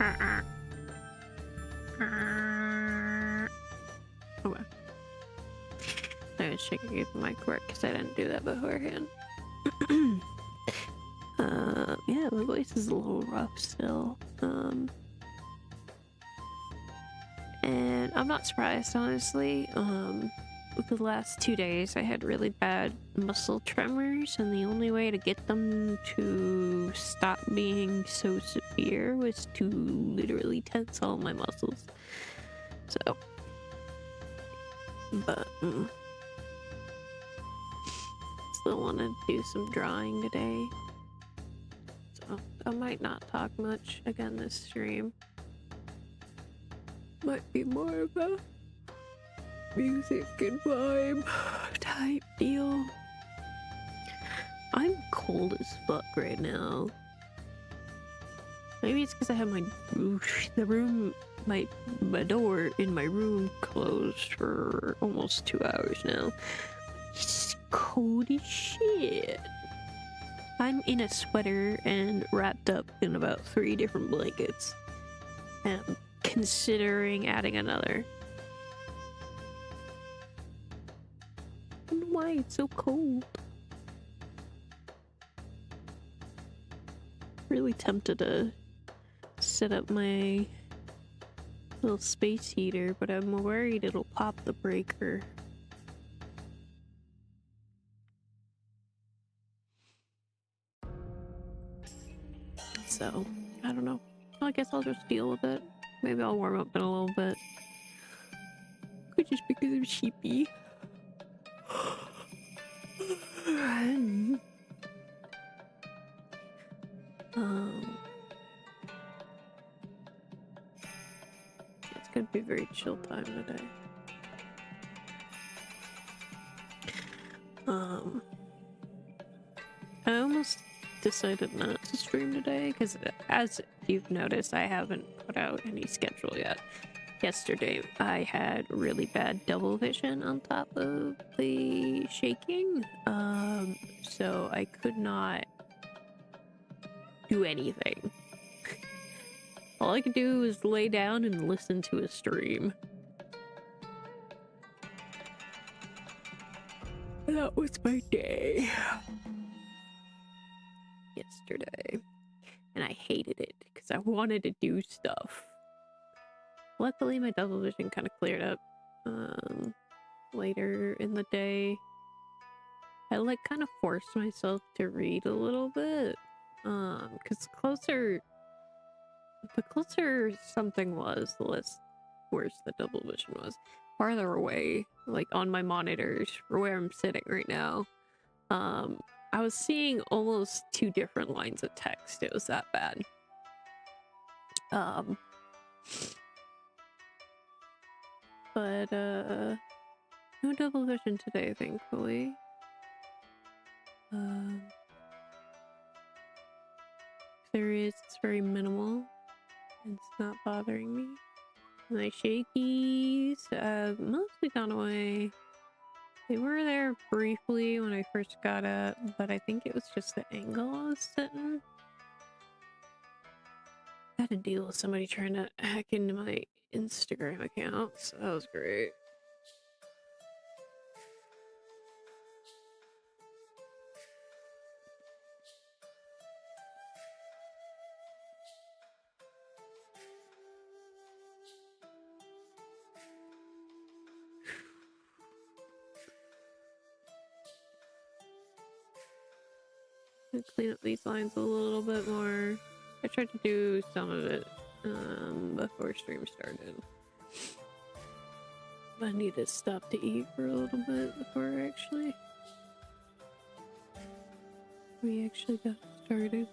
Okay. I was checking if the mic worked because I didn't do that beforehand. Yeah, my voice is a little rough still. And I'm not surprised, honestly. The last 2 days I had really bad muscle tremors, and the only way to get them to stop being so severe was to literally tense all my muscles. So, but still want to do some drawing today. So I might not talk much again this stream. Might be more of a music and vibe type deal. I'm cold as fuck right now. Maybe it's because I have my door in my room closed for almost 2 hours now. It's cold as shit. I'm in a sweater and wrapped up in about 3 different blankets. And I'm considering adding another. I don't know why it's so cold. Really tempted to set up my little space heater, but I'm worried it'll pop the breaker. So, I don't know. I guess I'll just deal with it. Maybe I'll warm up in a little bit. Could just because I'm sheepy. It's gonna be a very chill time today. I almost decided not to stream today because, as you've noticed, I haven't put out any schedule yet. Yesterday I had really bad double vision on top of the shaking, so I could not do anything. All I could do was lay down and listen to a stream. That was my day yesterday, and I hated it because I wanted to do stuff. Luckily, my double vision kind of cleared up later in the day. I like kind of forced myself to read a little bit, because the closer something was, the less worse the double vision was. Farther away, like on my monitors, or where I'm sitting right now, I was seeing almost 2 different lines of text. It was that bad. But no double vision today, thankfully. There is, it's very minimal. It's not bothering me. My shakies have mostly gone away. They were there briefly when I first got up, but I think it was just the angle I was sitting. I had to deal with somebody trying to hack into my Instagram account, so that was great. Clean up these lines a little bit more. I tried to do some of it before stream started. I need to stop to eat for a little bit before we actually got started.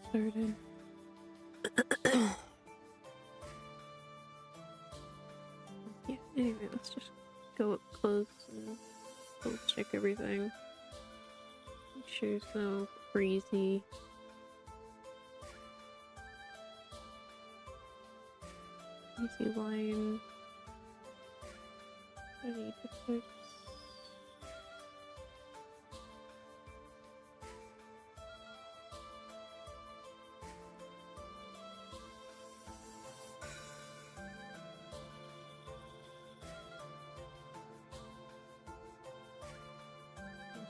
Yeah, anyway, let's just go up close and double check everything. Make sure it's no breezy. Easy line. I need to fix.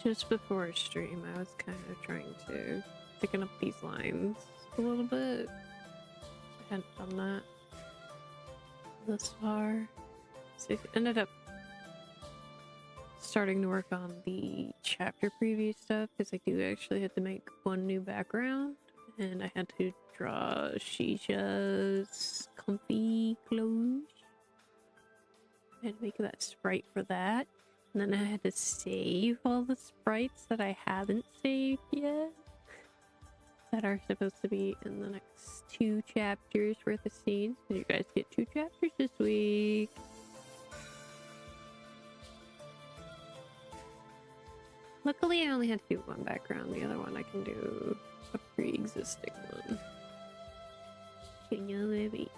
Just before stream, I was kind of trying to thicken up these lines a little bit. I hadn't done that thus far. So I ended up starting to work on the chapter preview stuff because I do actually have to make one new background, and I had to draw Shisha's comfy clothes. I had to make that sprite for that, and then I had to save all the sprites that I haven't saved yet that are supposed to be in the next 2 chapters worth of scenes. You guys get 2 chapters this week. Luckily, I only had to do one background. The other one I can do a pre-existing one. Can you live it?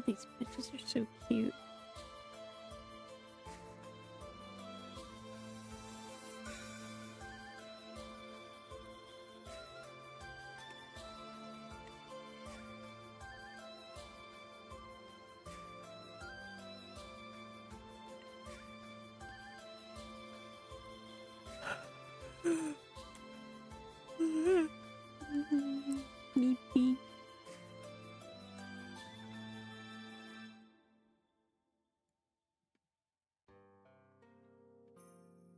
These bitches are so cute. Meepy.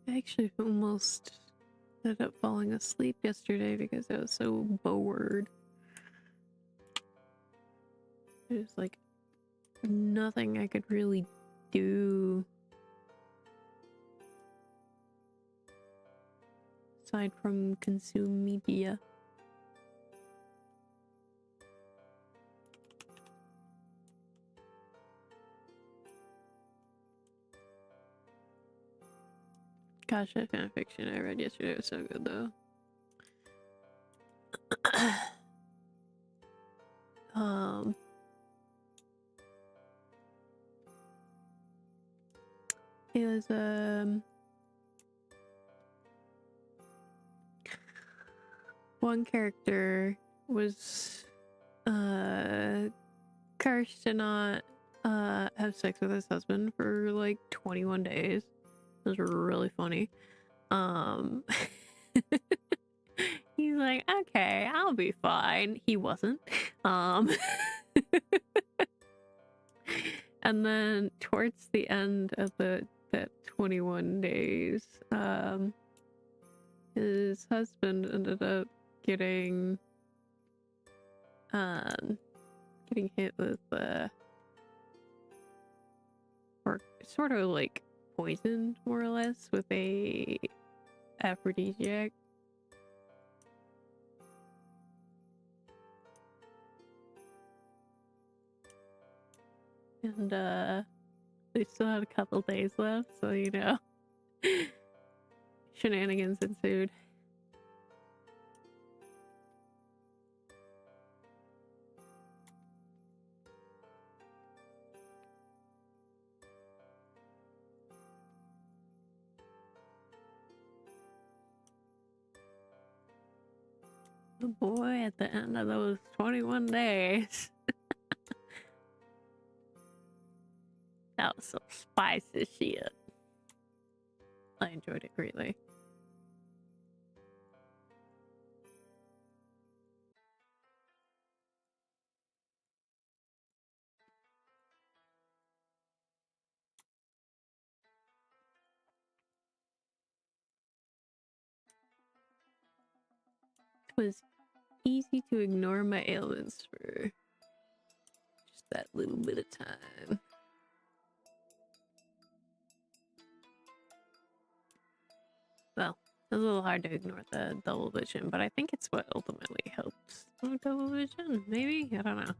I actually almost ended up falling asleep yesterday because I was so bored. There's like nothing I could really do aside from consume media. Gosh, that fanfiction I read yesterday was so good though. It was one character was cursed to not have sex with his husband for like 21 days. It was really funny. He's like, okay, I'll be fine. He wasn't. And then towards the end of that 21 days, his husband ended up getting hit with or sort of like poisoned more or less with a aphrodisiac. And they still had a couple days left, so you know, shenanigans ensued. The boy at the end of those 21 days. That was some spicy shit. I enjoyed it greatly. It was easy to ignore my ailments for just that little bit of time. Well, it was a little hard to ignore the double vision, but I think it's what ultimately helps with double vision. Maybe? I don't know.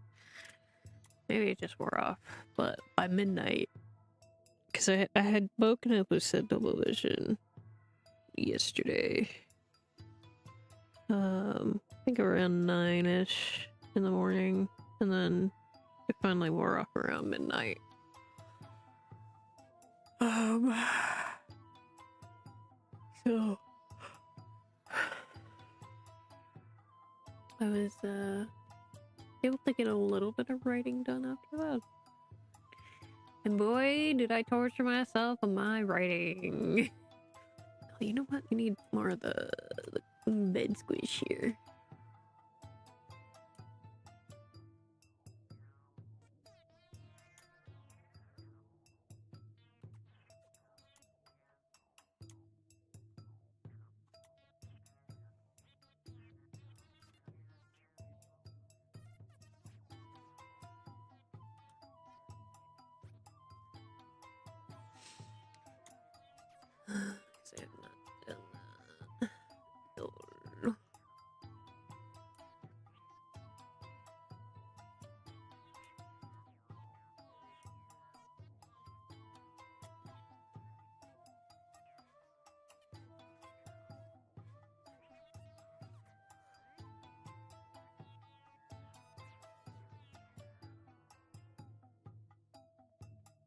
Maybe it just wore off. But by midnight, because I had woken up with said double vision yesterday, I think around 9-ish in the morning, and then it finally wore off around midnight. So I was able to get a little bit of writing done after that. And boy, did I torture myself on my writing. Oh, you know what? We need more of the bed squish here. I have not done that. Lol.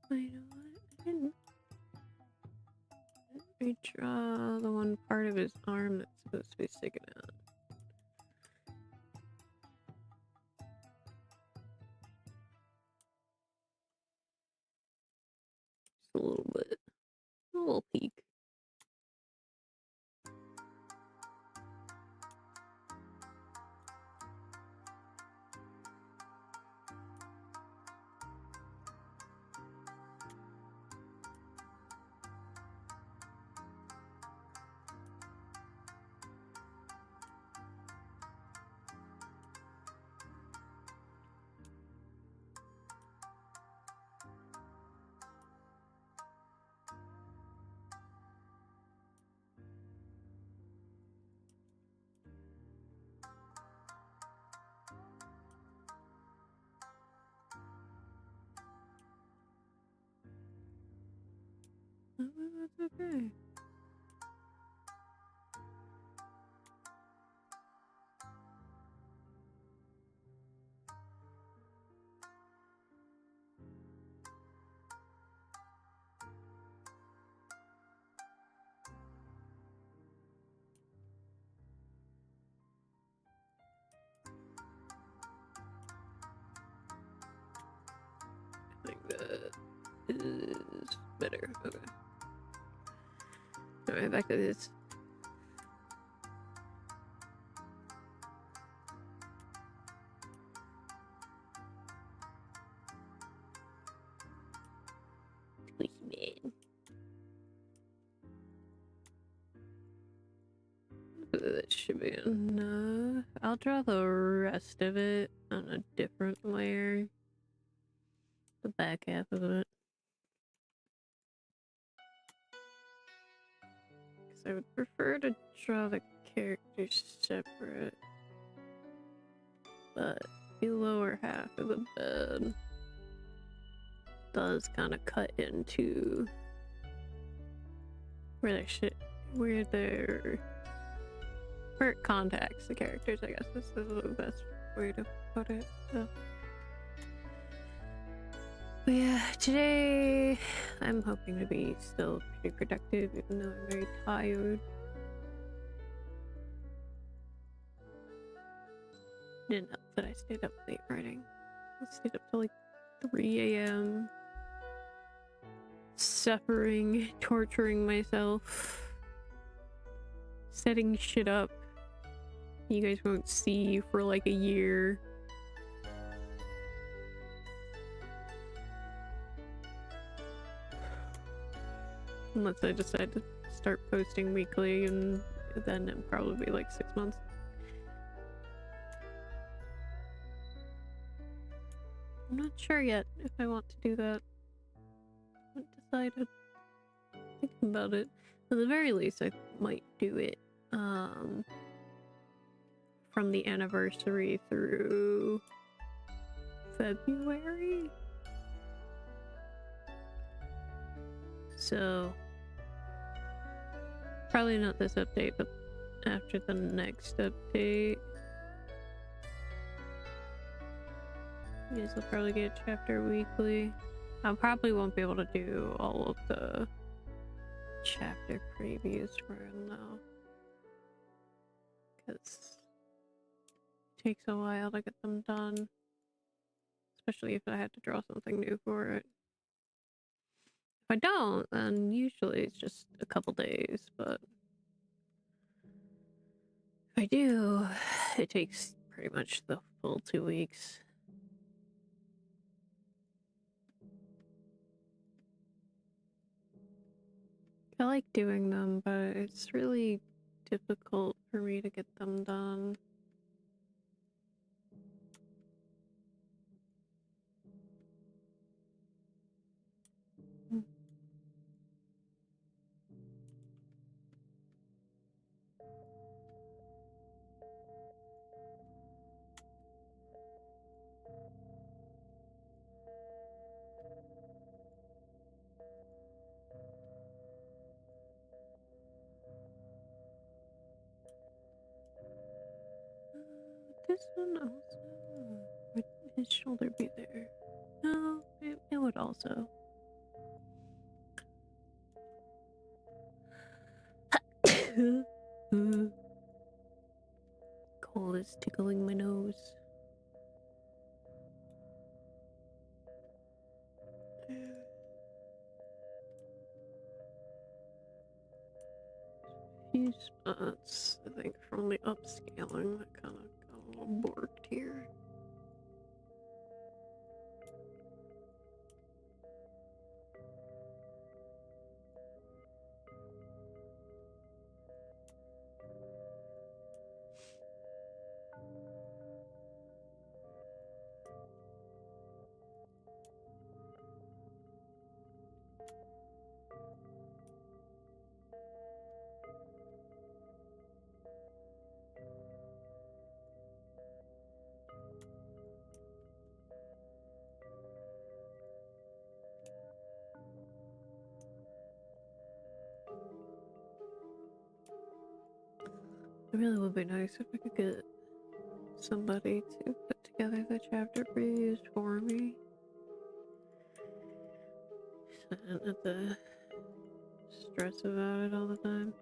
You know what? I didn't redraw the one part of his arm that's supposed to be sticking out. Just a little bit. A little peek. Oh, that's okay. I think that is better. Okay. Alright, back to this. Man. That should be enough. I'll draw the rest of it on a different layer. The back half of it. Because I would prefer to draw the characters separate. But the lower half of the bed does kind of cut into where it contacts the characters, I guess this is the best way to put it. So. But yeah, today I'm hoping to be still pretty productive, even though I'm very tired. Didn't help that I stayed up late writing. I stayed up till like 3 a.m. suffering, torturing myself, setting shit up you guys won't see for like a year. Unless I decide to start posting weekly, and then it'll probably be like 6 months. I'm not sure yet if I want to do that. I haven't decided. Thinking about it. At the very least, I might do it from the anniversary through February. So probably not this update, but after the next update. You guys will probably get a chapter weekly. I probably won't be able to do all of the chapter previews for him though, because it takes a while to get them done, especially if I had to draw something new for it. If I don't, then usually it's just a couple days, but if I do, it takes pretty much the full 2 weeks. I like doing them, but it's really difficult for me to get them done. This one also. Would his shoulder be there? No, it would also. Cold is tickling my nose. Few spots, I think, from the upscaling that kind of got a little borked here. It really would be nice if I could get somebody to put together the chapter previews for me, so I don't have to stress about it all the time.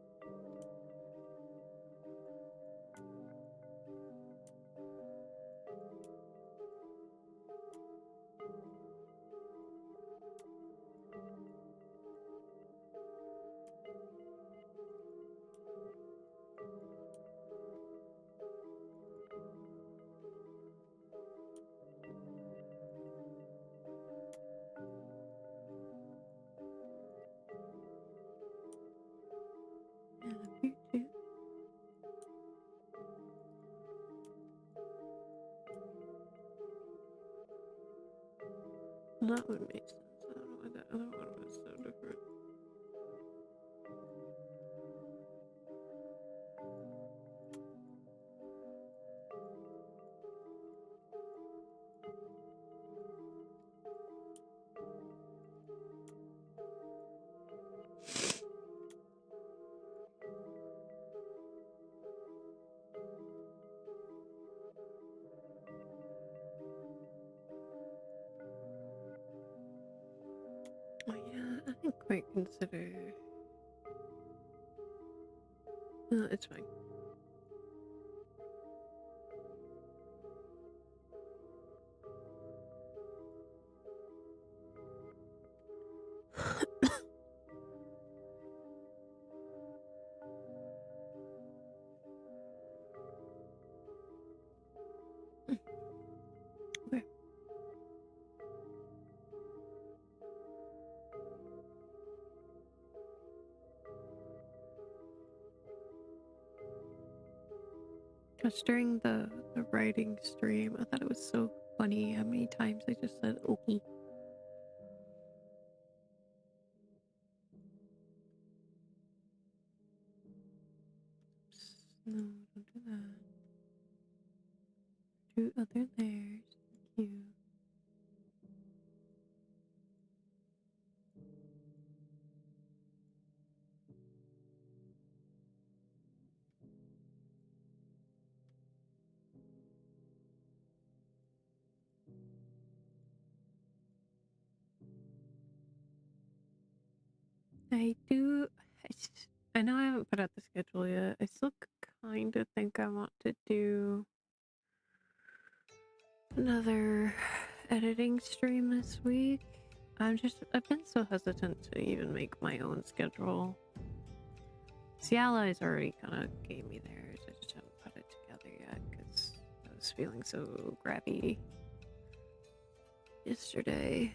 That would make sense. I don't know why that other one was so different. Oh yeah, I didn't quite consider. It's fine. Okay. Just during the writing stream, I thought it was so funny how many times I just said okay. No, don't do that. Do other layers. Thank you. I do. I know I haven't put out the schedule yet. I still kind of think I want to do another editing stream this week. I've been so hesitant to even make my own schedule. The allies already kind of gave me theirs. I just haven't put it together yet because I was feeling so grabby yesterday.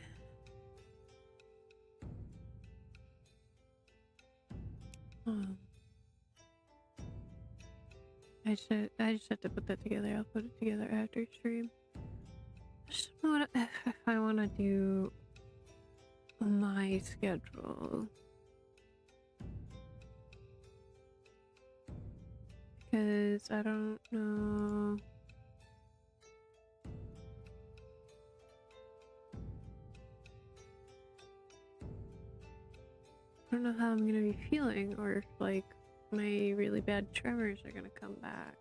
I just have to put that together. I'll put it together after stream. I just don't know if I want to do my schedule. Because I don't know. I don't know how I'm gonna be feeling, or if like my really bad tremors are gonna come back.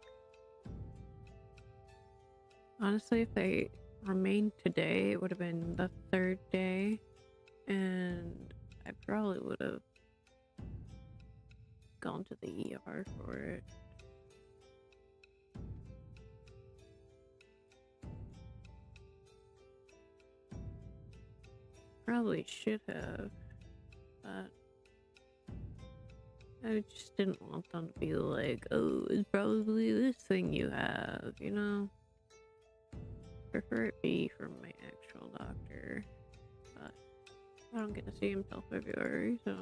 Honestly, if they remained today, it would have been the third day, and I probably would have gone to the ER for it. Probably should have, but I just didn't want them to be like, oh, it's probably this thing you have, you know? Prefer it be from my actual doctor, but I don't get to see him till February, so...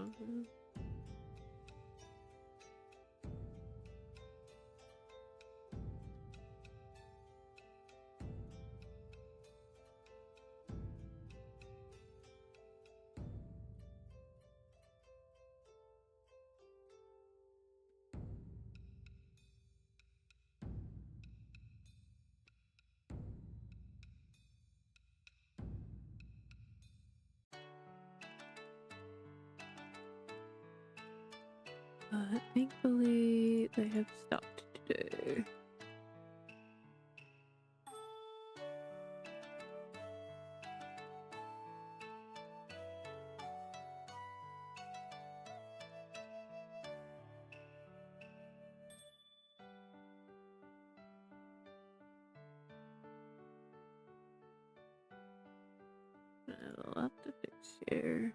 But thankfully, they have stopped today. I have a lot to fix here.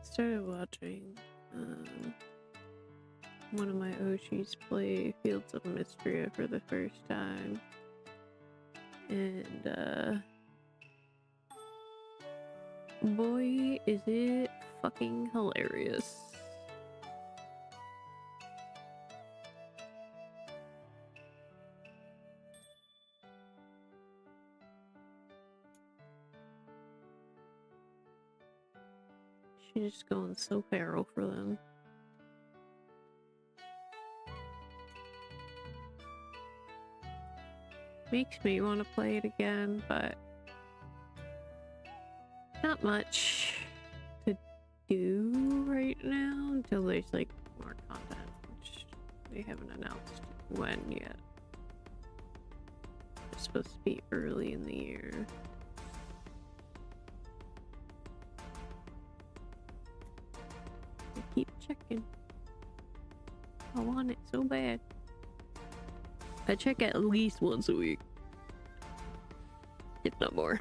Started watching one of my Oshis play Fields of Mystria for the first time, and boy, is it fucking hilarious. She's just going so feral for them. Makes me want to play it again, but not much to do right now until there's like more content, which they haven't announced when yet. It's supposed to be early in the year. I keep checking. I want it so bad. I check at least once a week, if not more.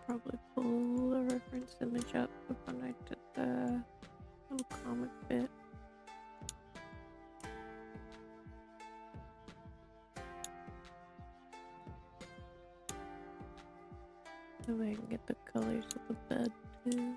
probably pull a reference image up when I did the little comic bit. That way I can get the colors of the bed too.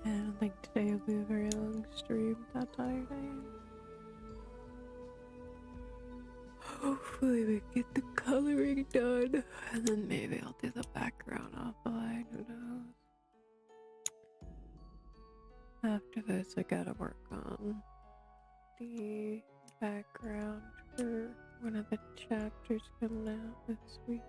I don't think today will be a very long stream. That tired I am. Hopefully we get the coloring done, and then maybe I'll do the background offline. Who knows? After this, I gotta work on the background for one of the chapters coming out this week.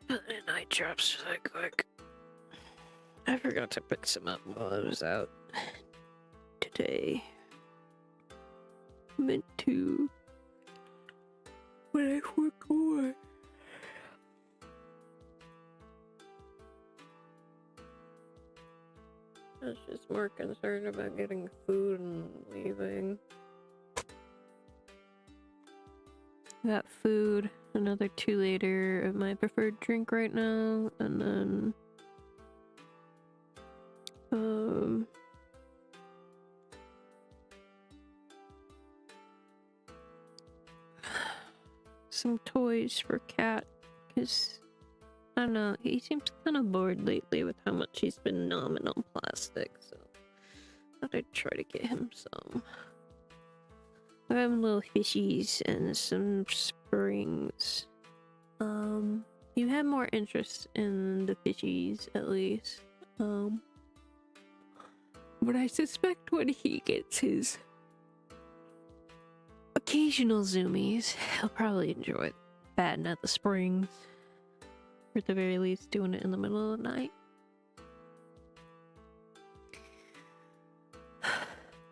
Put in eye drops really quick. I forgot to pick some up while I was out today. Meant to when I forgot. I was just more concerned about getting food and leaving. Got food, another 2-liter of my preferred drink right now, and then some toys for Cat, because I don't know, he seems kind of bored lately with how much he's been nomming on plastic, so I thought I'd try to get him some. I have little fishies and some springs. You have more interest in the fishies, at least. But I suspect when he gets his occasional zoomies, he'll probably enjoy batting at the springs. Or at the very least, doing it in the middle of the night.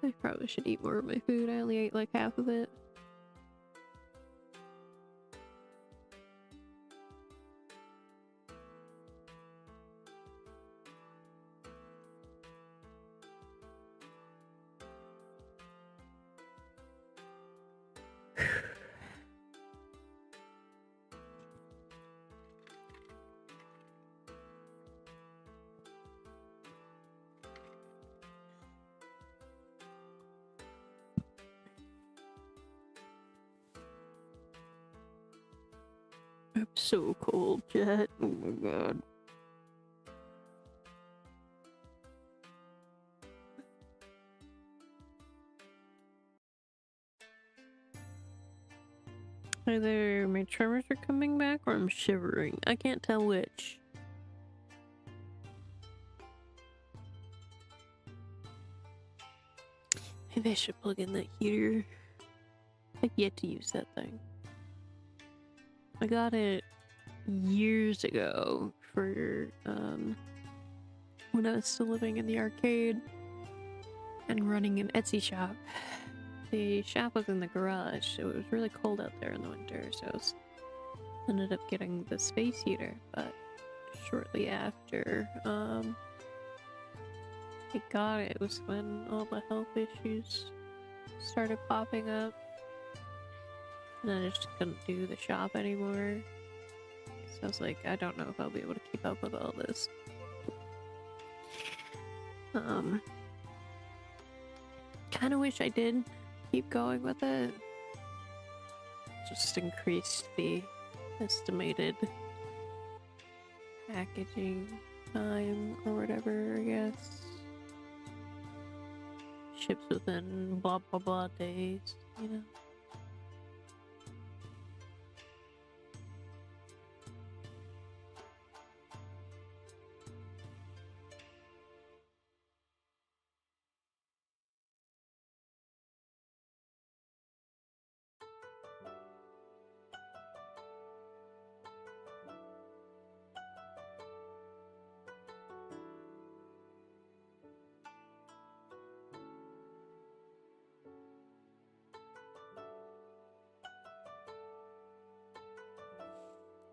I probably should eat more of my food. I only ate like half of it. I'm so cold, Jet. Oh my god. Either my tremors are coming back or I'm shivering. I can't tell which. Maybe I should plug in that heater. I've yet to use that thing. I got it years ago for when I was still living in the arcade and running an Etsy shop. The shop was in the garage, so it was really cold out there in the winter, so I ended up getting the space heater, but shortly after I got it was when all the health issues started popping up, and I just couldn't do the shop anymore. So I was like, I don't know if I'll be able to keep up with all this. Kind of wish I did keep going with it. Just increased the estimated packaging time or whatever, I guess. Ships within blah blah blah days, you know.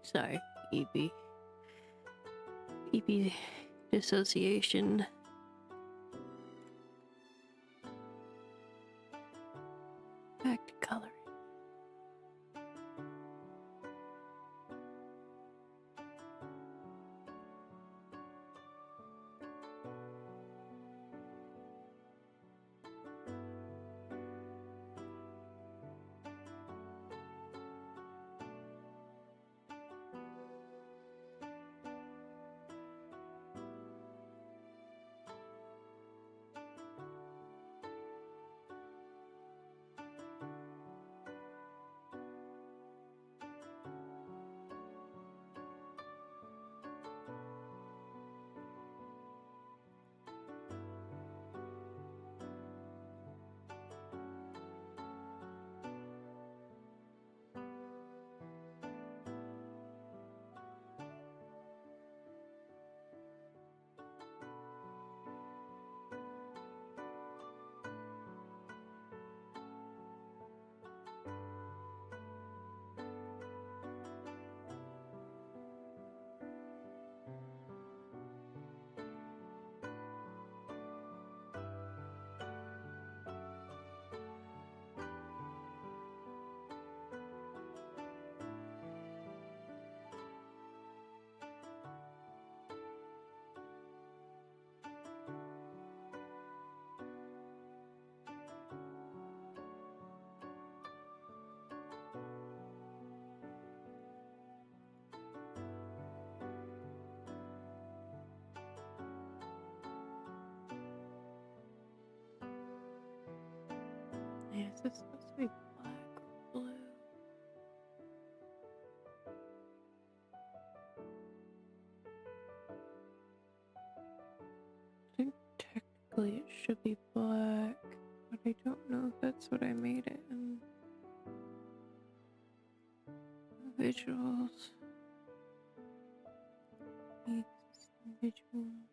Sorry, EP. EP dissociation. Back to coloring. Yeah, is this supposed to be black or blue? I think technically it should be black, but I don't know if that's what I made it in visuals. Visuals.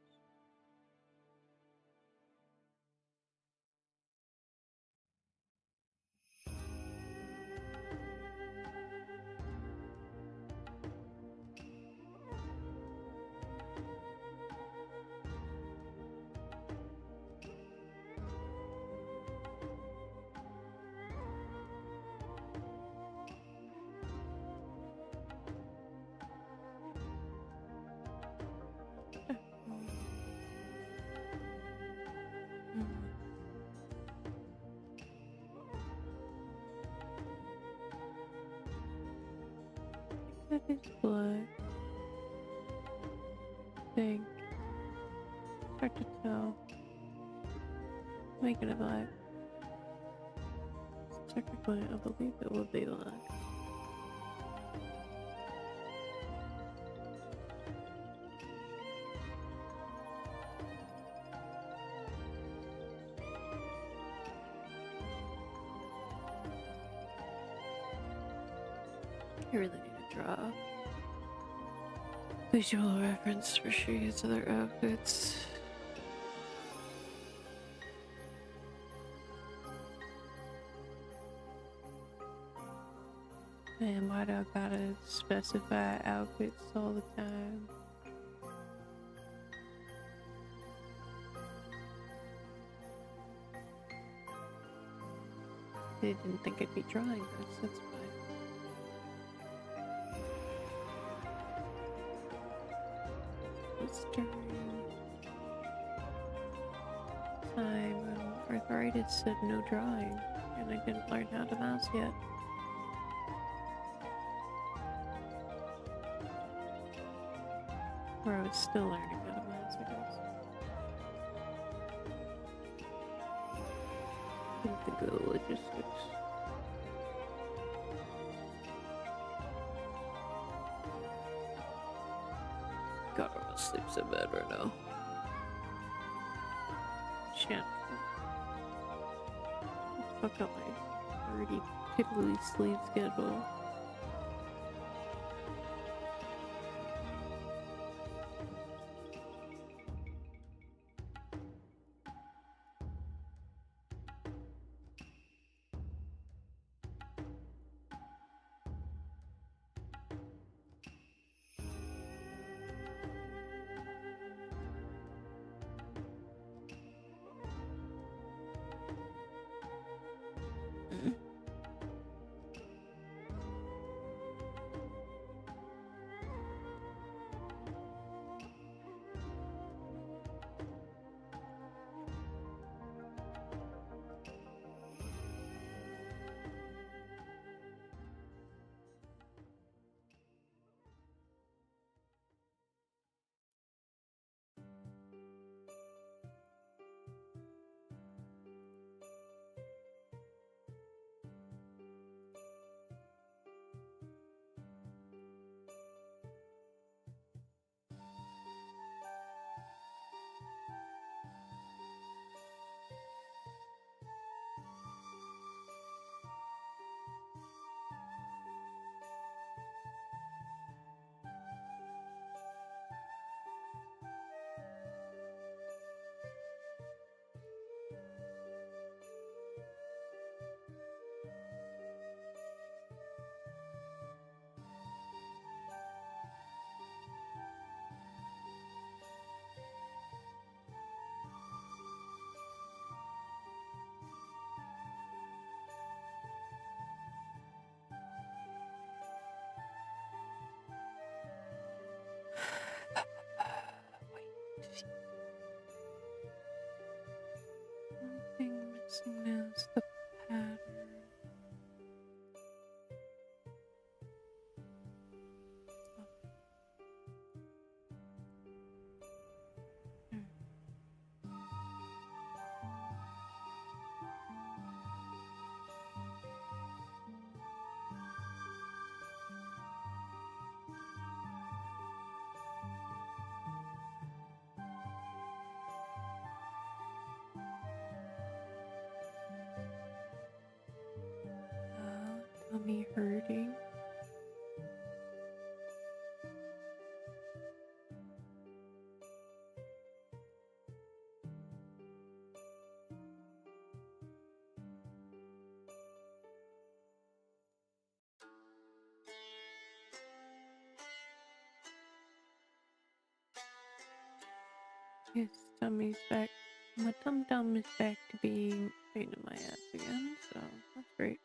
That is black. Think. Hard to tell. Making it black. Technically, I believe it will be black. I really need to draw visual reference for shades of their outfits. Man, why do I gotta specify outfits all the time? They didn't think I'd be drawing this, that's why. It's during time when arthritis said no drawing, and I didn't learn how to mouse yet. Or I was still learning how to mouse, I guess. Didn't think of the logistics. God, I'm gonna sleep so bad right now. Shit. Fuck up my already piddly sleep schedule. One thing missing now is the pattern. Tummy hurting. His tummy's back. My tum tum is back to being a pain in my ass again, so that's great.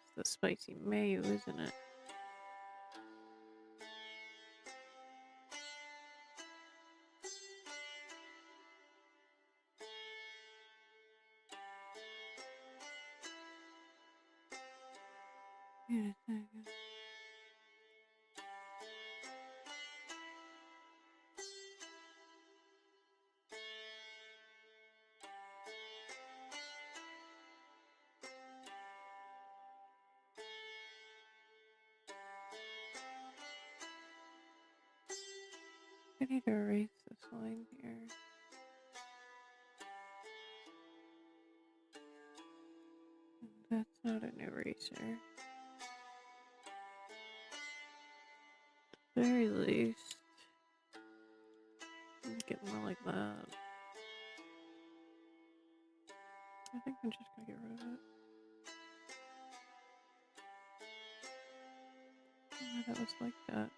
It's the spicy mayo, isn't it? Wait a second. I need to erase this line here. That's not an eraser. At the very least, make it more like that. I think I'm just gonna get rid of it. Oh, that was like that.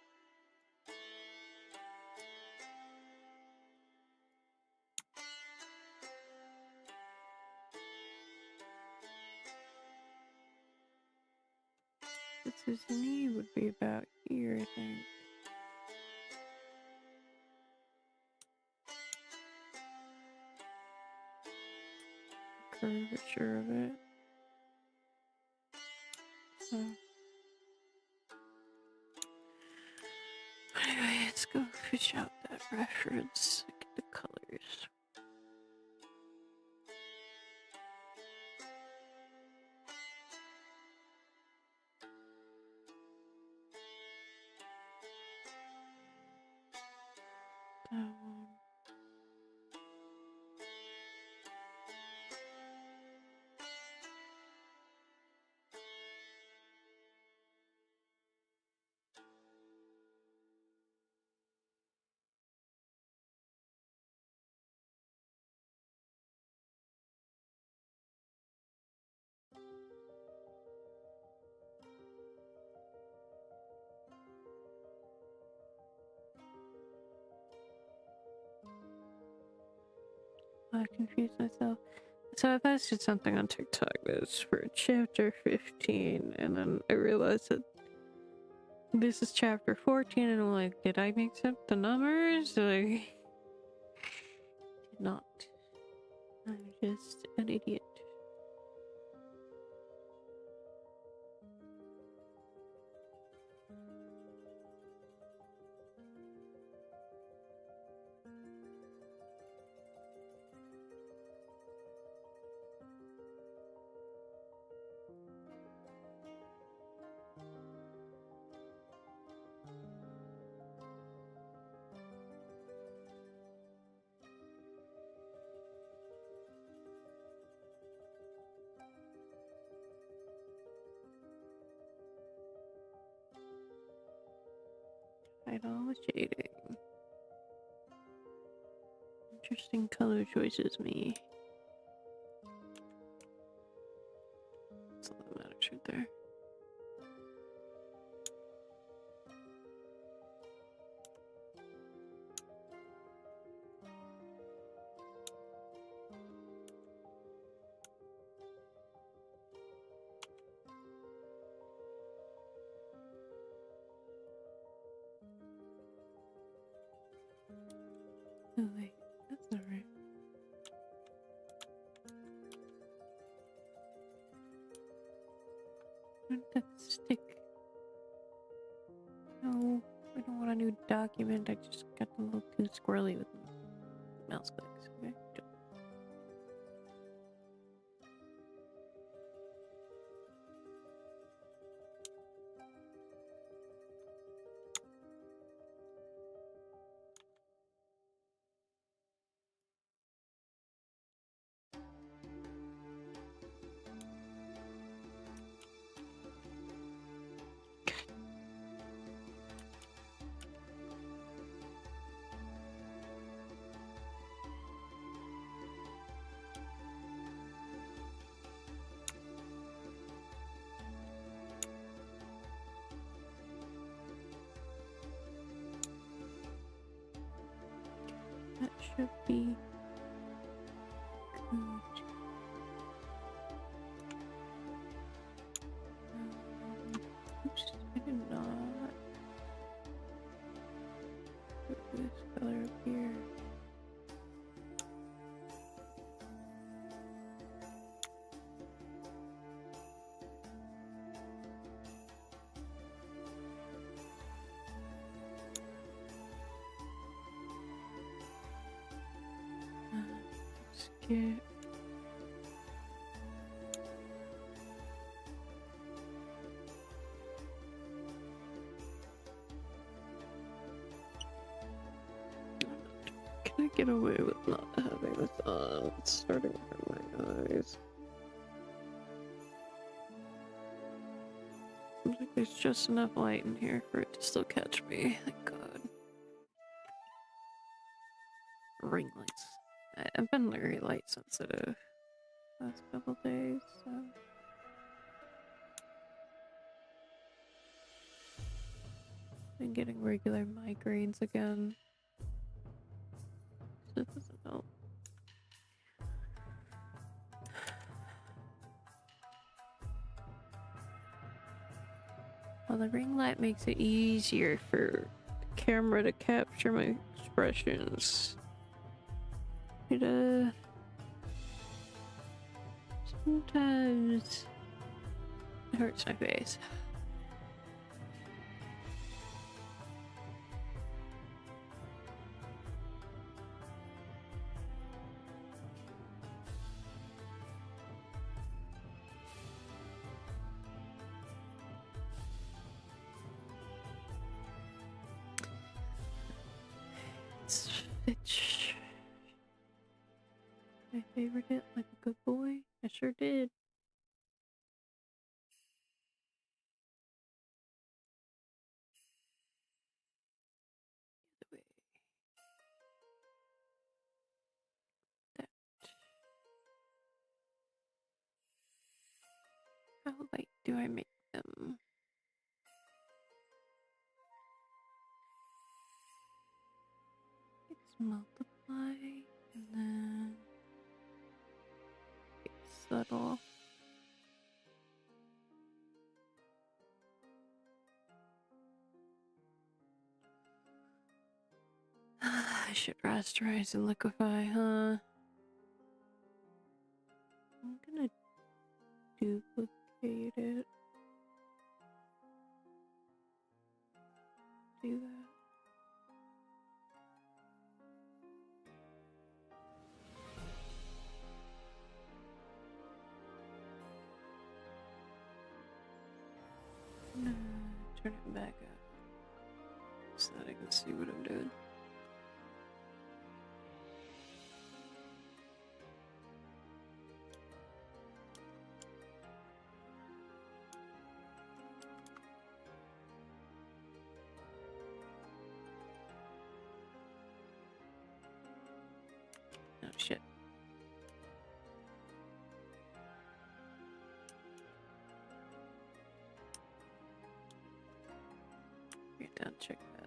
His knee would be about here, I think. Curvature of it. So. Anyway, let's go fish out that reference. Look at the colors. That one. I confused myself. So I posted something on TikTok that's for chapter 15, and then I realized that this is chapter 14, and I'm like, did I mix up the numbers? Like, did not. I'm just an idiot. Hide all the shading. Interesting color choices, me. That's all that matters right there. Oh wait, that's not right. Where did that stick? No, I don't want a new document. I just got a little too squirrely with mouse clicks. Okay. That should be good. Oops, I did not put this color up here. Yeah. Can I get away with not having this on? It's starting to hurt my eyes. Seems like there's just enough light in here for it to still catch me. Thank God. Ring lights. I've been very light sensitive last couple days, so. Been getting regular migraines again. This doesn't help. Well, the ring light makes it easier for the camera to capture my expressions. It, sometimes it hurts my face. It's I favored it like a good boy. I sure did. That. How light do I make them? It's multiply and then it's subtle. I should rasterize and liquefy, huh? I'm gonna duplicate it. Do that. No, turn it back up so that I can see what I'm doing. Oh shit. Get down, check that.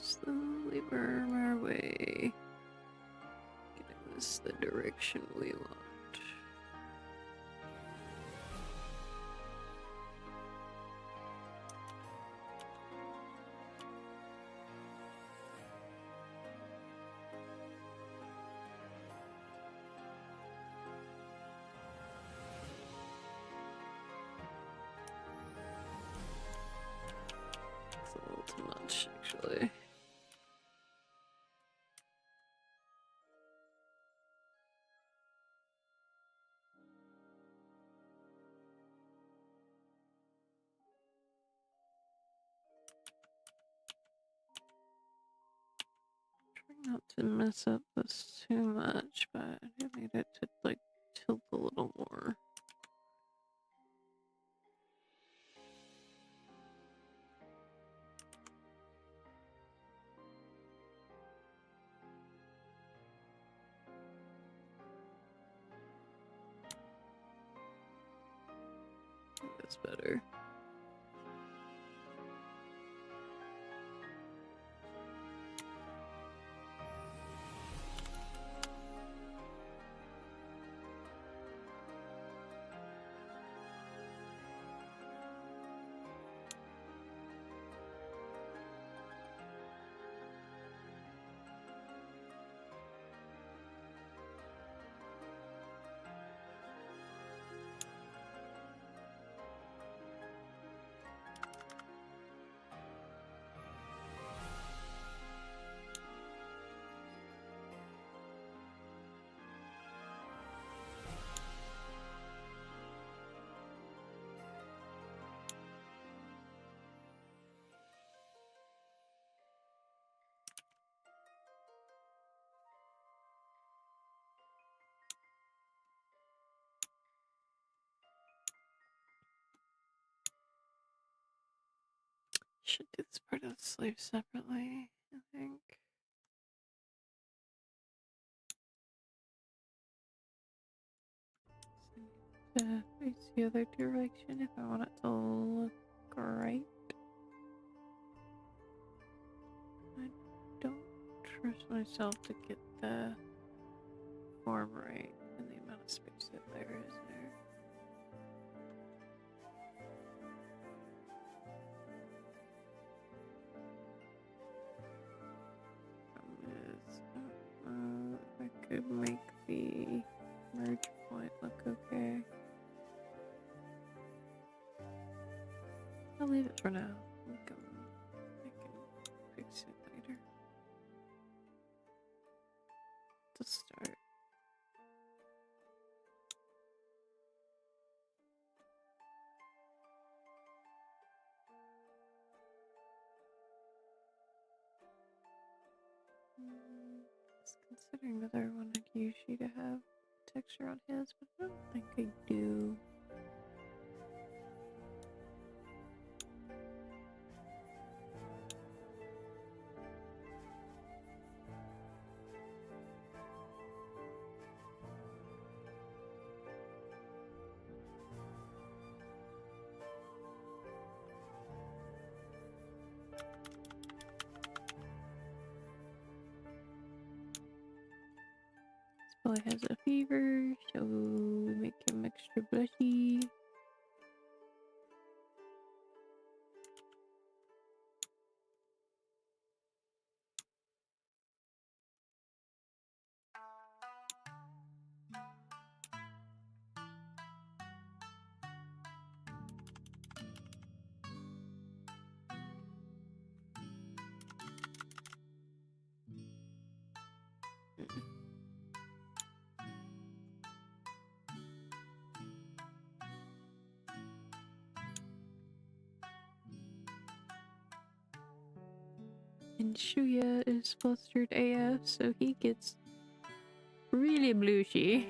Slowly worm our way. Getting this the direction we want. It's a little too much, actually. Not to mess up this too much, but I need it to like tilt a little more. That's better. Should do this part of the sleeve separately, I think. Face the other direction if I want it to look right. I don't trust myself to get the form right and the amount of space that there is there. I could make the merge point look okay. I'll leave it for now. I can fix it later. To start. I was considering whether I wanted Yushi to have texture on his, but I don't think I do. Boy has a fever, so we make him extra blushy. And Shuya is flustered AF, so he gets really blushy.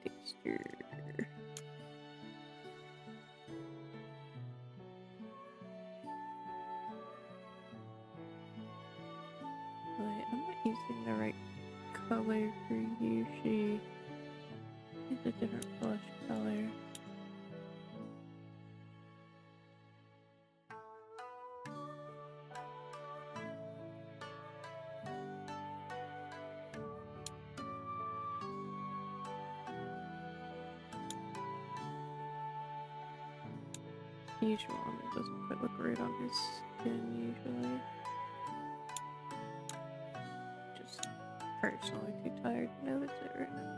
Texture. Wait, I'm not using the right color for Yushi. Use a different blush color. Usual, it doesn't quite look right on his skin usually. Just personally too tired to notice it right now.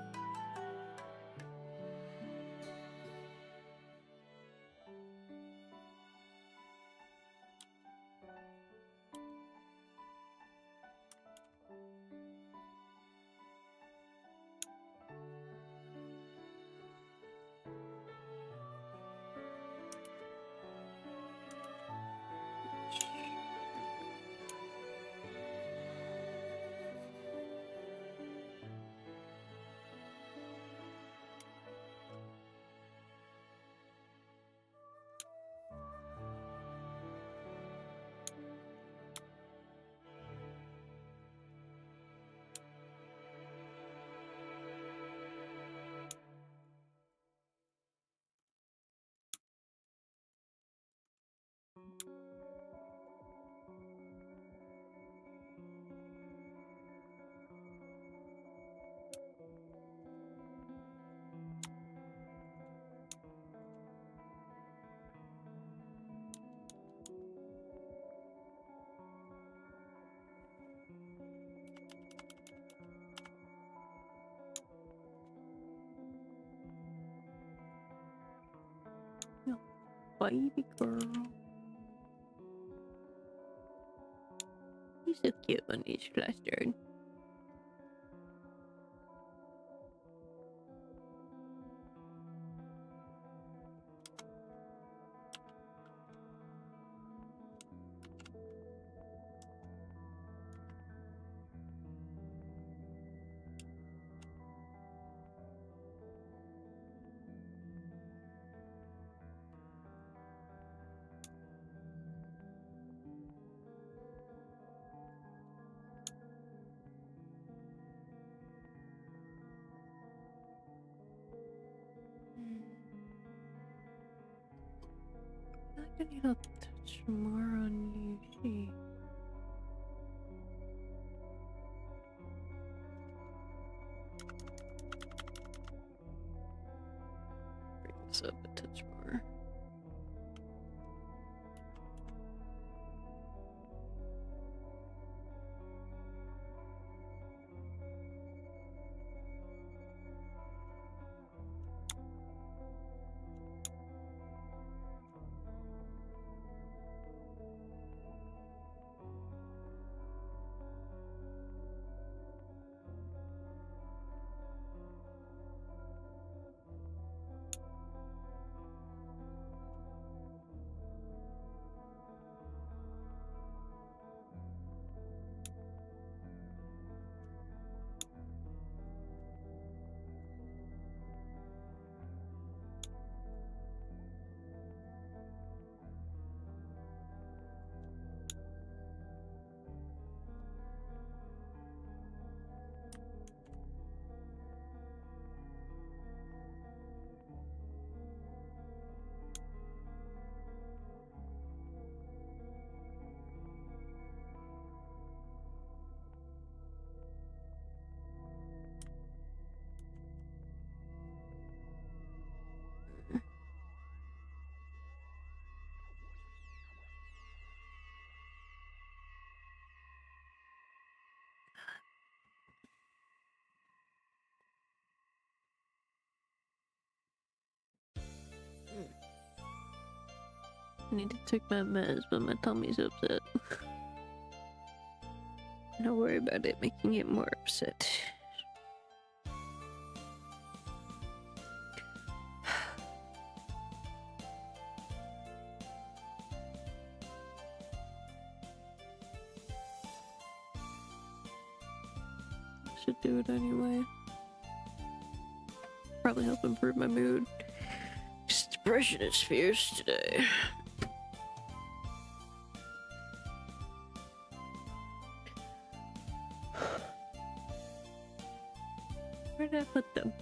baby girl. He's so cute when he's flustered. I need a touch more on you. See. Bring this up a touch more. I need to take my meds, but my tummy's upset. Don't worry about it making it more upset. Should do it anyway. Probably help improve my mood. This depression is fierce today. Where did I put them?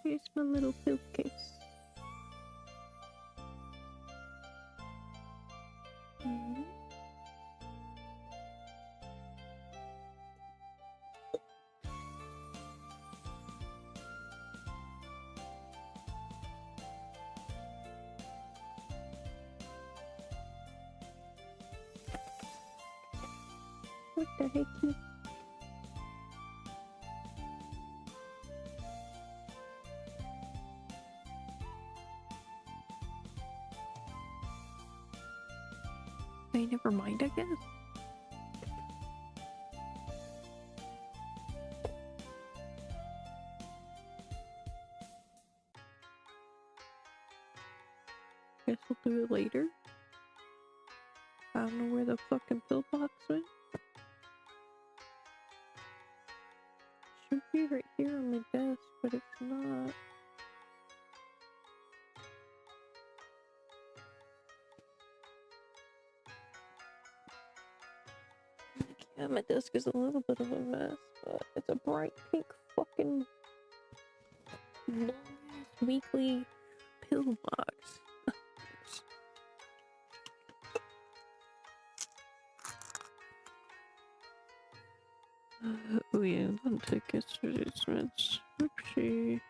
Here's my little pill case. What the heck? Hey, never mind, I guess. Guess we'll do it later. I don't know where the fucking pill box went. Should be right here on my desk, but it's not. Yeah, my desk is a little bit of a mess, but it's a bright pink fucking long-ass weekly pill box. Oh yeah, don't take yesterday's meds. Oopsie.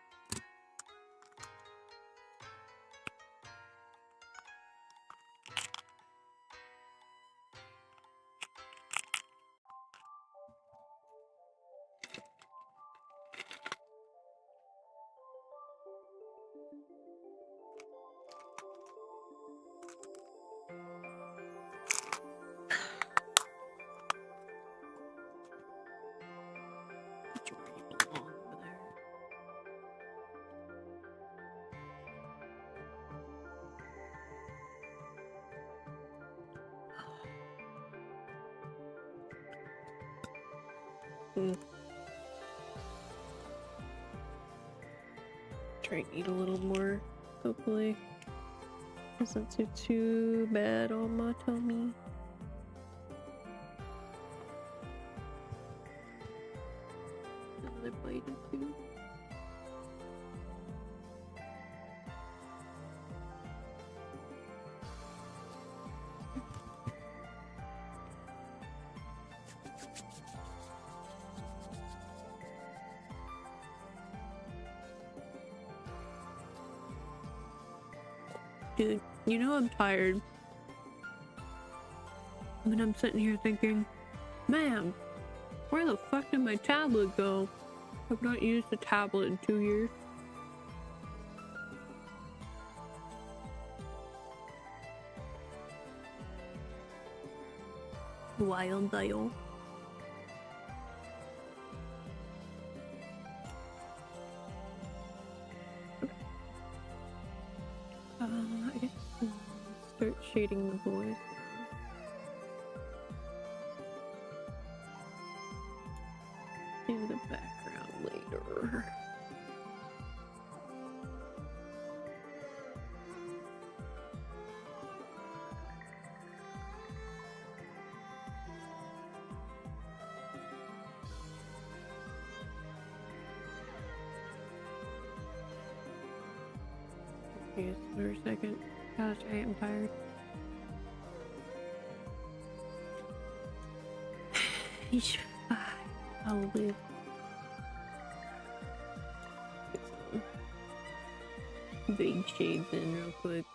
Try and eat a little more, hopefully. Doesn't do too bad on my tummy. Another bite or two. Dude, you know I'm tired. When I'm sitting here thinking, man, where the fuck did my tablet go? I've not used a tablet in 2 years. Wild dial. I guess I'll start shading the voice. In the background later. Yes, for a second. Gosh, I am tired. He's fine. I'll live. Get some vague shades in real quick.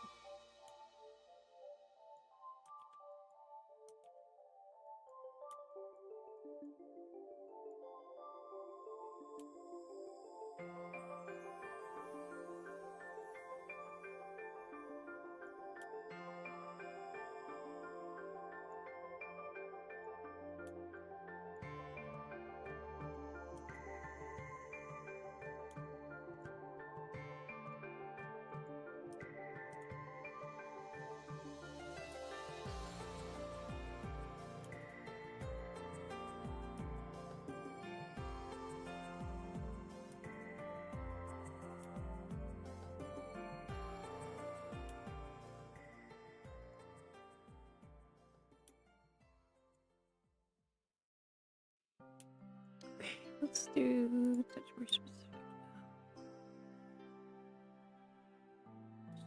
Let's do touch more specific now.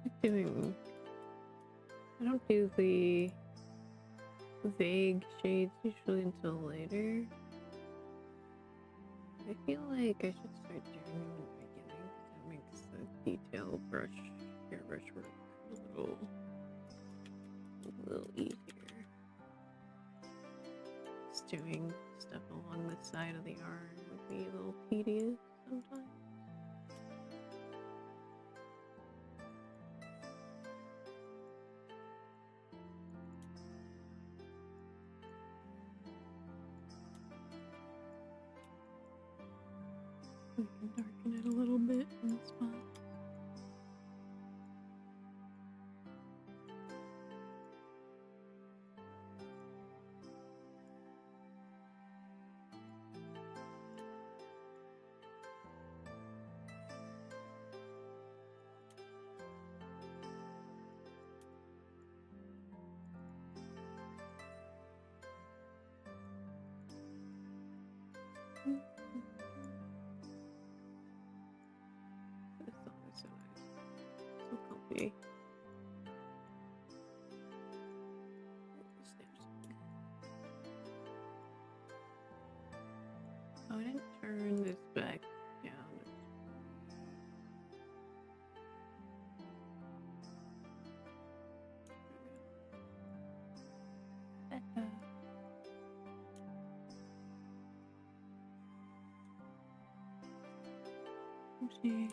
Just doing. I don't do the vague shades usually until later. I feel like I should start doing them in the beginning because that makes the detail airbrush work a little easier. Just doing stuff along the side of the arm would be a little tedious sometimes. We can darken it a little bit in the spot. This song is so nice. So comfy. Oh, I didn't turn this back down. Oopsie.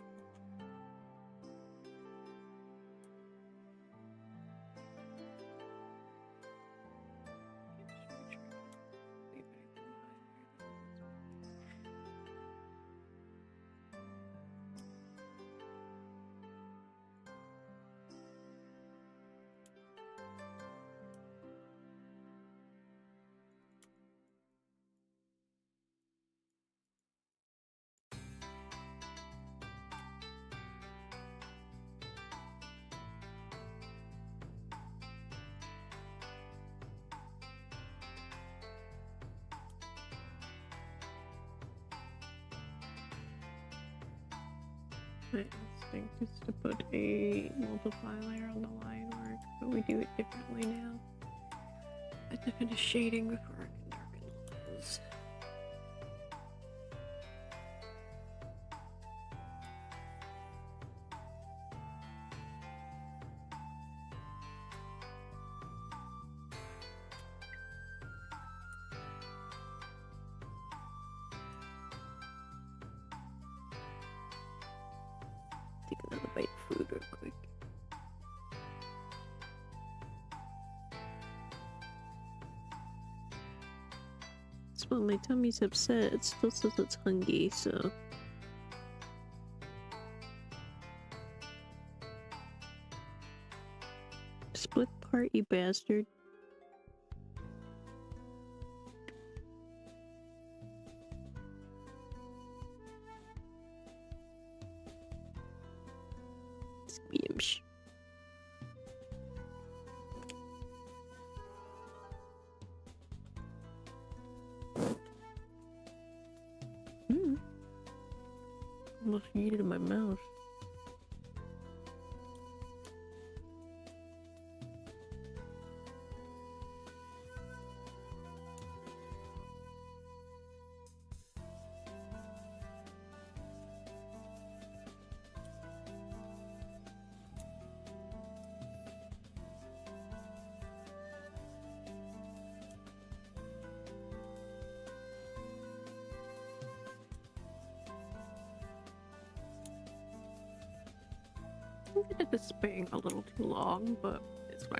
My instinct is to put a multiply layer on the line work, but we do it differently now. I have to finish shading before I can darken the lines. Take another bite of food real quick. It's when my tummy's upset, it still says it's hungry, so. Split part, you bastard. Squeamish. Almost yeeted in my mouth. I did this bang a little too long, but it's fine.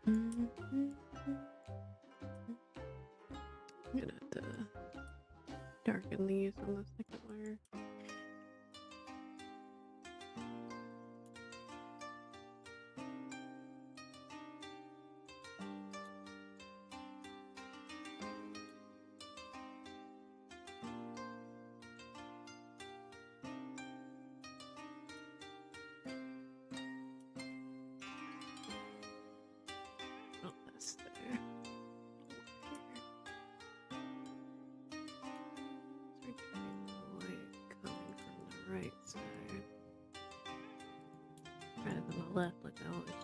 I'm gonna have to darken these on the second layer. Oh, that's there. Start getting the light coming from the right side rather than the left like I always do.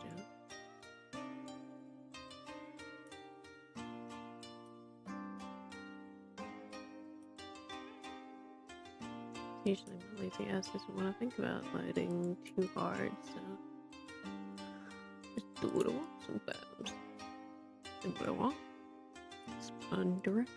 Usually my lazy ass doesn't want to think about lighting too hard, so just do what I want sometimes. And what I want is fun direction.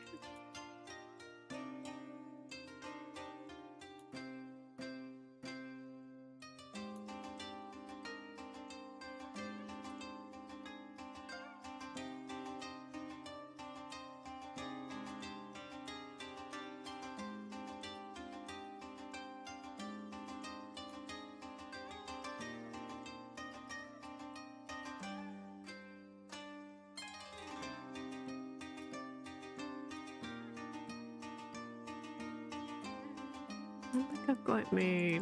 I don't think I've got my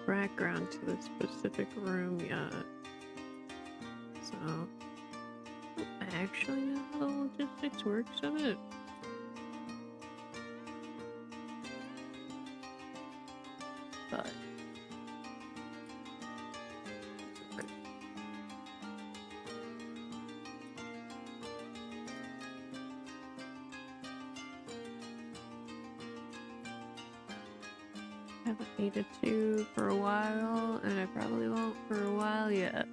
background to the specific room yet, so I actually know how the logistics works of it. But haven't needed to for a while, and I probably won't for a while yet.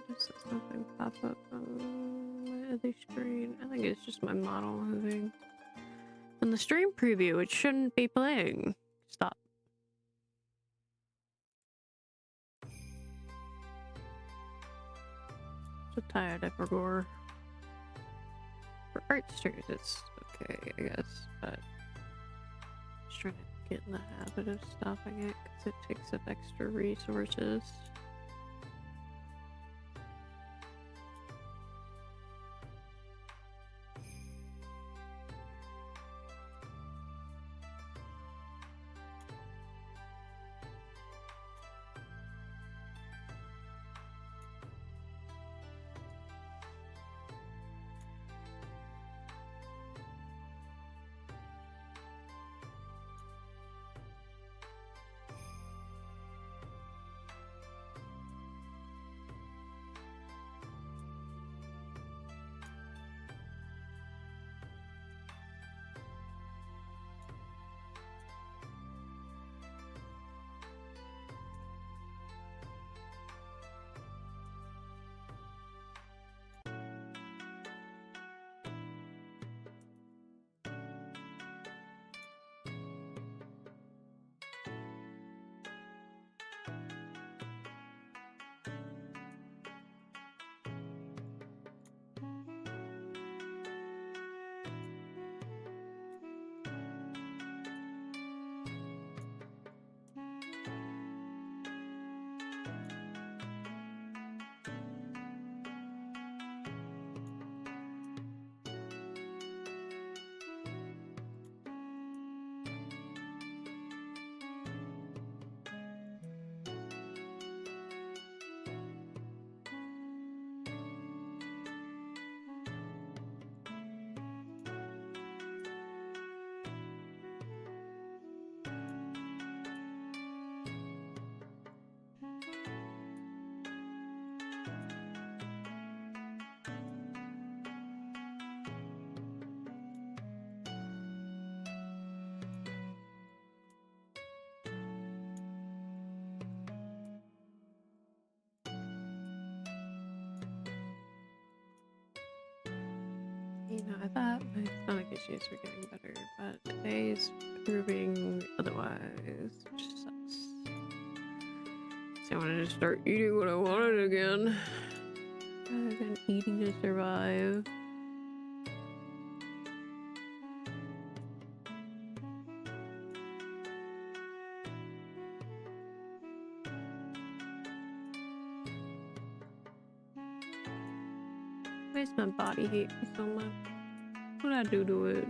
Just something pop up on my other screen. I think it's just my model moving. On the stream preview, it shouldn't be playing. Stop. So tired, I forgot. For art streams, it's okay, I guess, but just trying to get in the habit of stopping it because it takes up extra resources. You know, I thought my stomach issues were getting better, but today's proving otherwise, which sucks. So I wanted to start eating what I wanted again. I've been eating to survive. Why does my body hate me so much? What'd I do to it?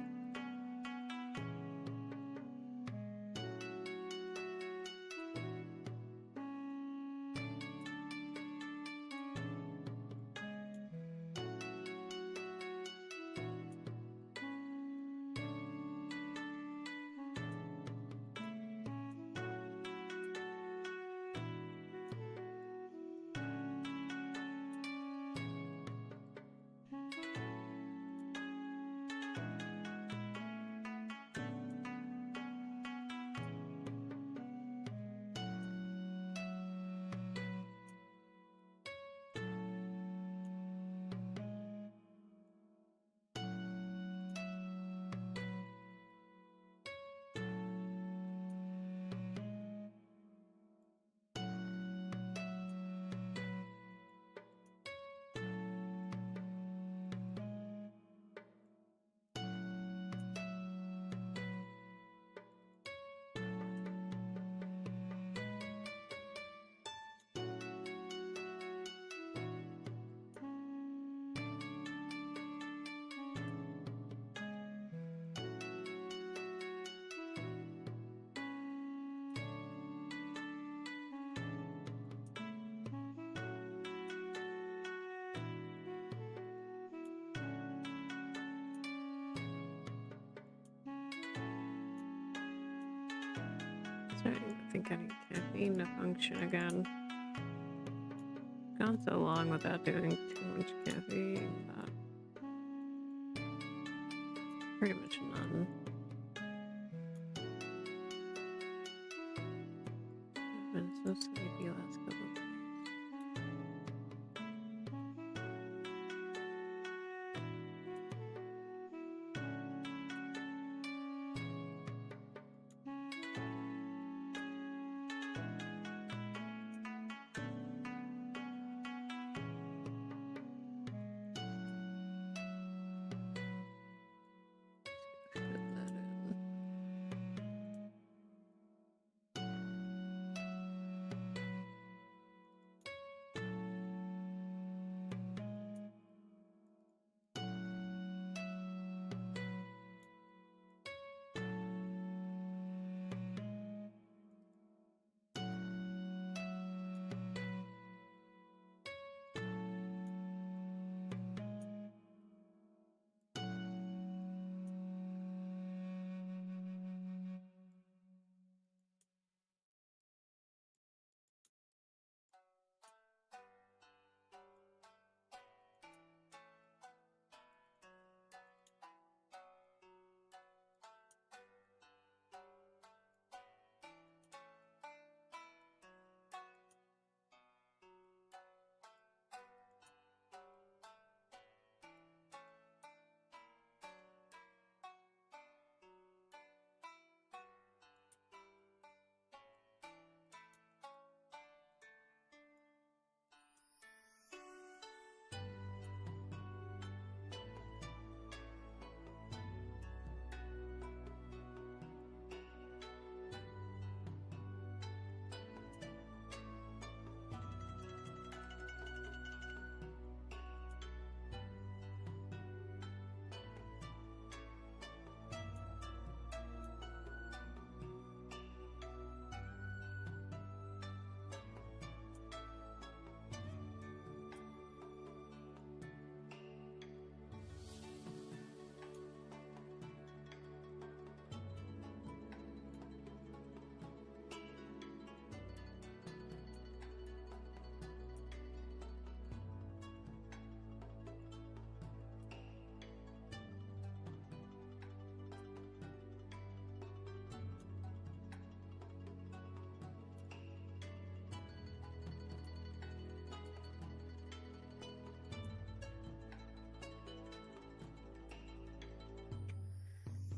getting caffeine to function again. Gone so long without doing too much caffeine, but pretty much none. I've been so sleepy last couple of days. Fit that in.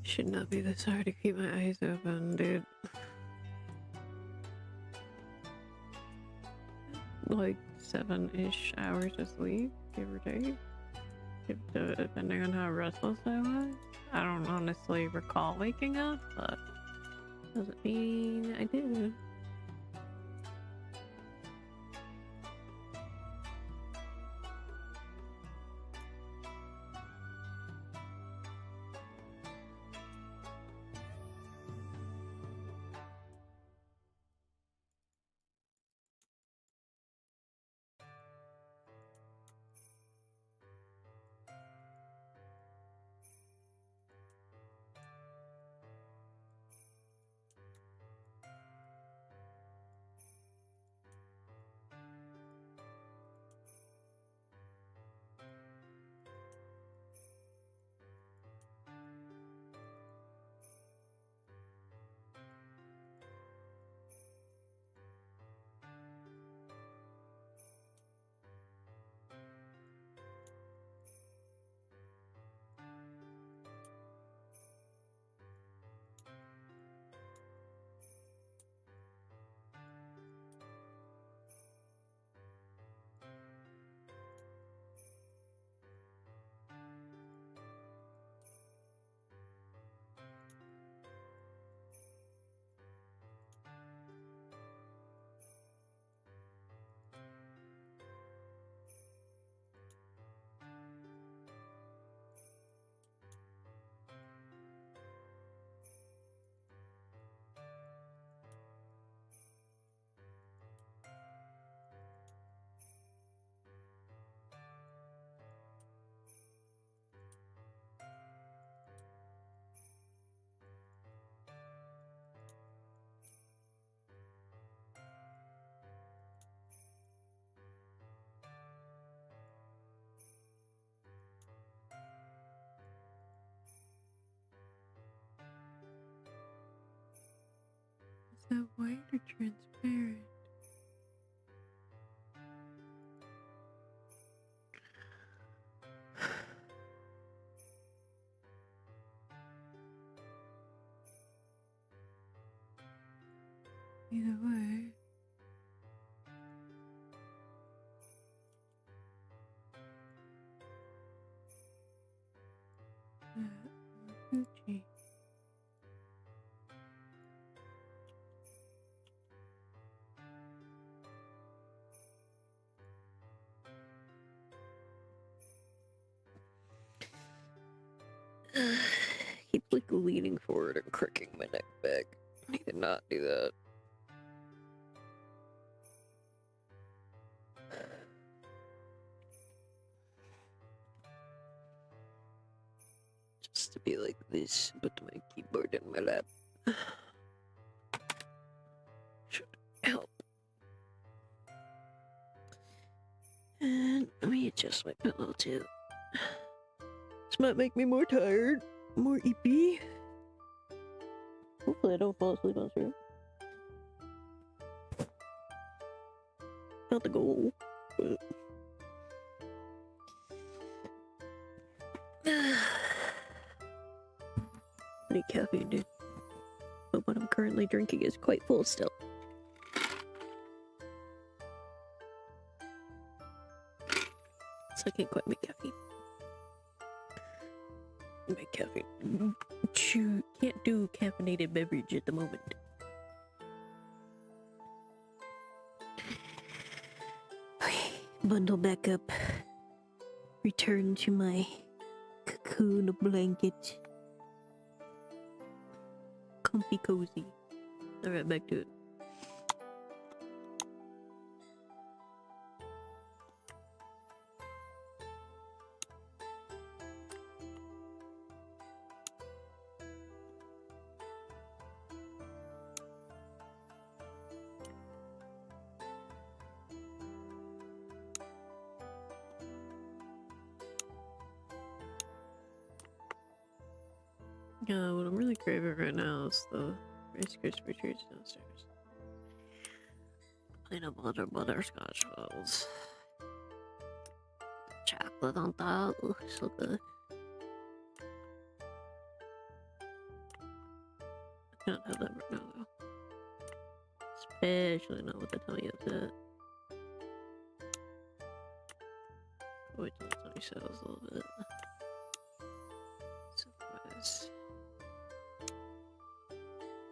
Should not be this hard to keep my eyes open, dude. Like 7-ish hours of sleep, give or take. Depending on how restless I was. I don't honestly recall waking up, but doesn't mean I did. that white or transparent? Either way. Gucci. Keep like leaning forward and cracking my neck back. I did not do that. Just to be like this, put my keyboard in my lap. Should help. And let me adjust my pillow too. This might make me more tired, more eepy. Hopefully I don't fall asleep on stream. Not the goal, but... I need caffeine, dude. But what I'm currently drinking is quite full still. So I can't quite make caffeine. Make caffeine. Can't do caffeinated beverage at the moment. Okay, bundle back up. Return to my cocoon blanket. Comfy cozy. Alright, back to it. What I'm really craving right now is the Rice Krispie treats downstairs. Peanut butter butterscotch balls. Chocolate on top. Ooh, so good. I can't have that right now though. Especially not with the tummy upset. Wait till the tummy settles a little bit. Otherwise,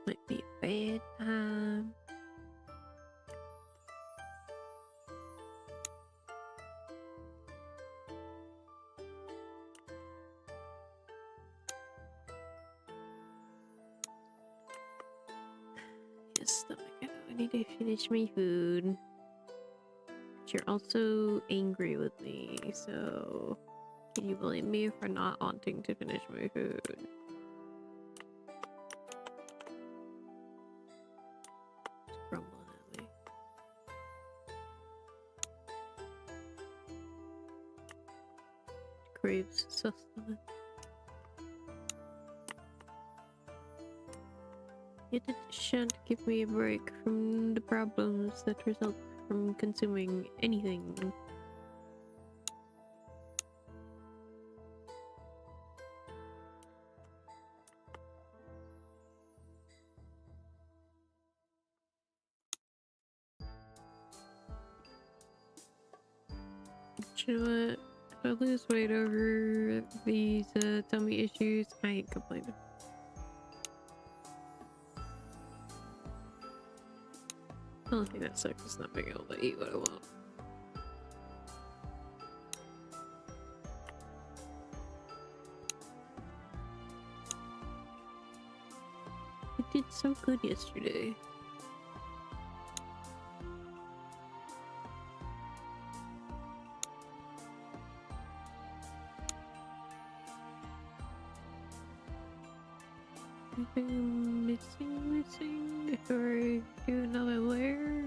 might be bedtime. Yes, stomach. I need to finish my food. But you're also angry with me, so can you blame me for not wanting to finish my food? Just grumbling at me. Craves sustenance. Yet it shan't give me a break from the problems that result from consuming anything. You know what? If I lose weight over these tummy issues, I ain't complaining. The only thing that sucks is not being able to eat what I want. I did so good yesterday. Anything missing before I do another layer?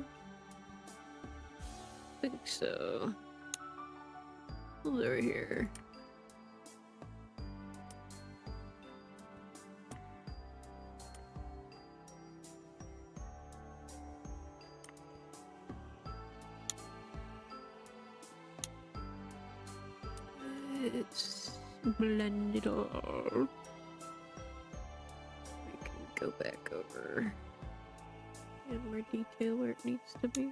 I think so. Over here. Let's blend it all. We can go back over and more detail where it needs to be.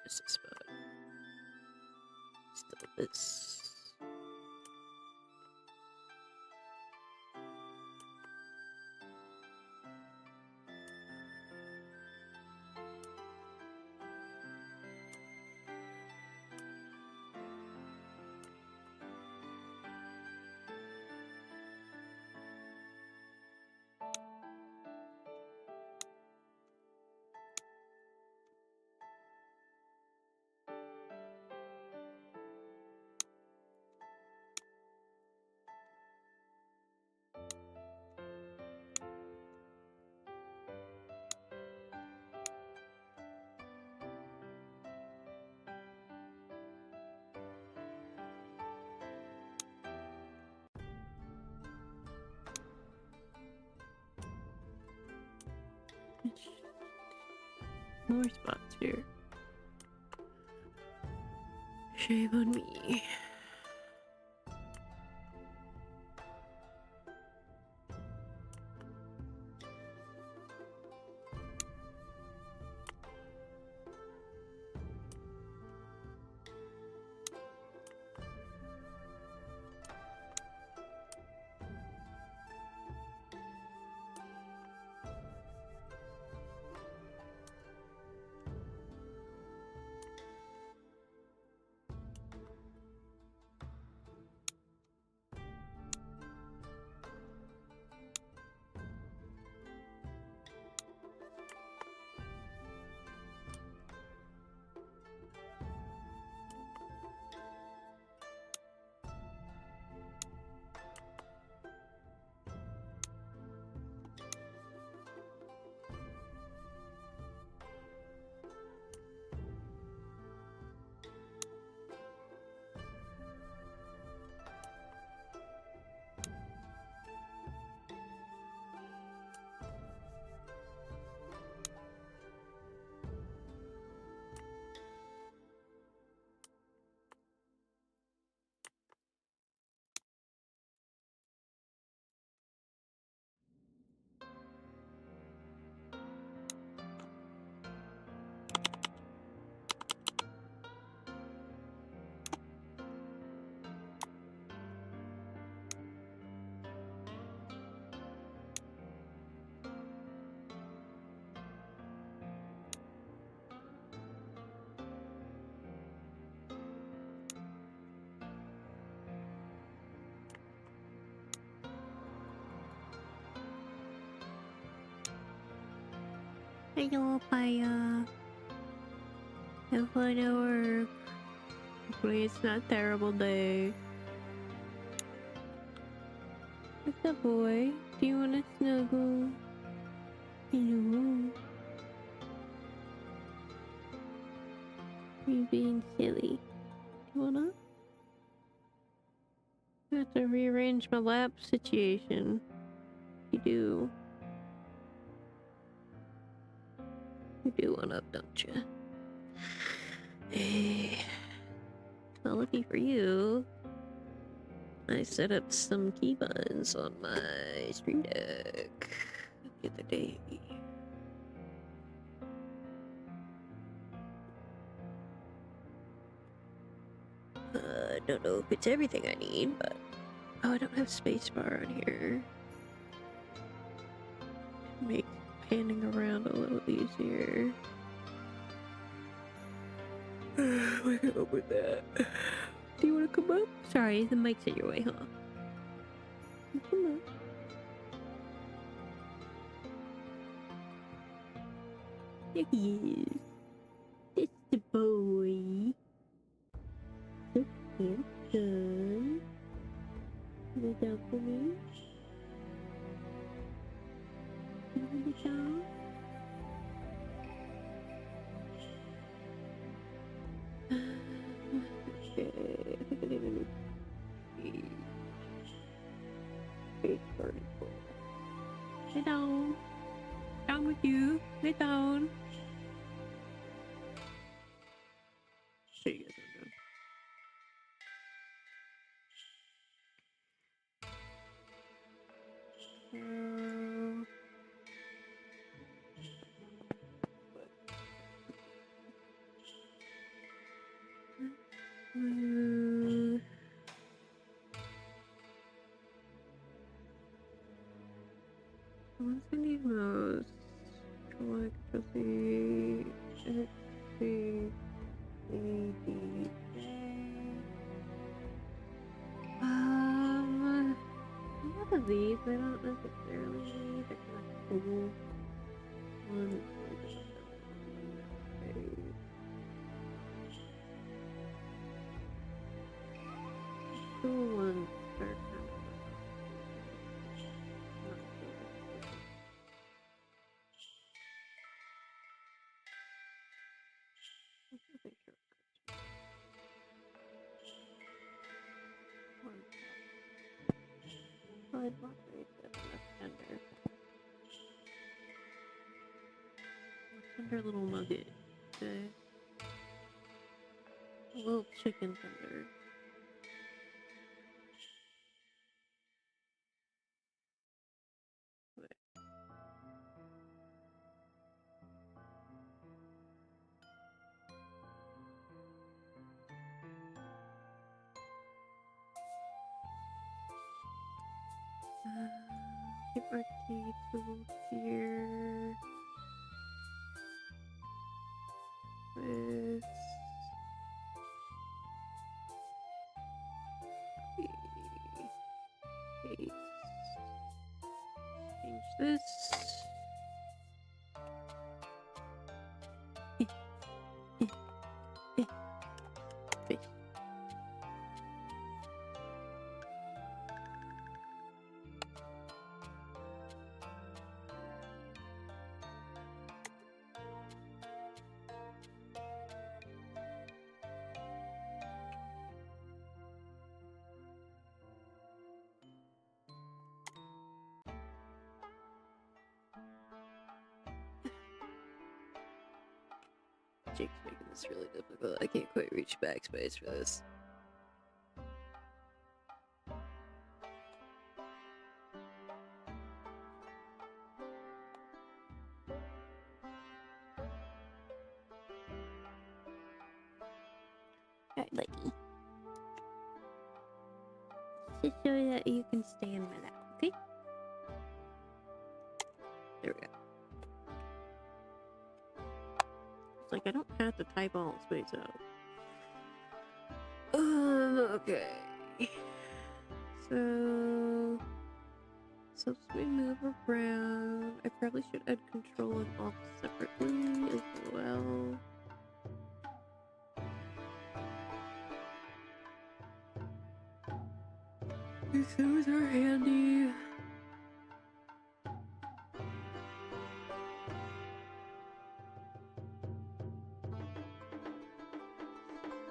This is spot. Still this. More spots here. Shame on me. Hello, Paya. Have fun at work. Hopefully it's not a terrible day. What's up, boy? Do you want to snuggle? No. You're being silly. Do you wanna? I have to rearrange my lap situation. You do. You do one up, don't you? Hey. Well, lucky for you, I set up some keybinds on my Stream Deck the other day. I don't know if it's everything I need, but... Oh, I don't have spacebar on here. Make panning around a little easier. We can open that. Do you want to come up? Sorry, the mic's in your way, huh? Come on. There he is. It's the boy. So handsome. Lay down for me. You want to down? Okay, I think I need a new page. Lay down. Down with you. Lay down. So you guys don't know. What's I need most? Control C, X, C, A, D, J. A lot of these I don't necessarily need. They're kind of cool. One, cool ones are kind of I'd want to read this tender. Tender little nugget. Okay. A little chicken tender. Get my teeth over here. This. Paste. Change this. Paste. Jake's making this really difficult. I can't quite reach backspace for this. Alright, buddy. Just so that you can stay in my lap, okay? There we go. It's like I don't have to type all space out. Okay. So we move around. I probably should add control and alt separately as well. those are handy.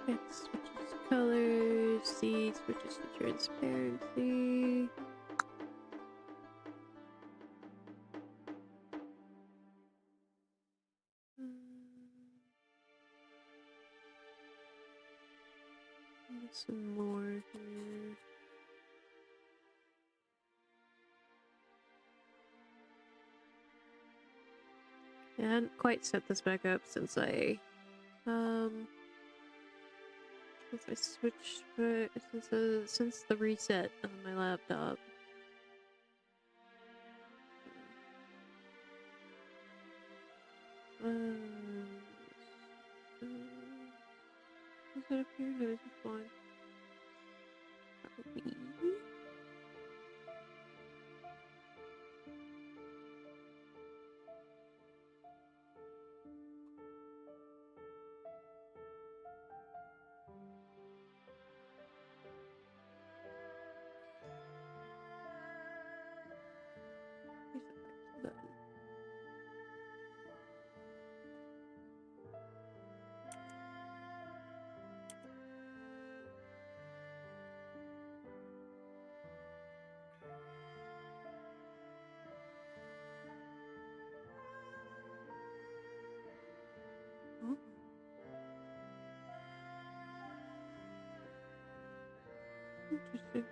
It switches colors, C switches to transparency. Some more here. I hadn't quite set this back up since I switched since the reset on my laptop. Is it up here? No, it's fine. Probably. Interesting.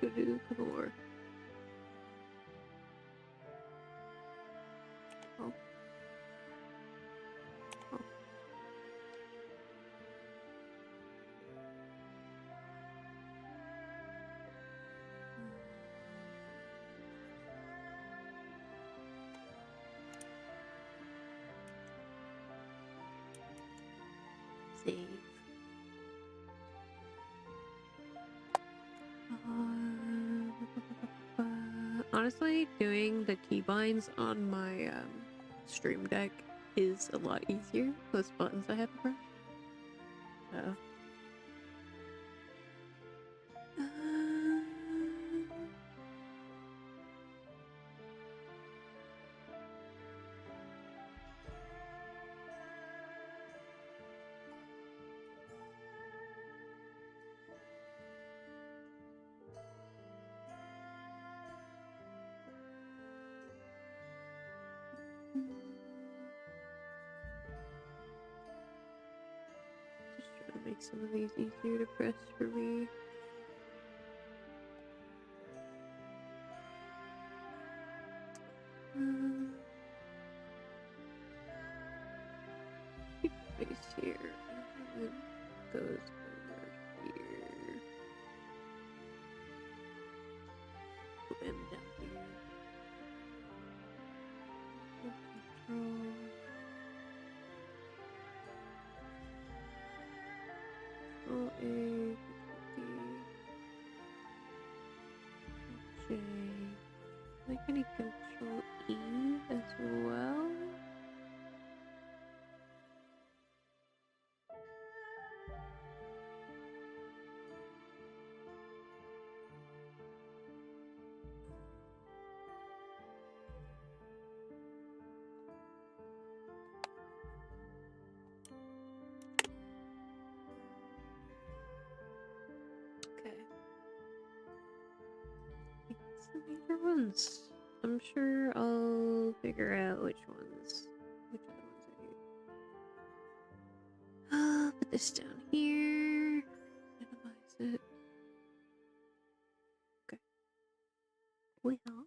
Go do a couple more. Oh. Oh. Save. Honestly, doing the keybinds on my stream deck is a lot easier. Those buttons I have to press. So. Just trying to make some of these easier to press for me. Keep space here, and then goes over here. And down here. Control. Control A, J. Like I need Control E as well. Okay. It's the major ones. I'm sure I'll figure out which other ones I need. I'll put this down here. Minimize it. Okay. Well, now,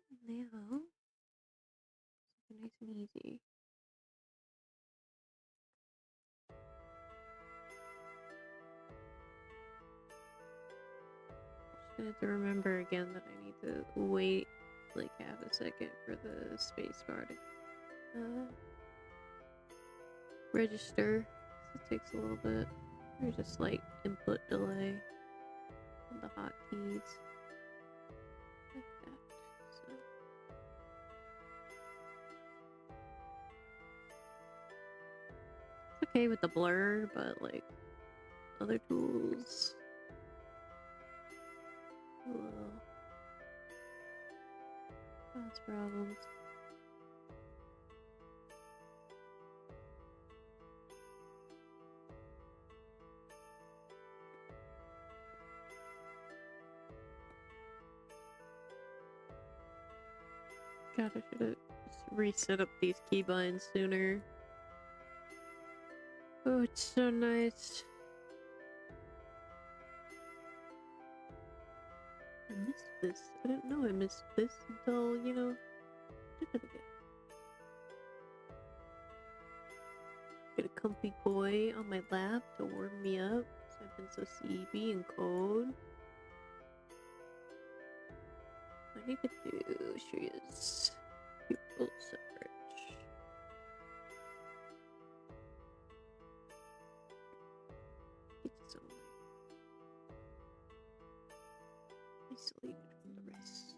nice and easy. I have to remember again that I need to wait like half a second for the space bar to register. So it takes a little bit. There's a slight input delay on the hotkeys. okay with the blur, but like other tools. Well, cause problems. God, I should have reset up these keybinds sooner. Oh, it's so nice. I missed this. I didn't know I missed this until, you know, did it again. Get a comfy boy on my lap to warm me up, because I've been so sleepy and cold. I need to do Shreya's pupil separate. It's so isolated from the rest.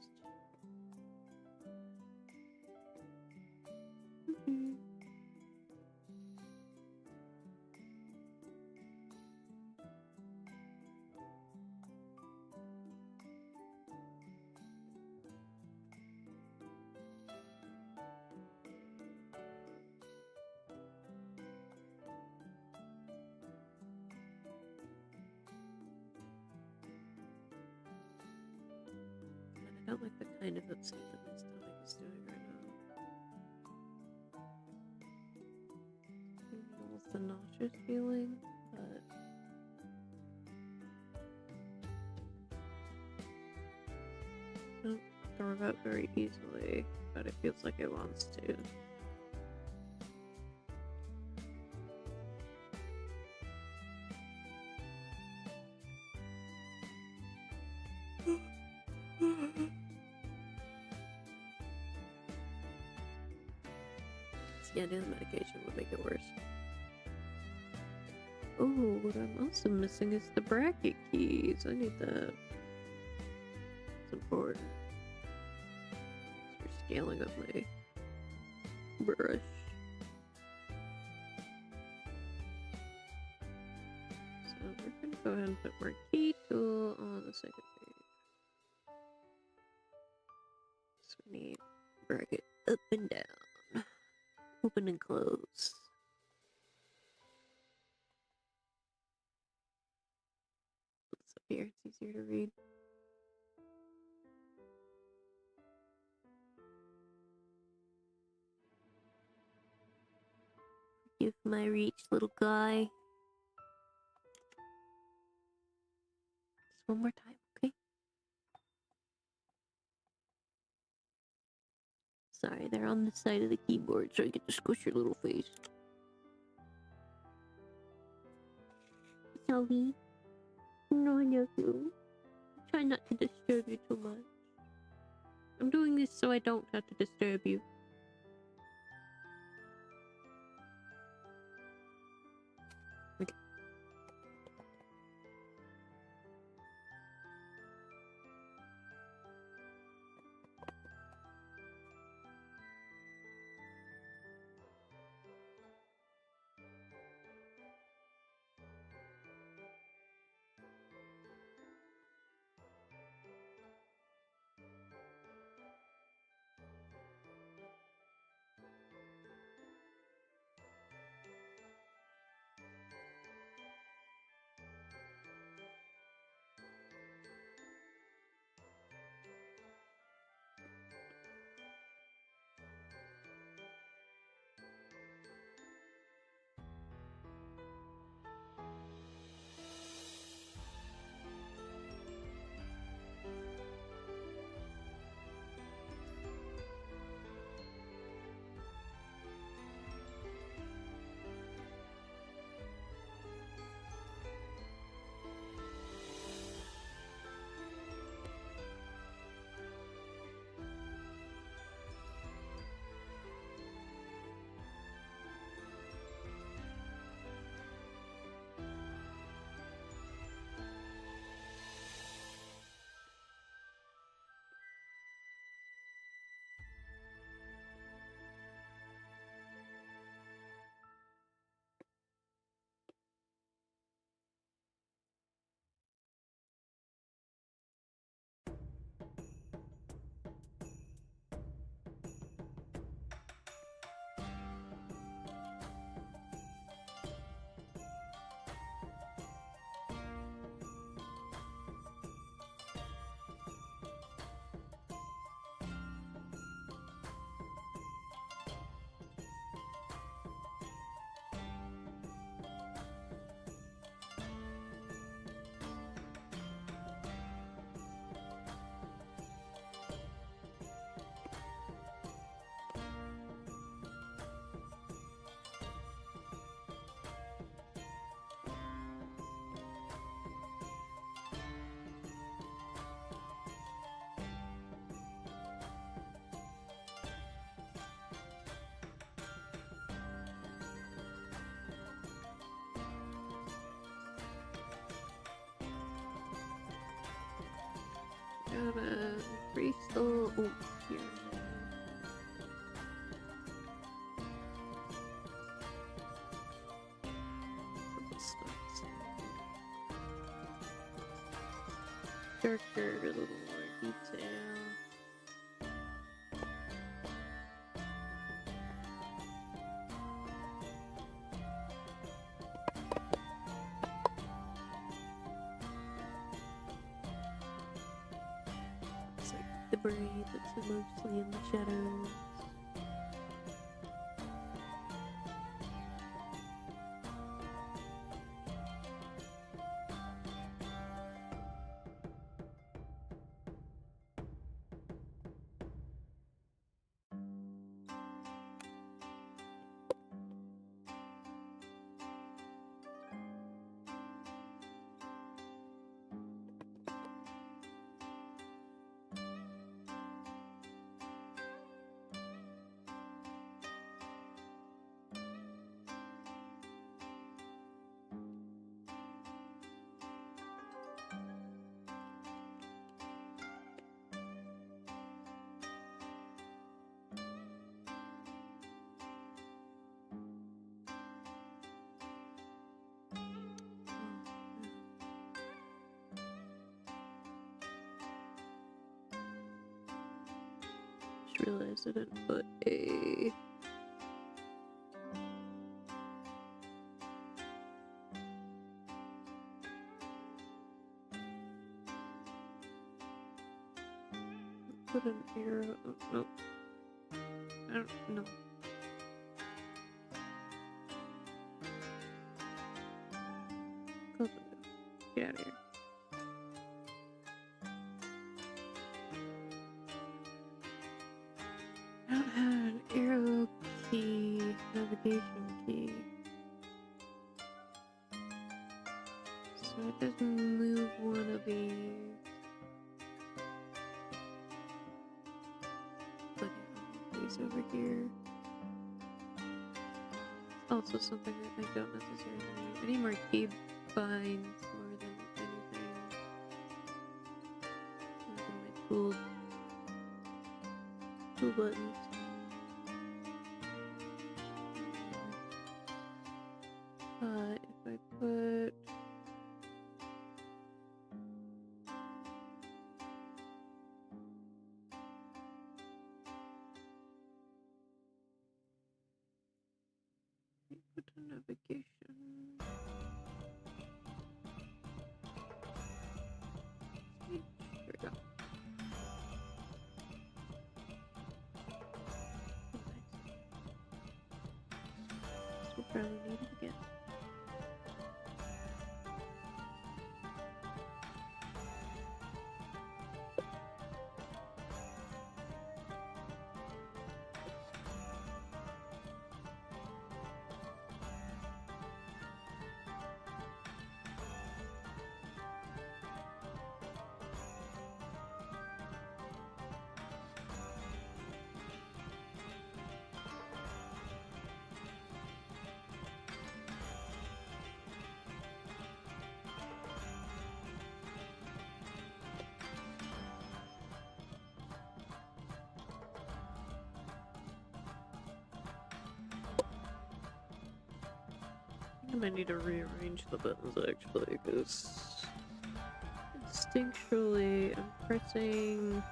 I don't like the kind of upset that my stomach is doing right now. Almost a nauseous feeling, but I don't throw it out very easily, but it feels like it wants to. Yeah, the medication would make it worse. Oh, what I'm also missing is the bracket keys. I need that. It's important. For scaling up my brush. So we're gonna go ahead and put more key tool on the second page. So we need bracket up and down. Open and close. It's up here, it's easier to read. Give my reach, little guy. Just one more time, okay? Sorry, they're on the side of the keyboard, so I get to squish your little face. Sorry. No, I love you. Try not to disturb you too much. I'm doing this so I don't have to disturb you. Okay. gotta increase the. Oh, here. Darker, a little more detail. It's like the braid that's mostly in the shadows. Just realized I didn't put a put an arrow. Oh, no, I don't know. Close it. Get out of here. I don't have an arrow key, navigation key. So it doesn't move one of these. But these over here. Also something that I don't necessarily need. I need more key binds more than anything. More than my tool buttons. If I put a navigation. Here we go. We'll probably need it again. I might need to rearrange the buttons actually, because instinctually I'm pressing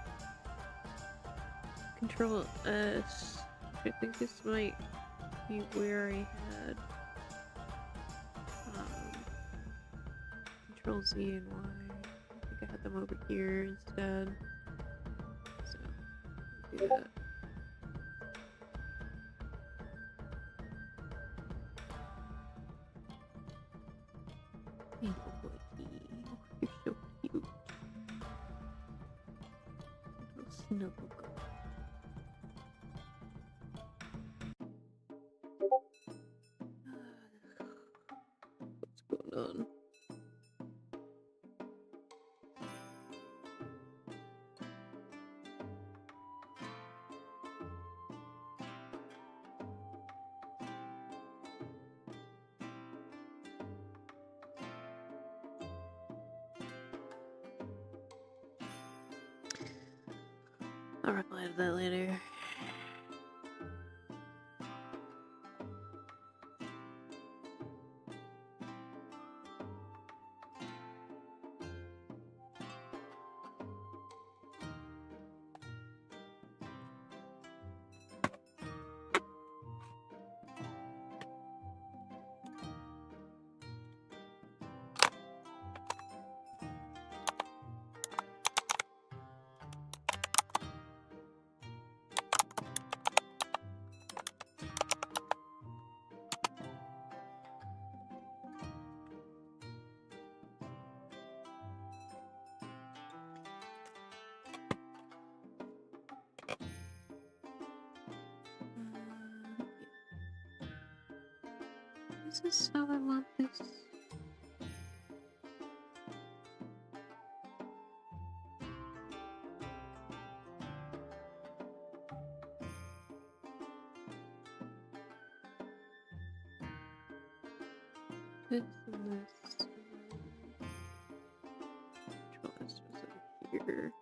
Control S, which I think this might be where I had Control Z and Y. I think I had them over here instead. So I'll do that. You're so cute. Little snuggle girl. What's going on? I'll reply to that later. This is how I want this. This and this. Control this was over here.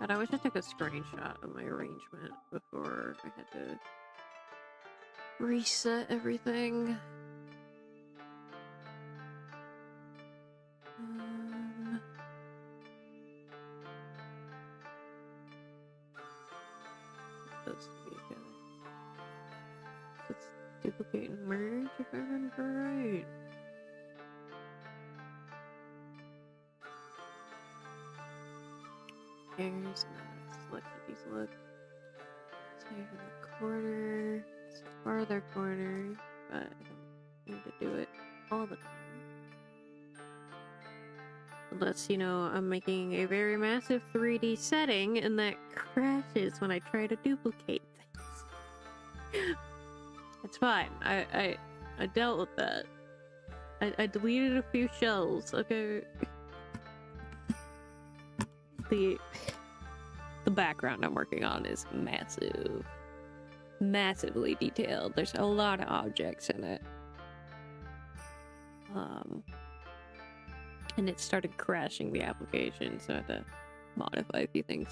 God, I wish I took a screenshot of my arrangement before I had to reset everything. Let's duplicate and merge if I remember right. Here's and then select these look. Save in the corner. It's a farther corner, but I don't need to do it all the time. Unless, you know, I'm making a very massive 3D setting and that crashes when I try to duplicate things. It's fine. I dealt with that. I deleted a few shells. Okay. The background I'm working on is massive. Massively detailed. There's a lot of objects in it. And it started crashing the application, so I had to modify a few things.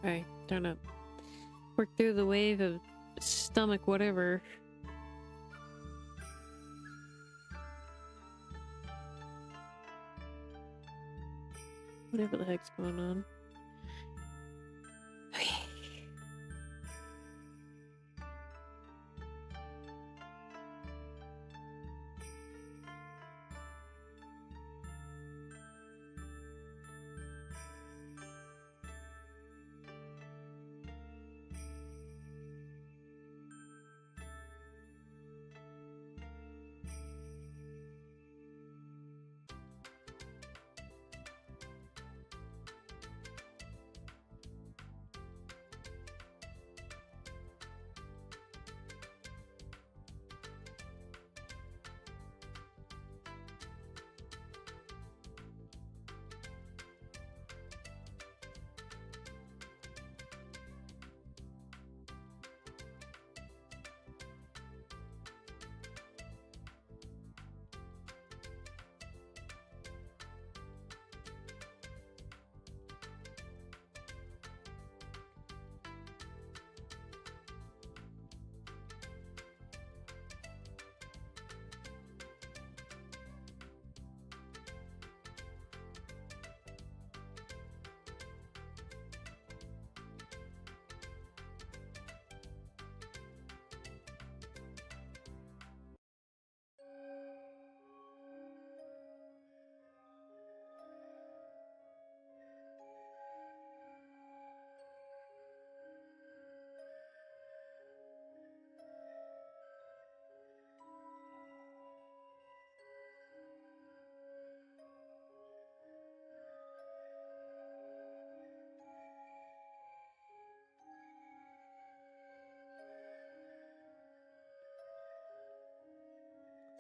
Sorry, trying to work through the wave of stomach whatever. Whatever the heck's going on. Okay.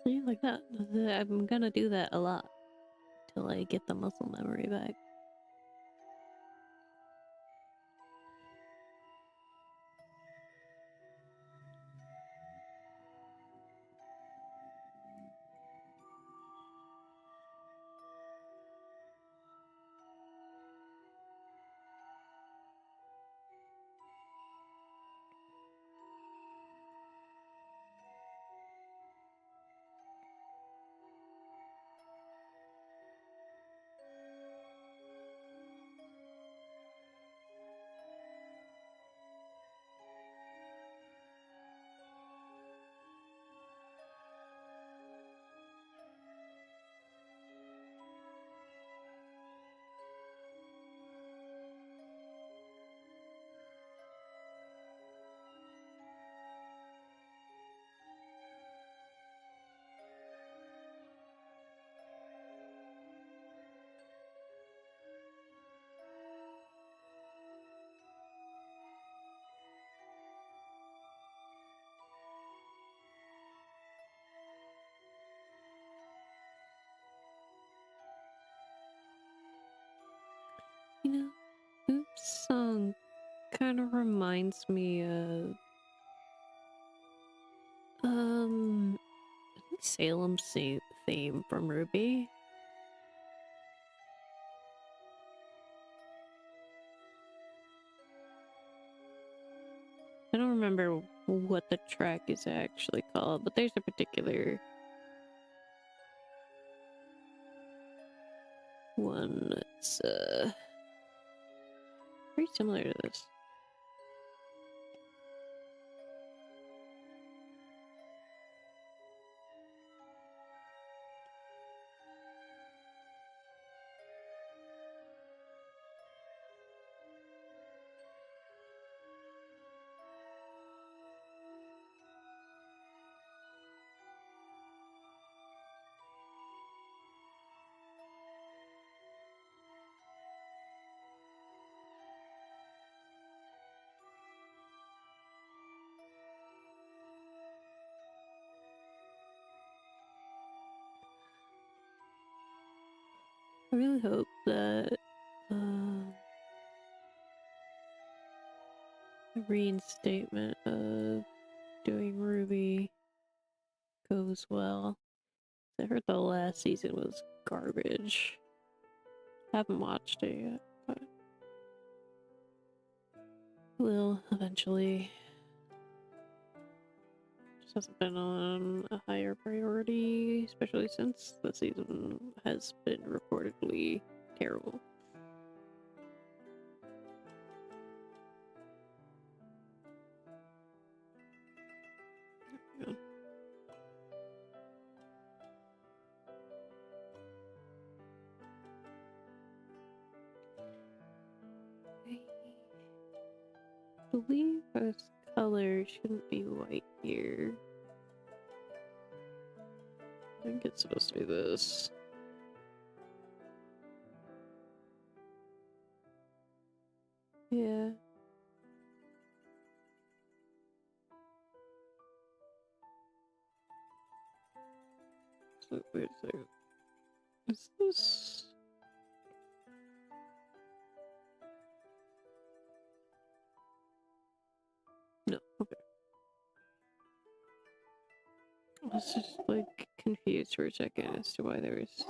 See, like that. I'm gonna do that a lot till I get the muscle memory back. You know, Oops song kind of reminds me of I think Salem's theme from Ruby. I don't remember what the track is actually called, but there's a particular one that's very similar to this. I really hope that the reinstatement of doing Ruby goes well. I heard the last season was garbage. Haven't watched it yet, but will eventually. Just hasn't been on a higher priority, especially since the season has been reportedly terrible. Yeah. I believe this color shouldn't be white here. I think it's supposed to be this. Yeah. So, wait a second. Is this... No, okay. I was just like confused for a second as to why there was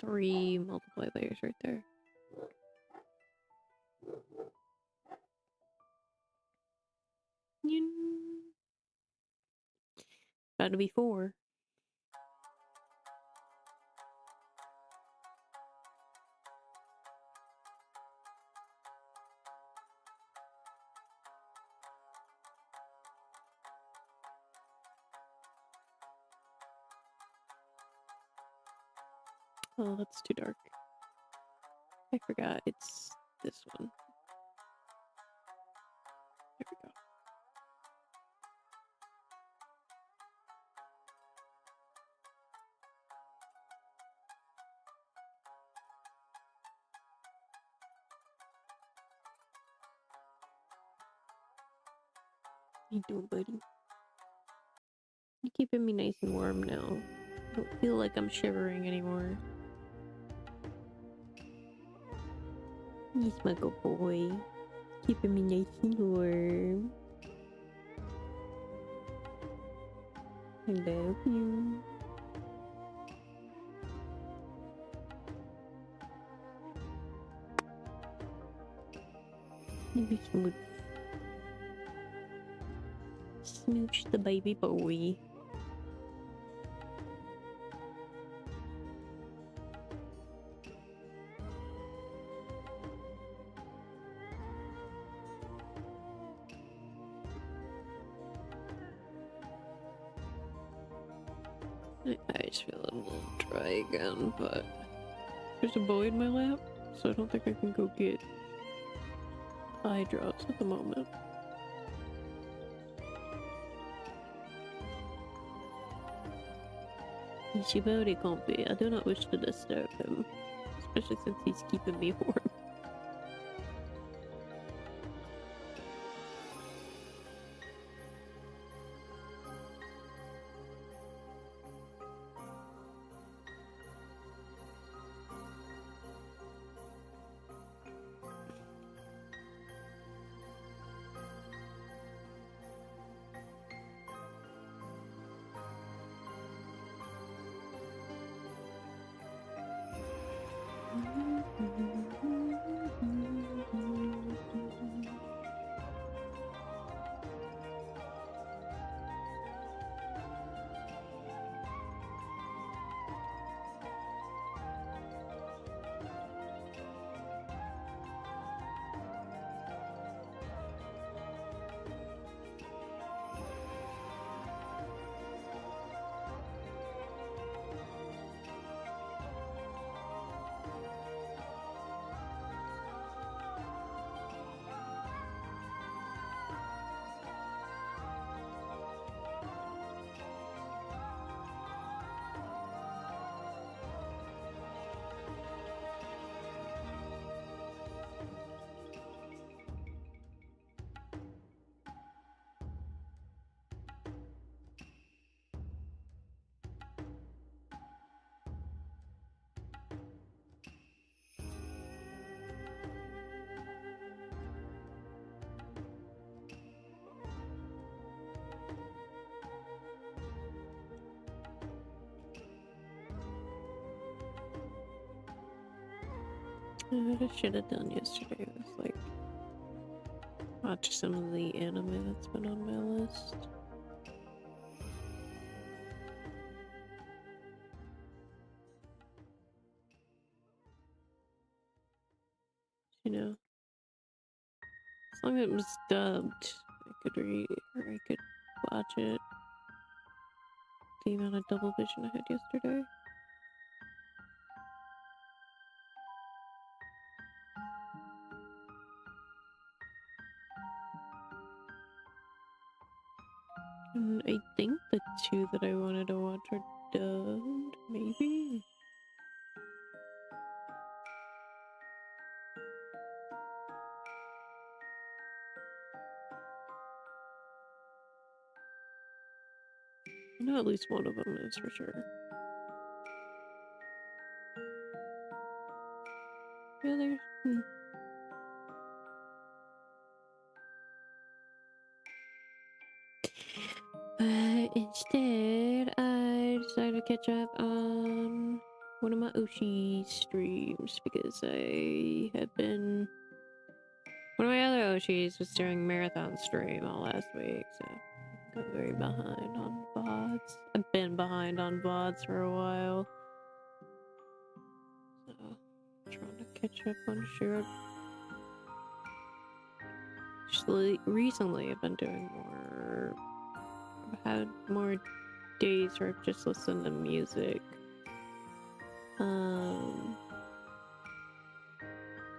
3 multiply layers right there. Gotta be 4. Oh, that's too dark. I forgot it's this one. There we go. You doing, buddy? You keeping me nice and warm now. I don't feel like I'm shivering anymore. He's my good boy. Keeping me nice and warm. I love you. Maybe smooch. Smooch the baby boy. My eyes feel a little dry again, but there's a boy in my lap, so I don't think I can go get eye drops at the moment. He's very comfy. I do not wish to disturb him, especially since he's keeping me warm. What I should have done yesterday was like watch some of the anime that's been on my list. You know, as long as it was dubbed, I could read or I could watch it. The amount of double vision I had yesterday. And I think the two that I wanted to watch are dubbed, maybe? I know at least one of them is for sure. Yeah, there's... But instead, I decided to catch up on one of my Oshi streams because I had been... One of my other Oshis was during marathon stream all last week, so I got very behind on VODs. I've been behind on VODs for a while. So, trying to catch up on shared. Actually, recently I've been doing more... I've had more days where I've just listened to music. And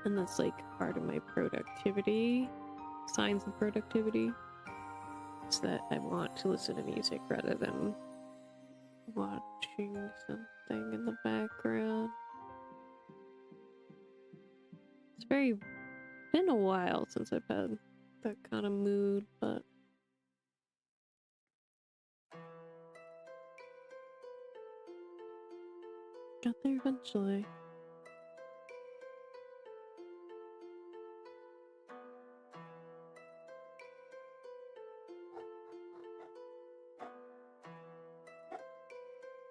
that's like part of my productivity, signs of productivity. It's that I want to listen to music rather than watching something in the background. It's been a while since I've had that kind of mood, but Got there eventually.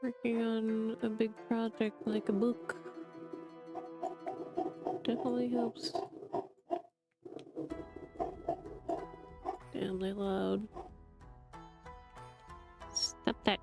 Working on a big project like a book definitely helps. Damn, they loud. Stop that.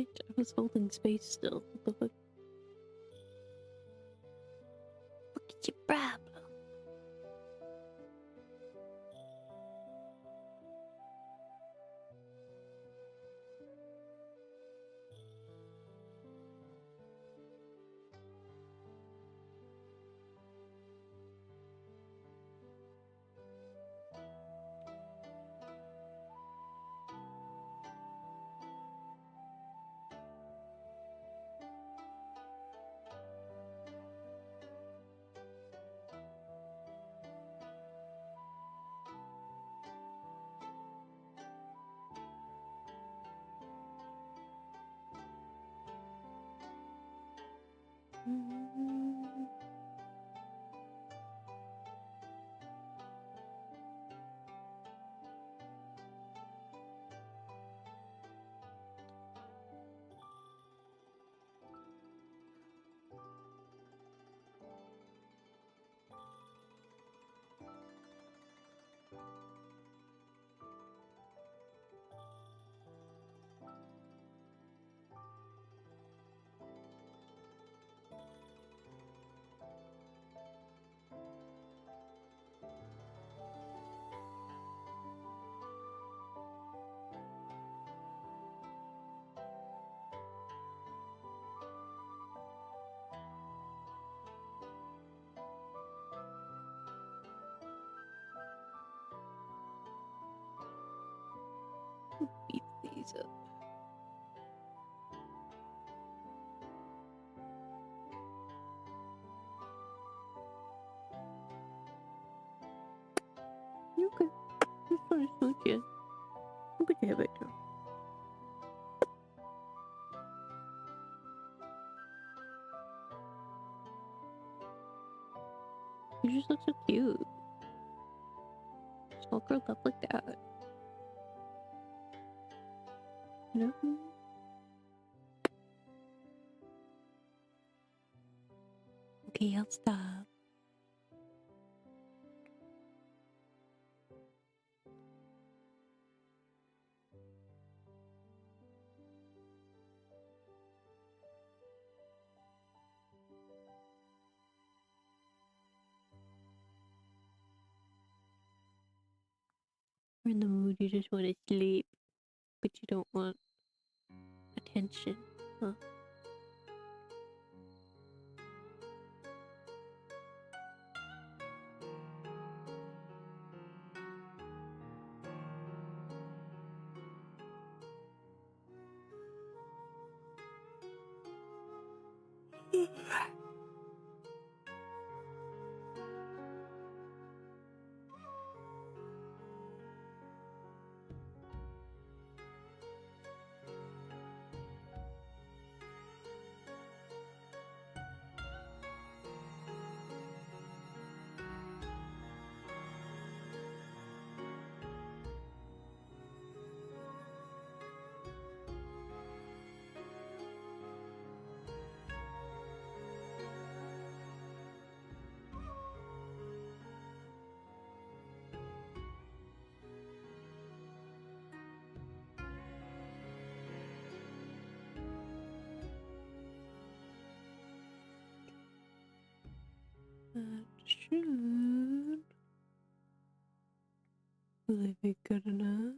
Wait, I was holding space still. What the fuck? Look at your problem. Okay. Just want to smooch you. I'll put your head back down. You just look so cute. Just all curled up like that. You know? Okay, I'll stop. You're in the mood, you just want to sleep, but you don't want attention, huh? That should... Will it be good enough?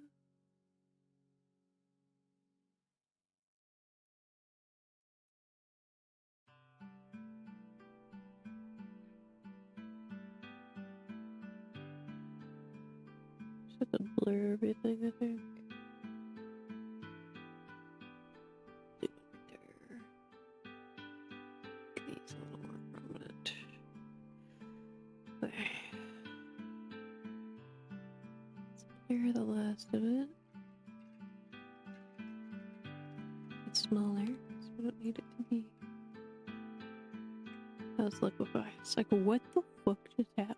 Just have to blur everything, I think. Do it right there. Make these a little more prominent. There. Let's blur the last of it. It's smaller, so I don't need it to be as liquefied. It's like, what the fuck just happened?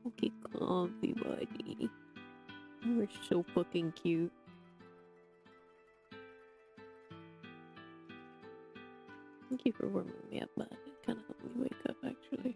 Okay, comfy, buddy. You are so fucking cute. Thank you for warming me up, bud. It kind of helped me wake up, actually.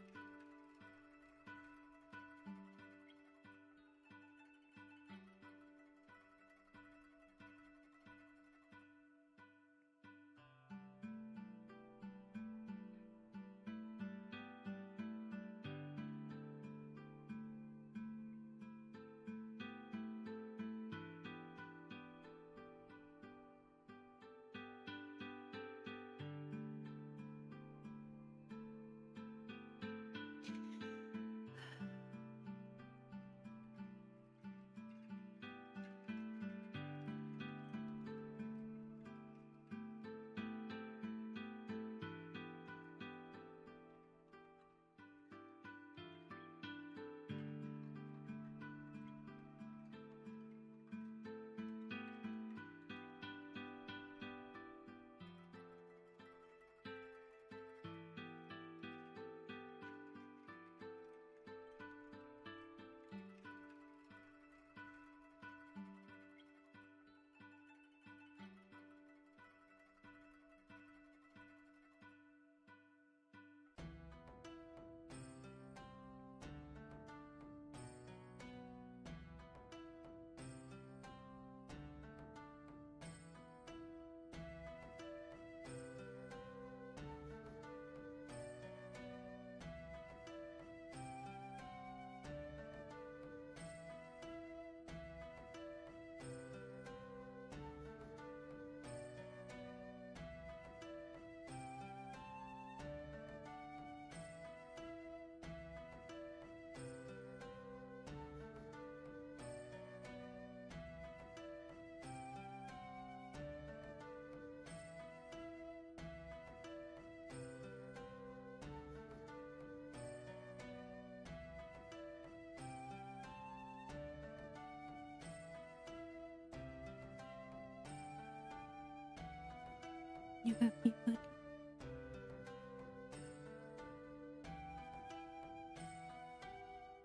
You happy, bud?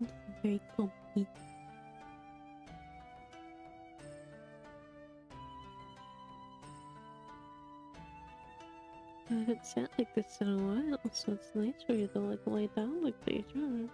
It's very comfy. I haven't sat like this in a while, so it's nice for you to like lay down like this. Yeah.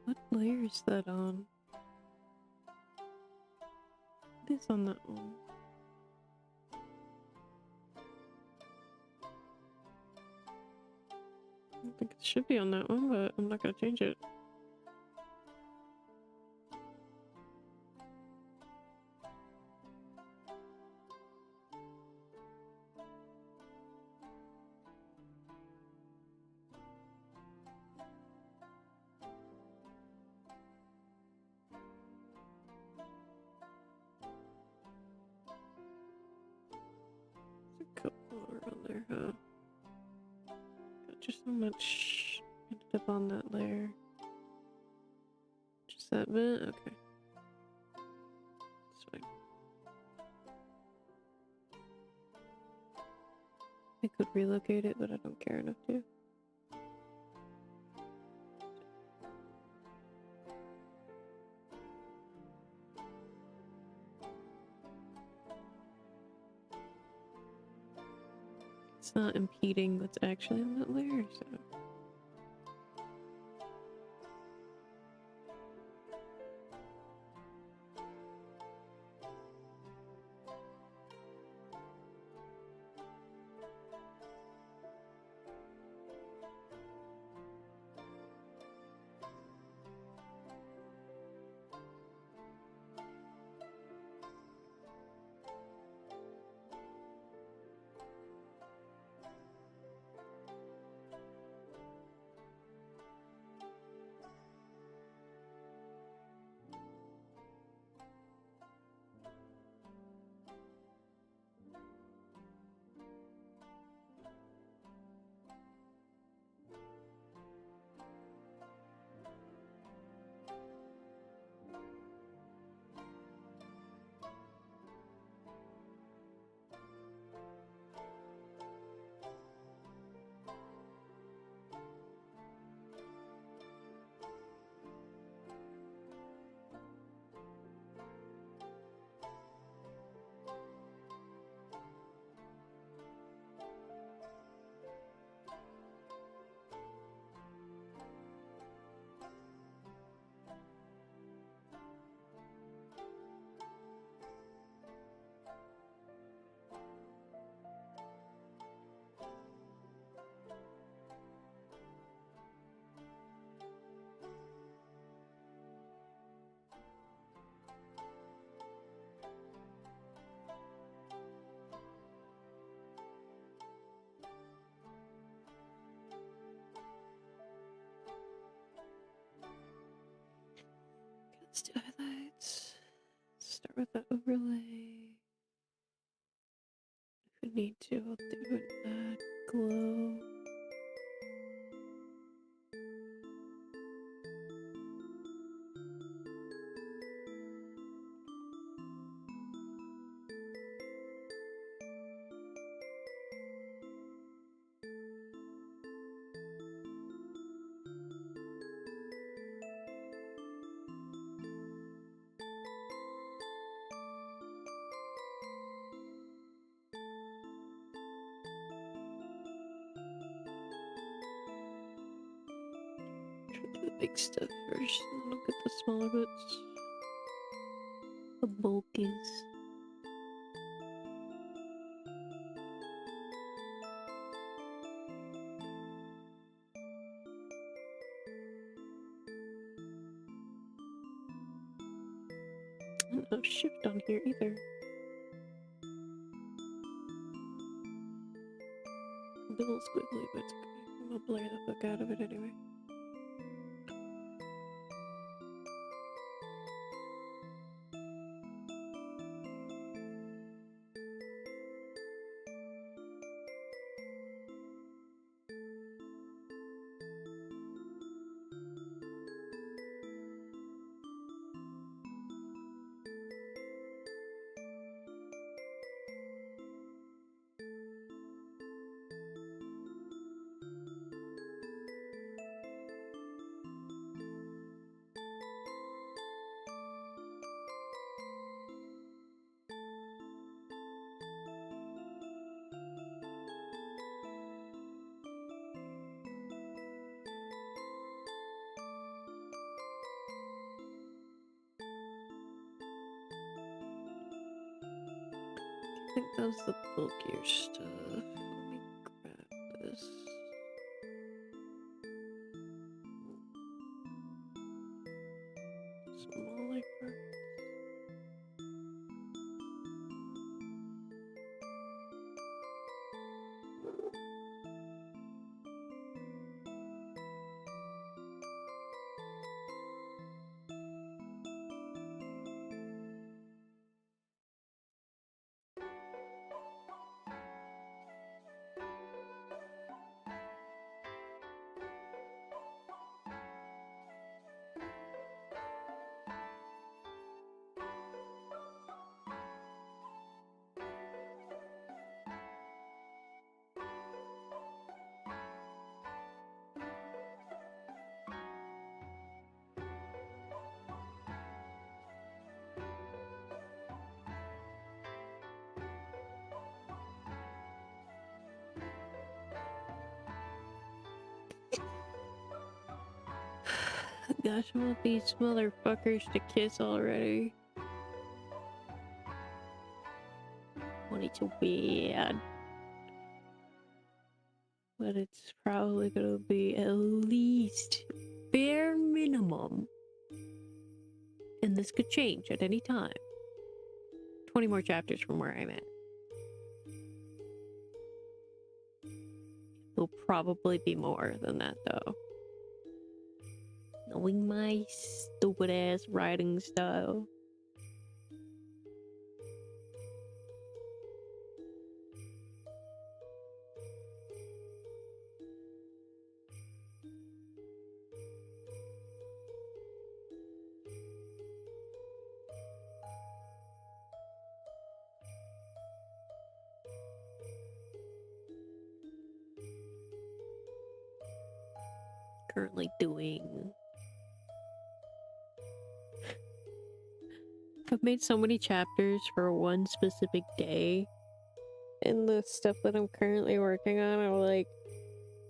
What layer is that on? It is on that one. I don't think it should be on that one, but I'm not gonna change it. There's a couple more on there, huh? Got just so much ended up on that layer. Just that bit? Okay. That's fine. I could relocate it, but I don't care enough to. It's not impeding what's actually on that layer, so. Let's do highlights. Start with the overlay. If we need to, I'll do an add glow. with the big stuff first, and then look at the smaller bits. The bulk is. No shift on here either. A little squiggly, but it's okay. I'm gonna blur the fuck out of it anyway. I think that was the bulkier stuff. Let me grab this. Smaller part. Gosh, I want these motherfuckers to kiss already. Well, it's weird. But it's probably gonna be at least bare minimum. And this could change at any time. 20 more chapters from where I'm at. It'll probably be more than that, though. Knowing my stupid ass writing style. Currently doing. I've made so many chapters for one specific day. And the stuff that I'm currently working on, I like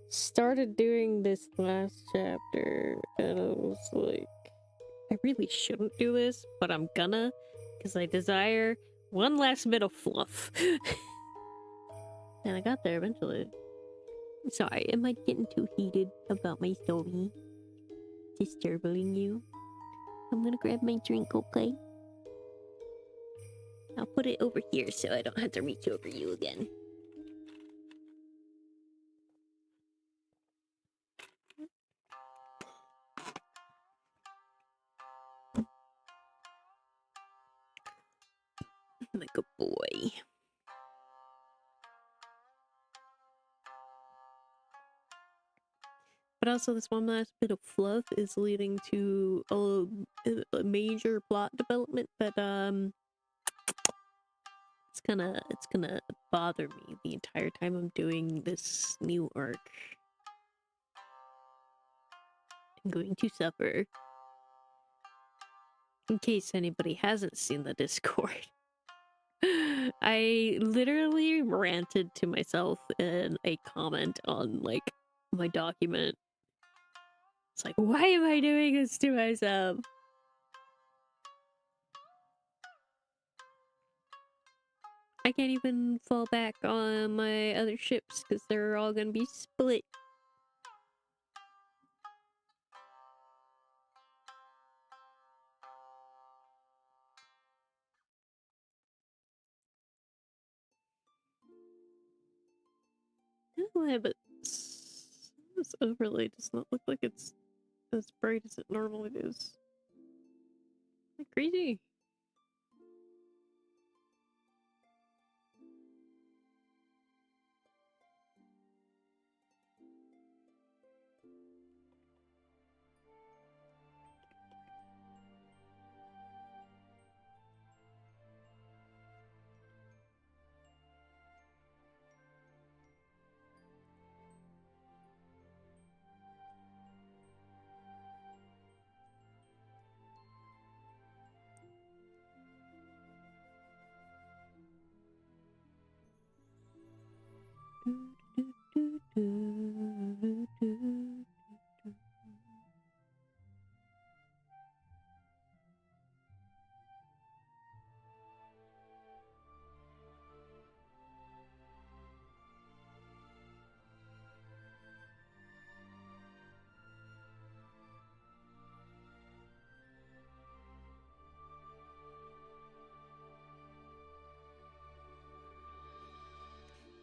started doing this last chapter and I was like, I really shouldn't do this, but I'm gonna, because I desire one last bit of fluff. And I got there eventually. Sorry, am I getting too heated about my story? Disturbing you? I'm gonna grab my drink, okay? I'll put it over here so I don't have to reach over you again. Like a boy. But also this one last bit of fluff is leading to a major plot development that it's gonna bother me the entire time I'm doing this new arc. I'm going to suffer. In case anybody hasn't seen the Discord. I literally ranted to myself in a comment on like my document It's like, why am I doing this to myself? I can't even fall back on my other ships because they're all gonna be split. Yeah, but this overlay does not look like it's as bright as it normally is. Like crazy.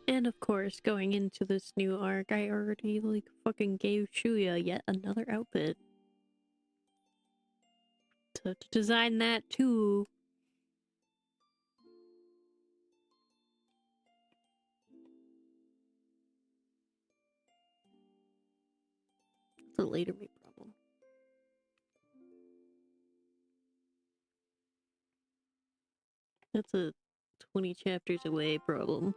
And of course, going into this new arc, I already like fucking gave Shuya yet another outfit. To design that too. It's a later me problem. That's a 20 chapters away problem.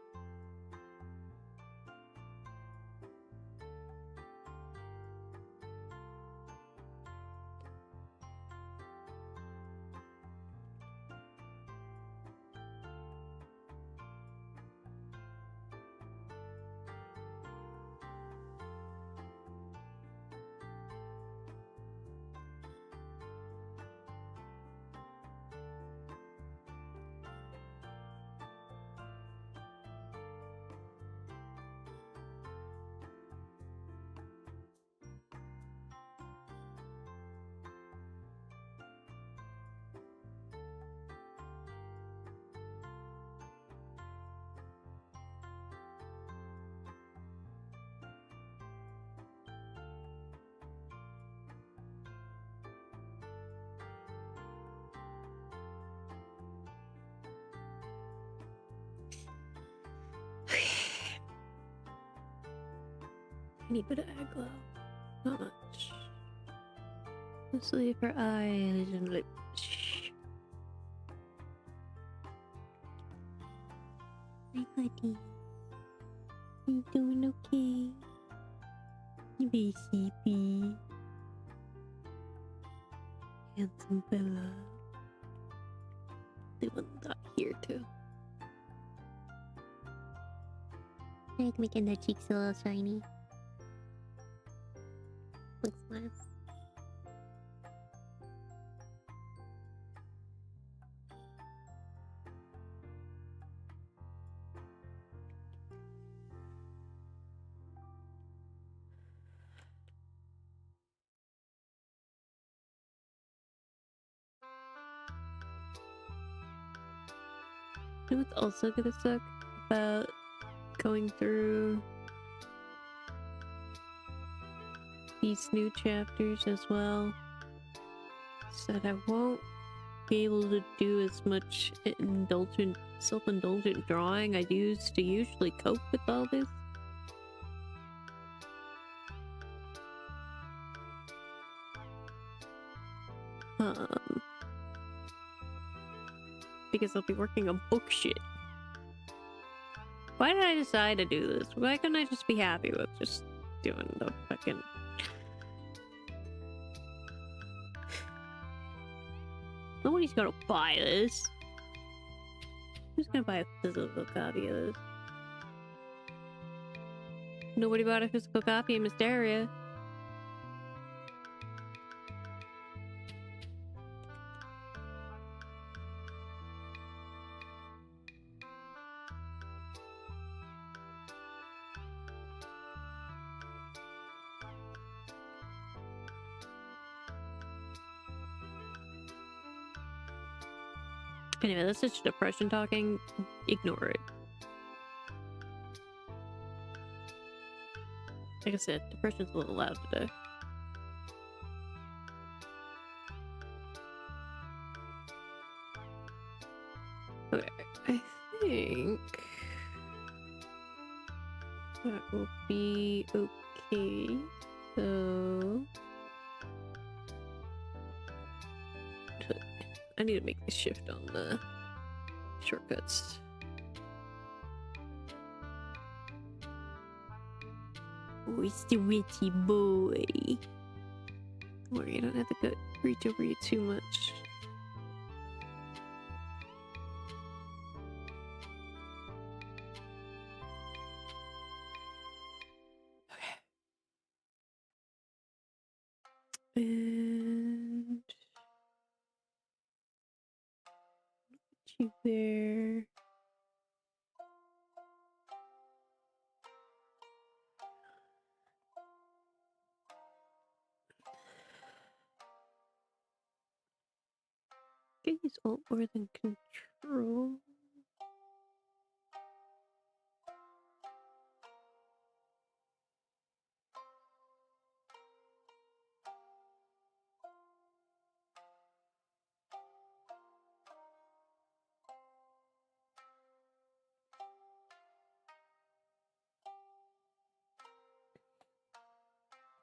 I need a bit of eye glow. Not much. Mostly for eyes and lips. Hi, buddy. You doing okay? You be sleepy. Handsome fella. The one got here too. I like making their cheeks a little shiny. Looks nice. You know what's also gonna suck about going through these new chapters as well? Is that I won't be able to do as much self-indulgent drawing I used to usually cope with all this. Because I'll be working on book shit. Why did I decide to do this? Why couldn't I just be happy with just doing the fucking... Nobody's gonna buy this. Who's gonna buy a physical copy of this? Nobody bought a physical copy of Mysteria. Anyway, that's just depression talking. Ignore it. Like I said, depression's a little loud today. Okay, I think that will be okay. So I need to make the shift on the shortcuts. Where's the witchy boy? Don't worry, you don't have to go reach over you too much. And put you there. Can use Alt more than Control.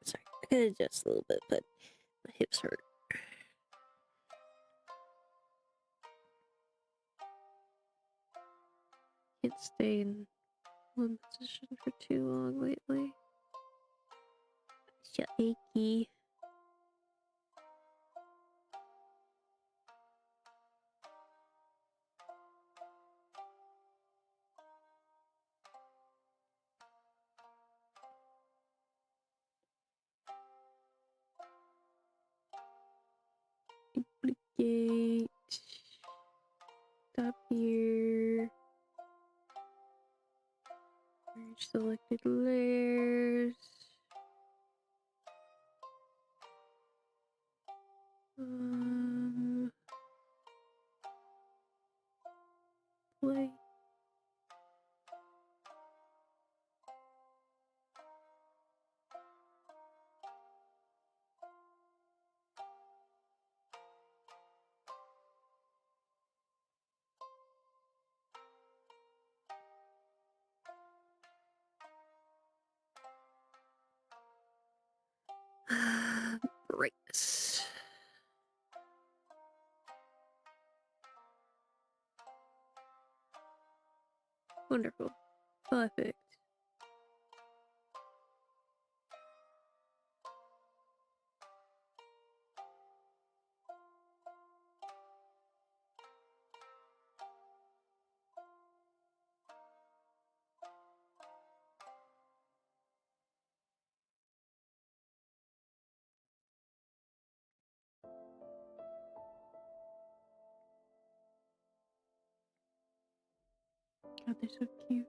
Sorry, I could adjust a little bit, but my hips hurt. Can't stay in one position for too long lately. It's so achy. Duplicate. Stop here. Merge selected layers. Play. Brightness. Wonderful. Perfect. God, they're so cute.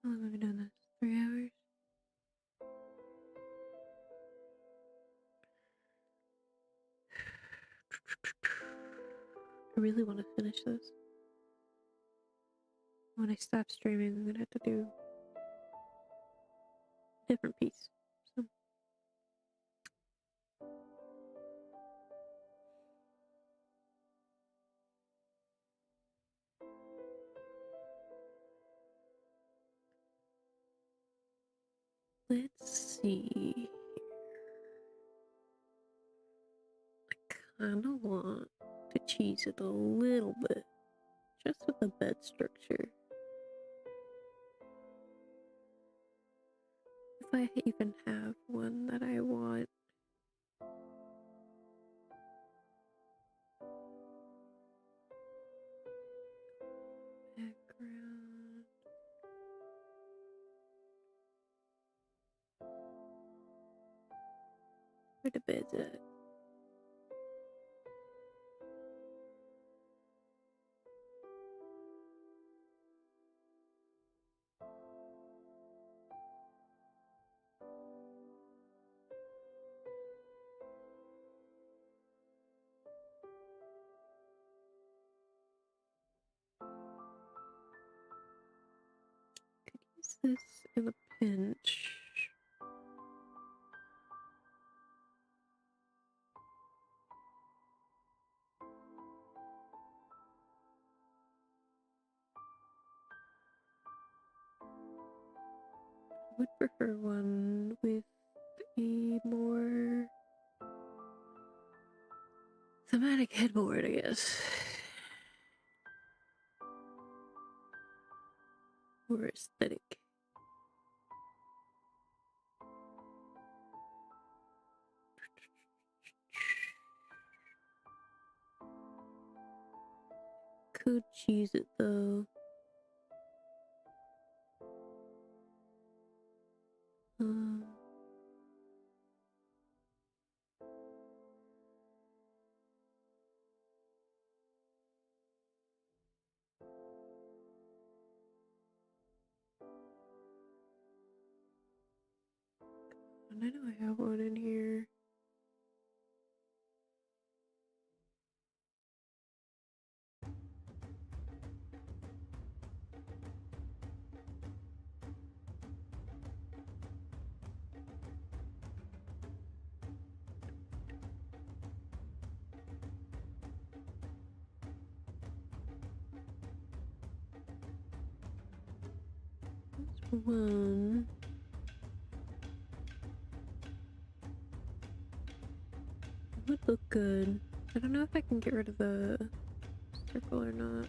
How long have we done this? 3 hours? I really want to finish this. When I stop streaming, I'm gonna have to do a different piece. So. Let's see. I kind of want to cheese it a little bit, just with the bed structure. If I even have one that I want. Background. Where the bed's at? this in a pinch? I would prefer one with a more thematic headboard, I guess. More aesthetic. Could choose it though. I know I have one in here. That's one. It would look good. I don't know if I can get rid of the circle or not.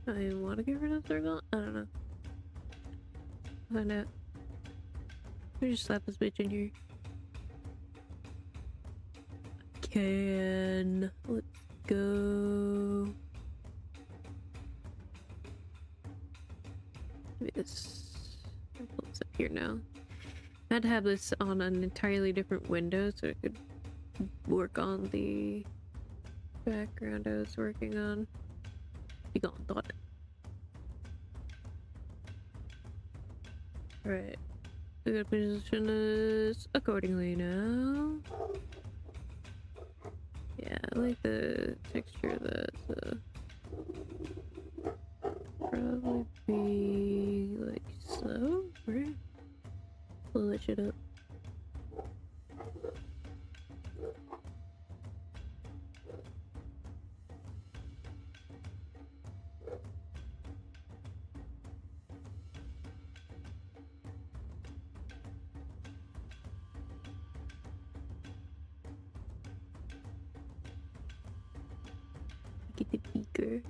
I want to get rid of the circle? I don't know. Find out. Let me just slap this bitch in here. Can. Let's go. Maybe this. I'll pull this up here now. I had to have this on an entirely different window so it could work on the background I was working on. Be gone, thought. Right. We gotta position this accordingly now. Yeah, I like the texture of that, so probably be like so, right? Blow that shit up. Get the beaker.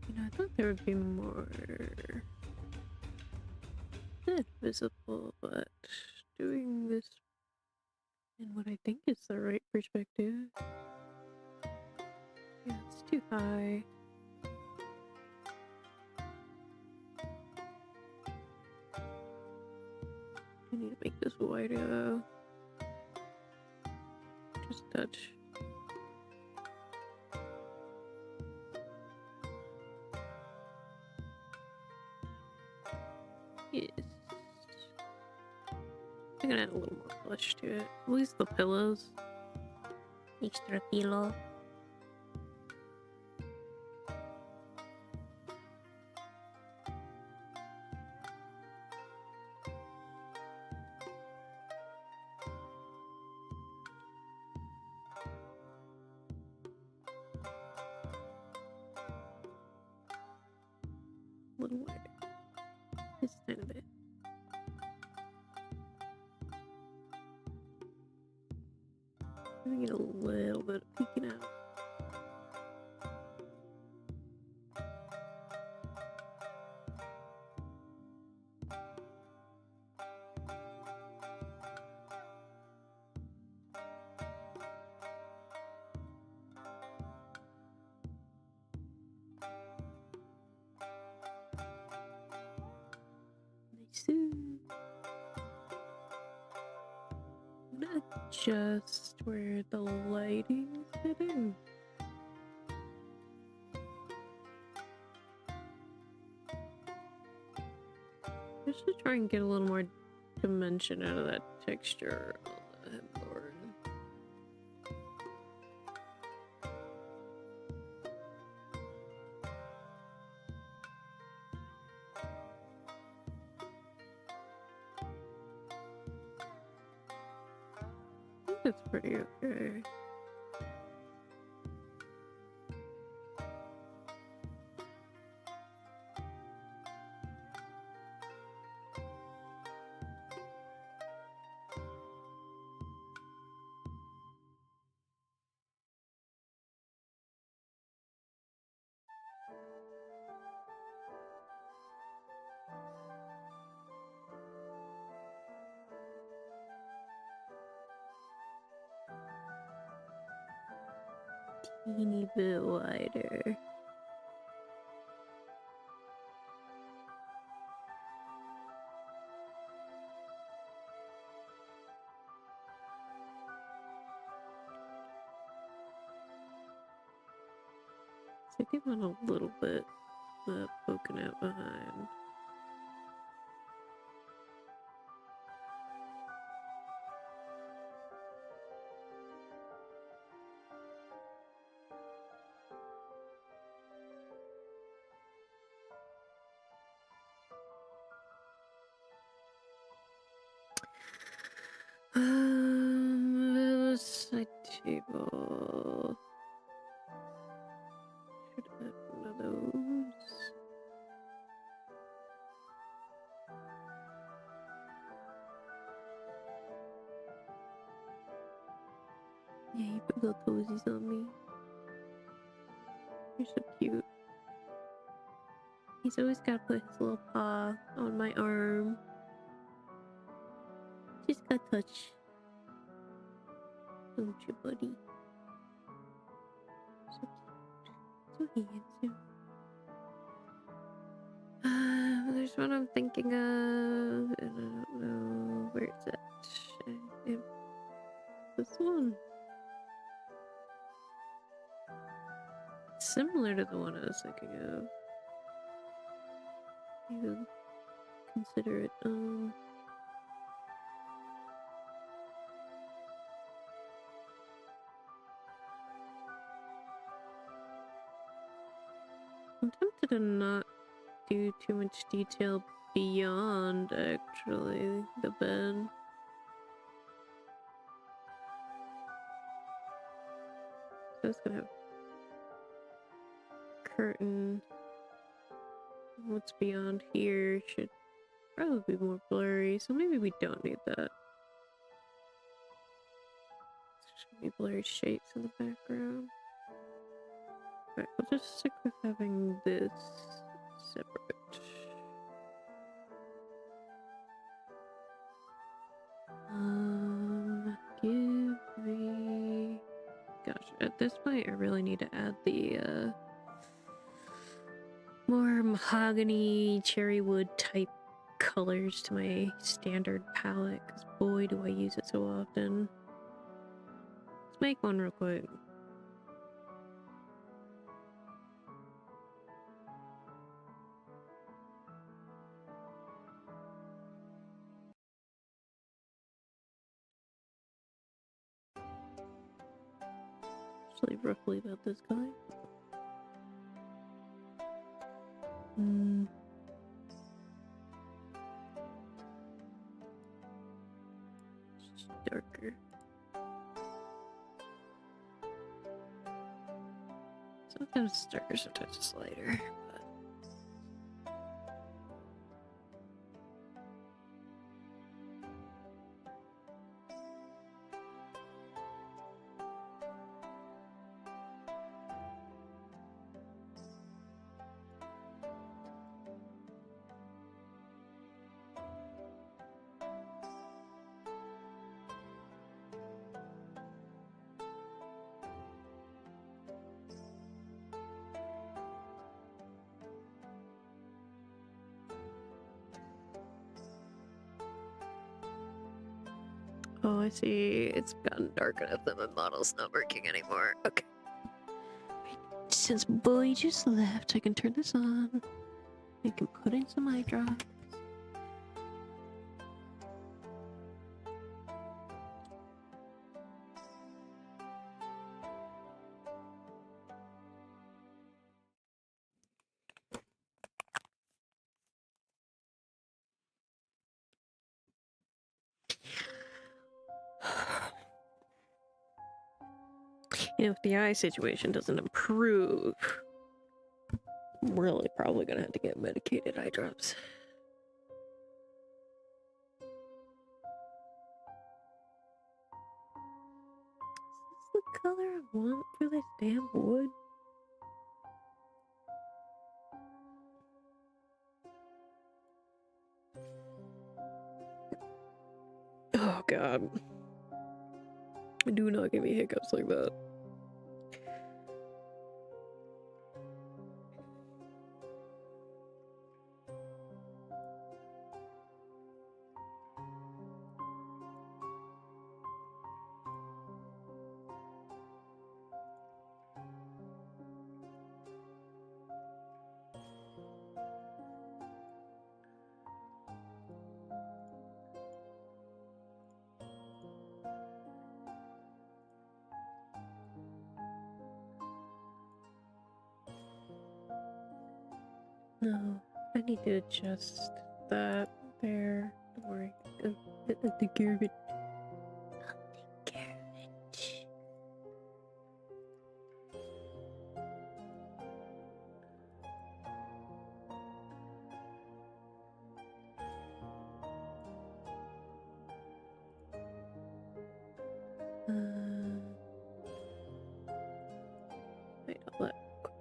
You know, I thought there would be more visible, but doing this in what I think is the right perspective. Yeah, it's too high. I need to make this wider though. Just a touch. Yes. I'm gonna add a little more flesh to it. At least the pillows. Extra pillow. A little wider. Just a tiny bit. Let me get a little bit of peeking out. Nice. adjust where the lighting's hitting. Just to try and get a little more dimension out of that texture on the headboard. I think that's pretty okay. Teeny bit wider. So give it a little bit poking out behind. The side table. Should have one of those. Yeah, you put little toesies on me. You're so cute. He's always got to put his little paw on my arm. Just got touch. Don't you, buddy? So cute. So handsome. There's one I'm thinking of, and I don't know where it's at. This one. It's similar to the one I was thinking of. You consider it, I'm tempted to not do too much detail beyond, actually, the bed. So it's gonna have curtain. What's beyond here should probably be more blurry, so maybe we don't need that. There's gonna be blurry shapes in the background. Alright, we'll just stick with having this separate. Give me... Gosh, at this point I really need to add the, more mahogany, cherry wood type colors to my standard palette, because boy do I use it so often. Let's make one real quick. Actually, roughly about this color. Just darker. Sometimes it's darker, sometimes it's lighter. Oh, I see. It's gotten dark enough that my model's not working anymore. Okay. Since Bully just left, I can turn this on. I can put in some eye drops. If the eye situation doesn't improve, I'm really probably gonna have to get medicated eye drops. Is this the color I want for this damn wood? Oh god. Do not give me hiccups like that. No, I need to adjust that there. Don't worry. I'll take care of it. I'll take care of it. Wait, hold up. Quick.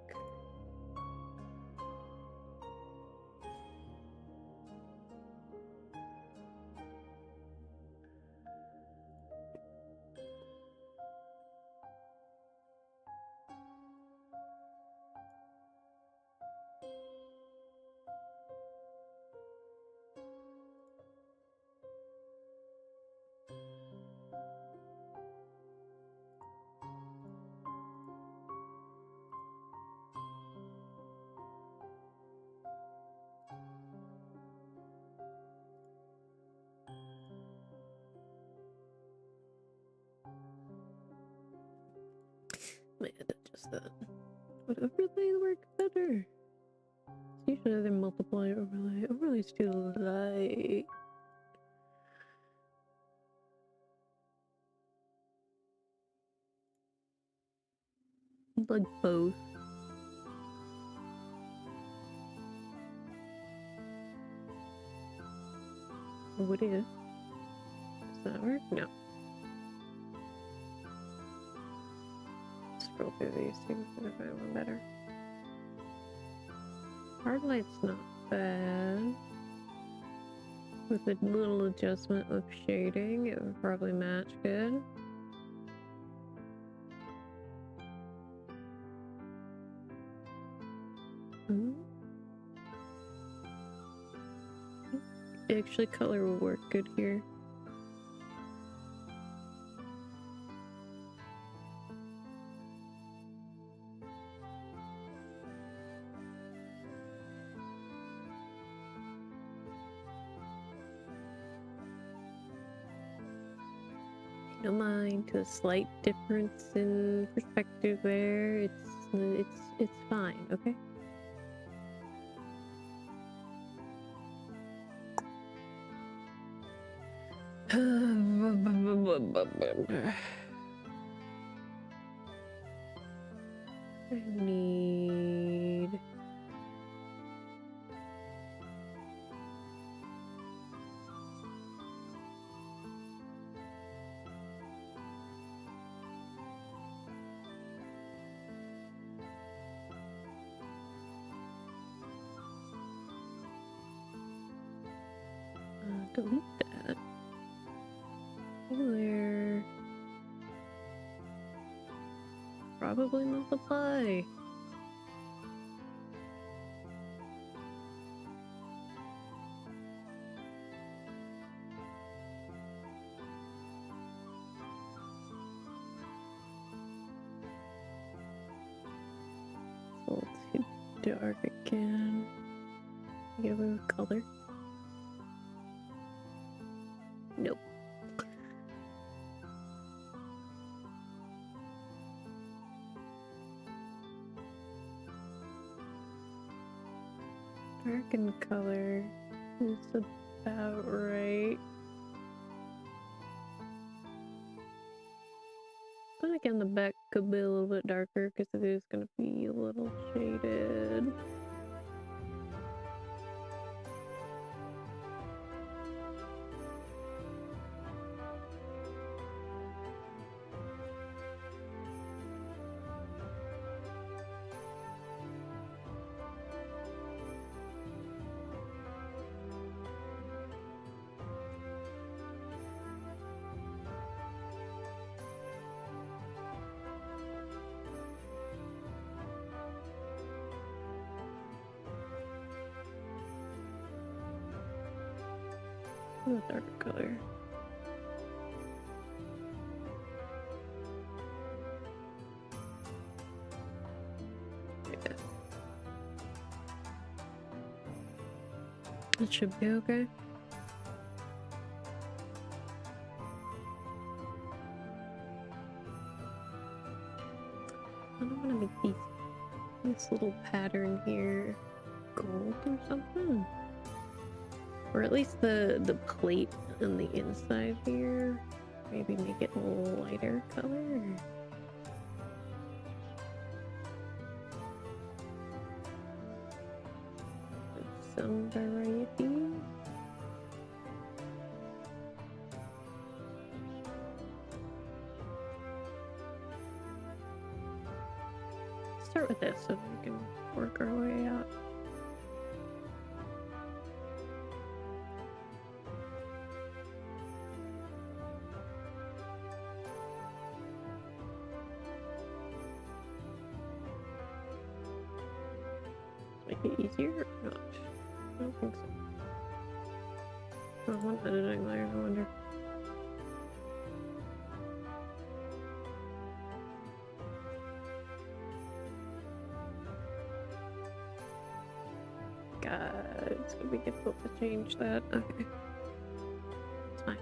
Might have to adjust that. Would overlay work better? Usually they multiply overlay. Overlay's too light. Like both. What is? Does that work? No. Scroll through these, see if I can find one better. Hard light's not bad. With a little adjustment of shading, it would probably match good. Actually, color will work good here. I don't mind a slight difference in perspective there. It's fine, okay? I need... delete that. There. Probably multiply. dark again. Get away with color. Nope. Darken color is about right. But again, the back could be a little bit darker because it is going to be a little shaded. A dark color. Yeah. It should be okay. I don't want to make this little pattern here gold or something. Or at least the plate on the inside here. Maybe make it a lighter color. Some variety. Start with this so we can work our way out. Make it easier or not? I don't think so. Oh, one editing layer, I wonder. God, it's gonna be difficult to change that. Okay. It's fine.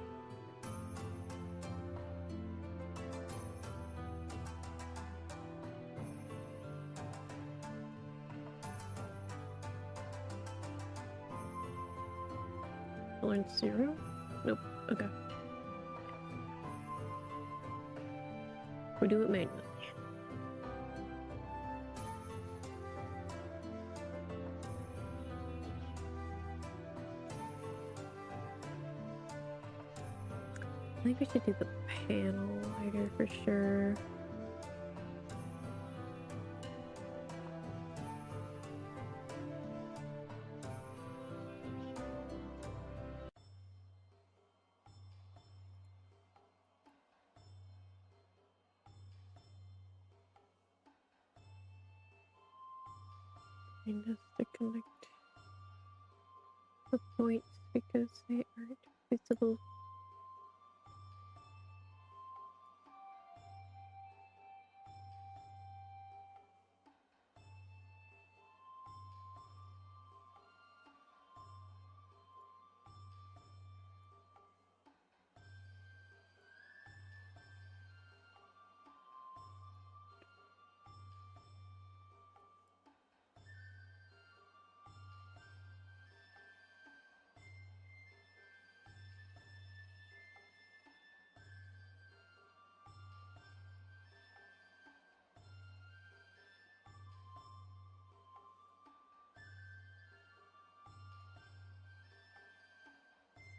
Tolerance 0? Nope. Okay. We do it manually. I think we should do the panel lighter for sure. Kind of to connect the points because they aren't visible.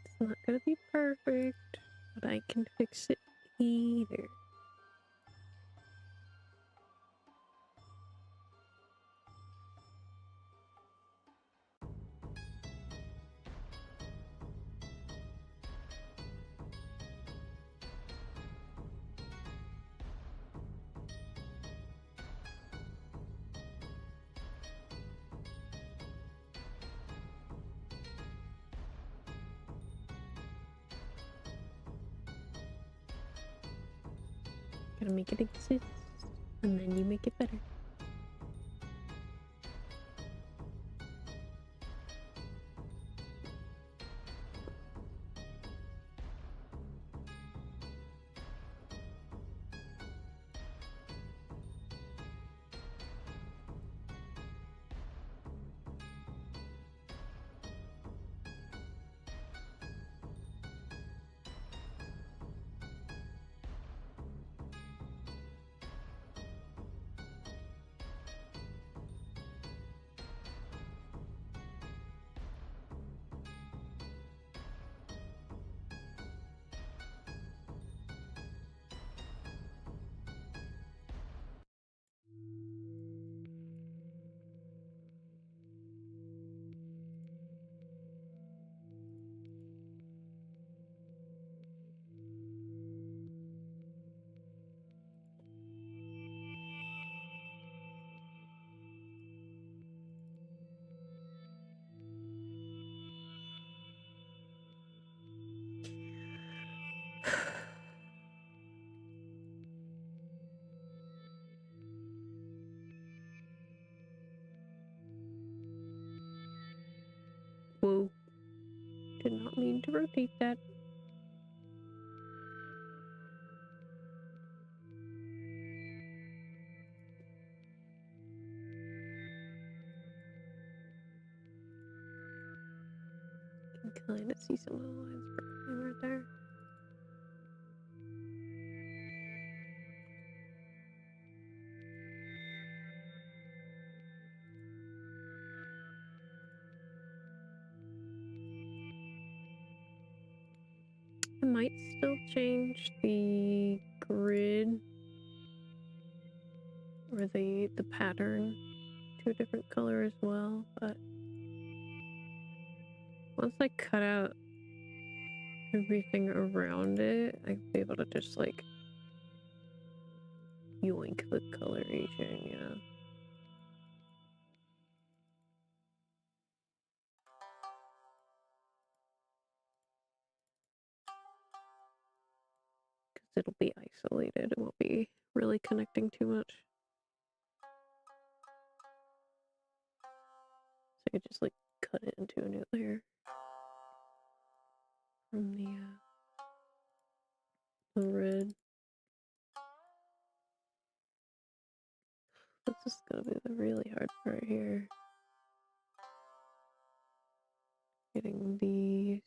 It's not gonna be perfect, but I can fix it either. Gotta make it exist, and then you make it better. Whoa. Did not mean to rotate that. You can kind of see some of the lines burning right there. I might still change the grid or the pattern to a different color as well, but once I cut out everything around it, I'll be able to just like yoink the coloration, you know? Because it'll be isolated, it won't be really connecting too much. So I could just like cut it into a new layer from the red. This is gonna be the really hard part here. Getting these.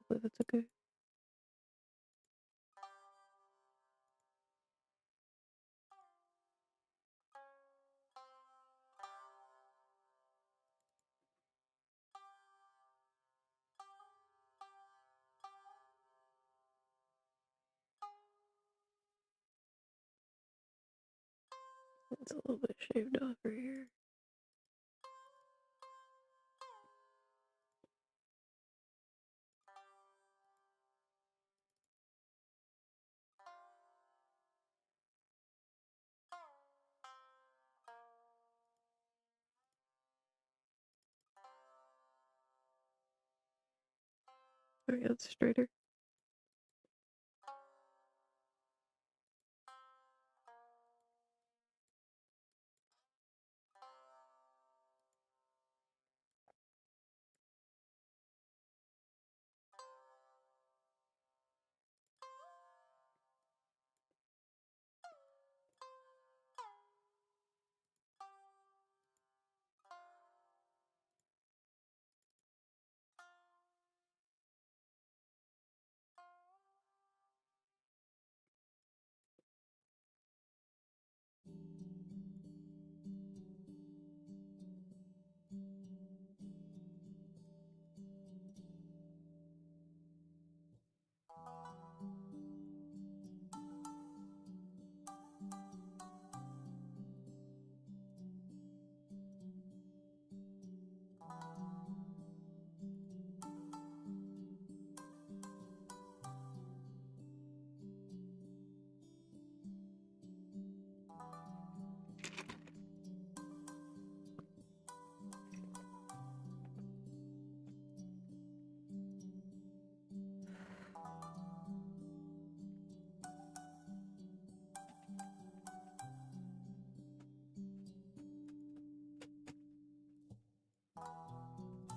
Hopefully that's okay. It's a little bit shaved off right here. Alright, that's straighter.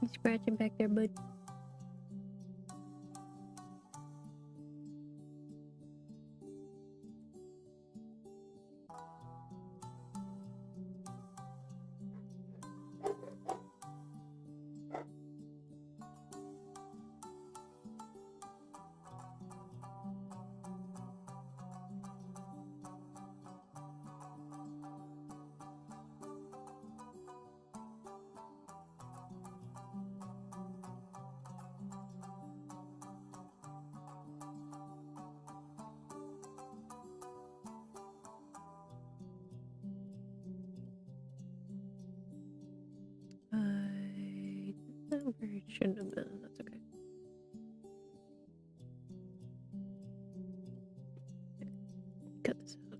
You scratching back there, bud? That where it shouldn't have been. That's okay. Cut this out.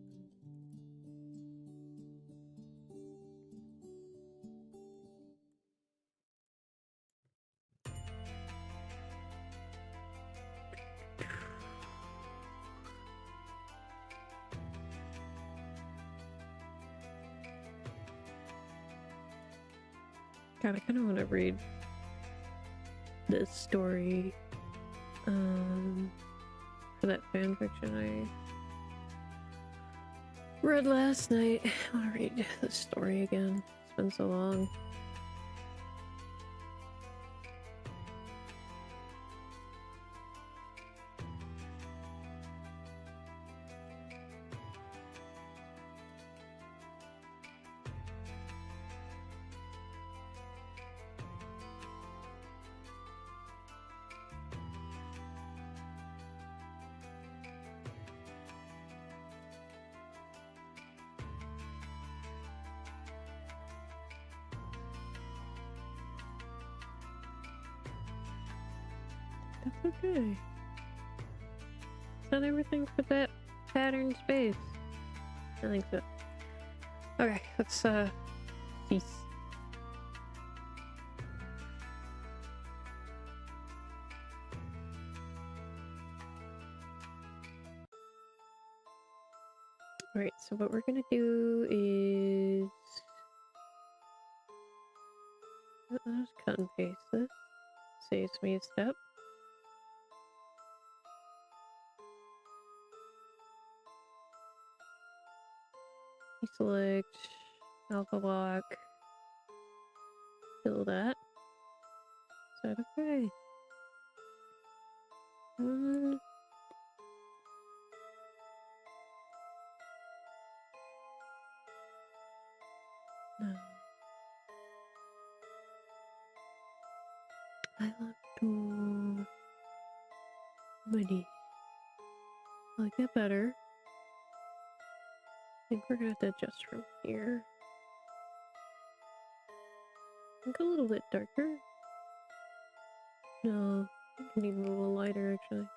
God, I kind of want to read this story for that fan fiction I read last night. I want to read the story again. It's been so long. That's okay. It's not everything for that pattern space. I think so. Okay, let's peace. Alright, so what we're gonna do is I'll just cut and paste this. Saves me a step. Select alpha lock. Fill that. Is that okay? No. I want to ready. I like that better. I think we're gonna have to adjust from here. I think a little bit darker. No, I think I need a little lighter actually.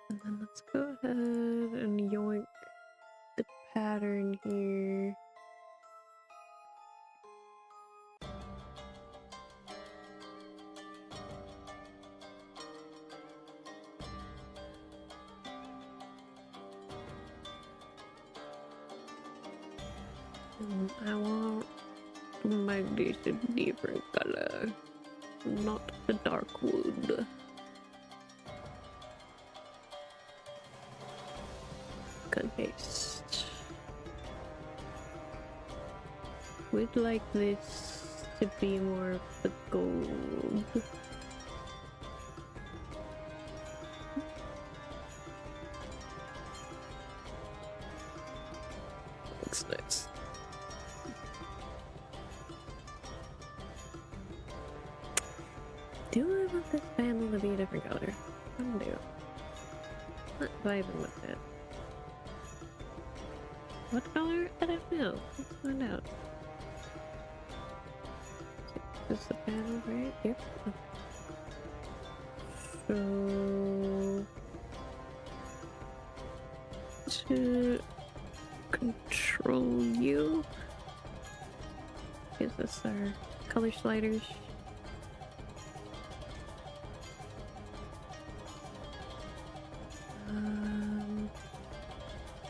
And then let's go ahead and yoink the pattern here. And I want to make this a different color, not the dark wood. Cut paste. We'd like this to be more of the gold. Looks nice. Do I want this panel to be a different color? I don't do. Not vibing with it. What color? I don't know. Let's find out. Is this the panel, right? Yep. So to control you, is this our color sliders?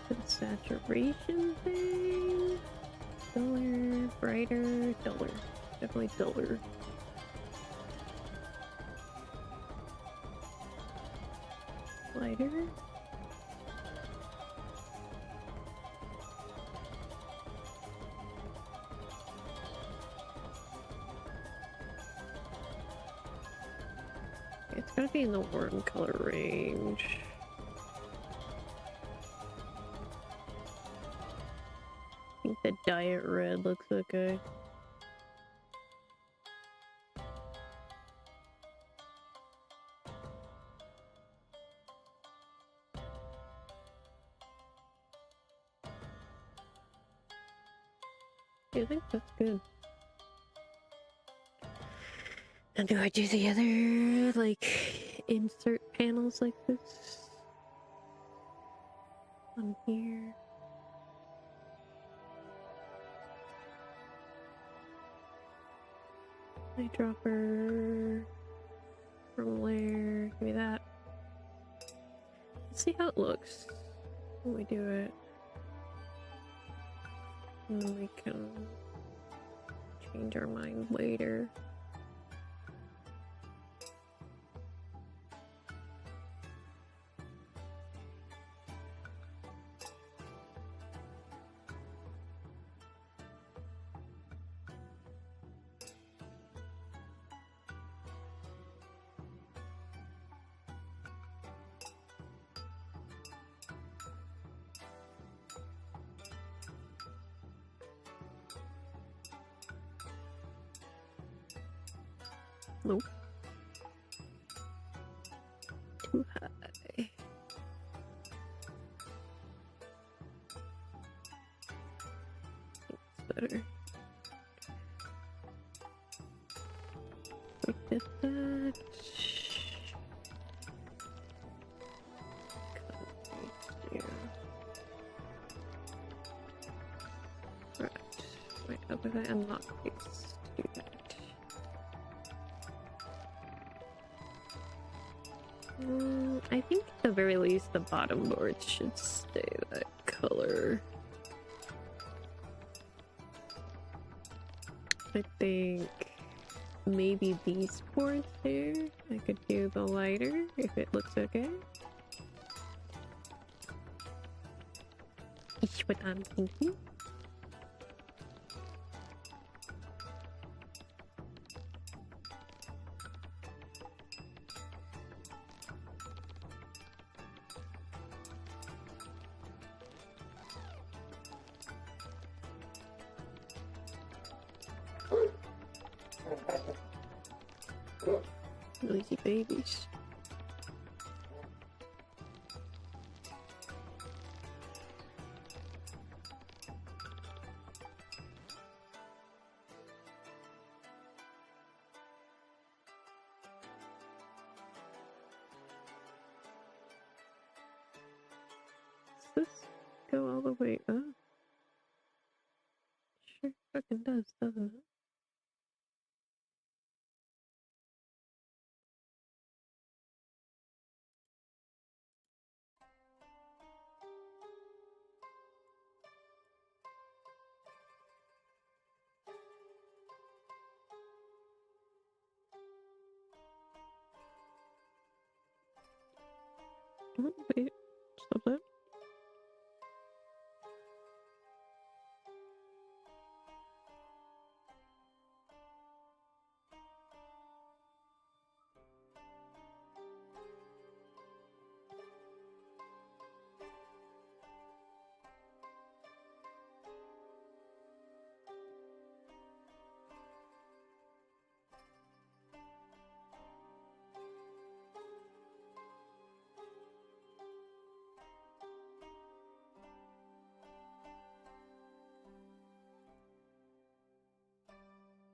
The saturation thing, duller, brighter, duller, definitely duller. Lighter. It's gotta be in the warm color range. I think the diet red looks okay. I think that's good. And do I do the other, like, insert panels like this? on here. Eyedropper from layer. Give me that. Let's see how it looks when we do it. And then we can change our mind later. Nope. Too high. It's better. Look at that. Here. Right. Wait, over there. Unlock this. Do that. I think at the very least the bottom boards should stay that color. I think maybe these boards here, I could do the lighter if it looks okay. Is what I'm thinking. Noisy babies. Does this go all the way up? Sure fucking does, doesn't it? Oh, wait, stop that.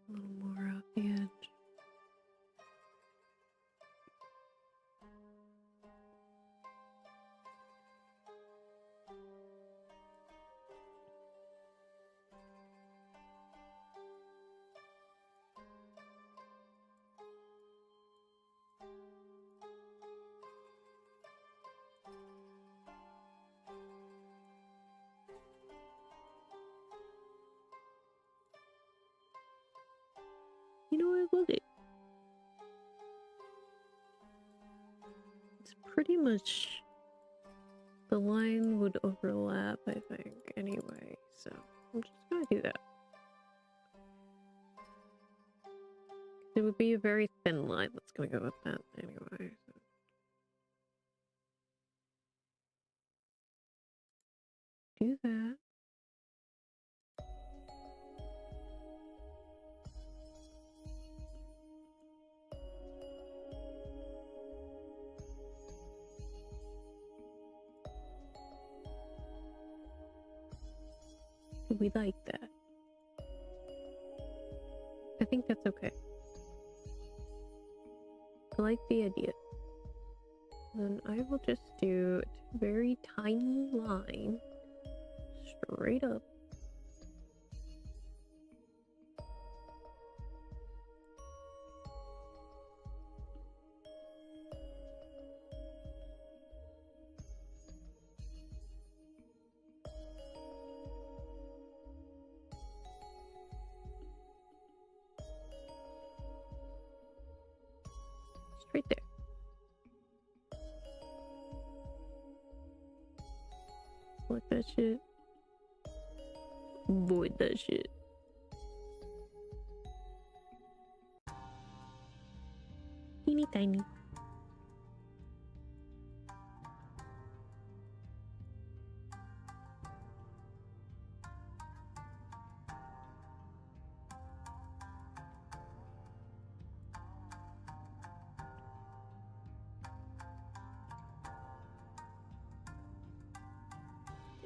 A little more off the edge. You know what? Look it. It's pretty much the line would overlap, I think, anyway. So I'm just gonna do that. It would be a very thin line. Let's gonna go with that anyway. So. Do that. We like that. I think that's okay. I like the idea. Then I will just do a very tiny line straight up. Straight there. Like that shit. Void that shit. Teeny tiny.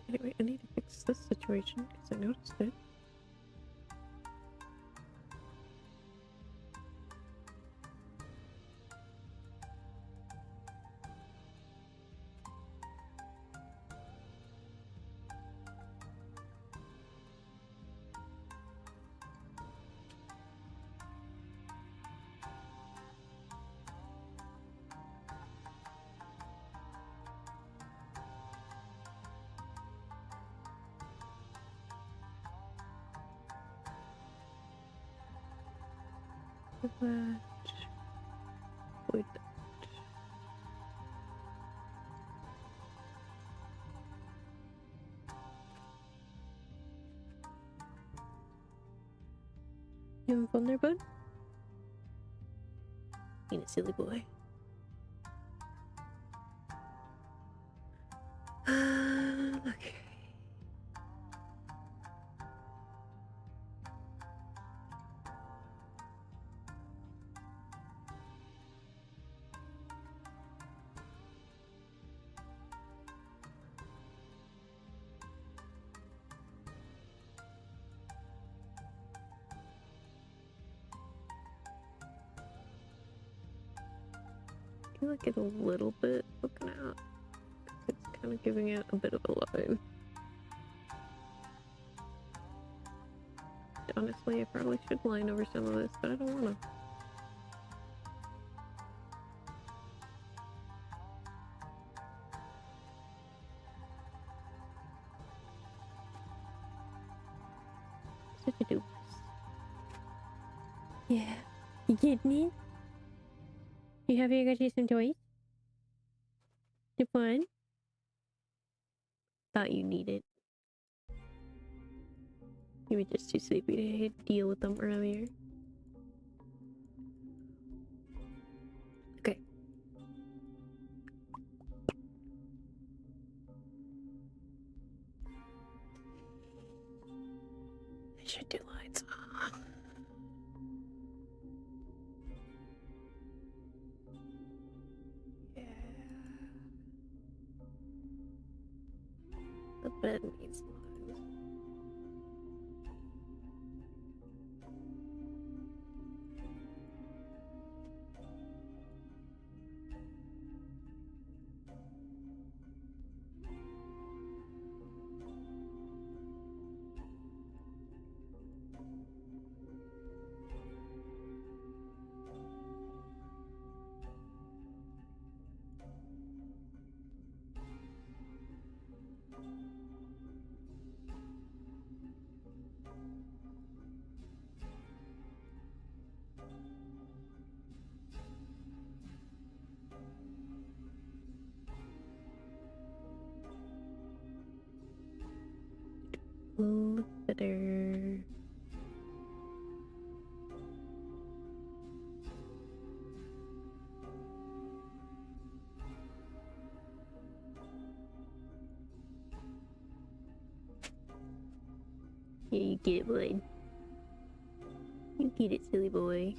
Anyway, I need to fix this situation because I noticed it. That. Void that. You having fun there, bud? Being a silly boy. Okay. I like it a little bit looking out. It's kind of giving it a bit of a line. Honestly, I probably should line over some of this, but I don't want to. Such a doops. Yeah. You getting it? You happy I got you some toys? The fun? Thought you needed. You were just too sleepy to deal with them earlier. Okay. I should do lights. Yeah. The bed needs lights. Better. Yeah, you get it, bud. You get it, silly boy.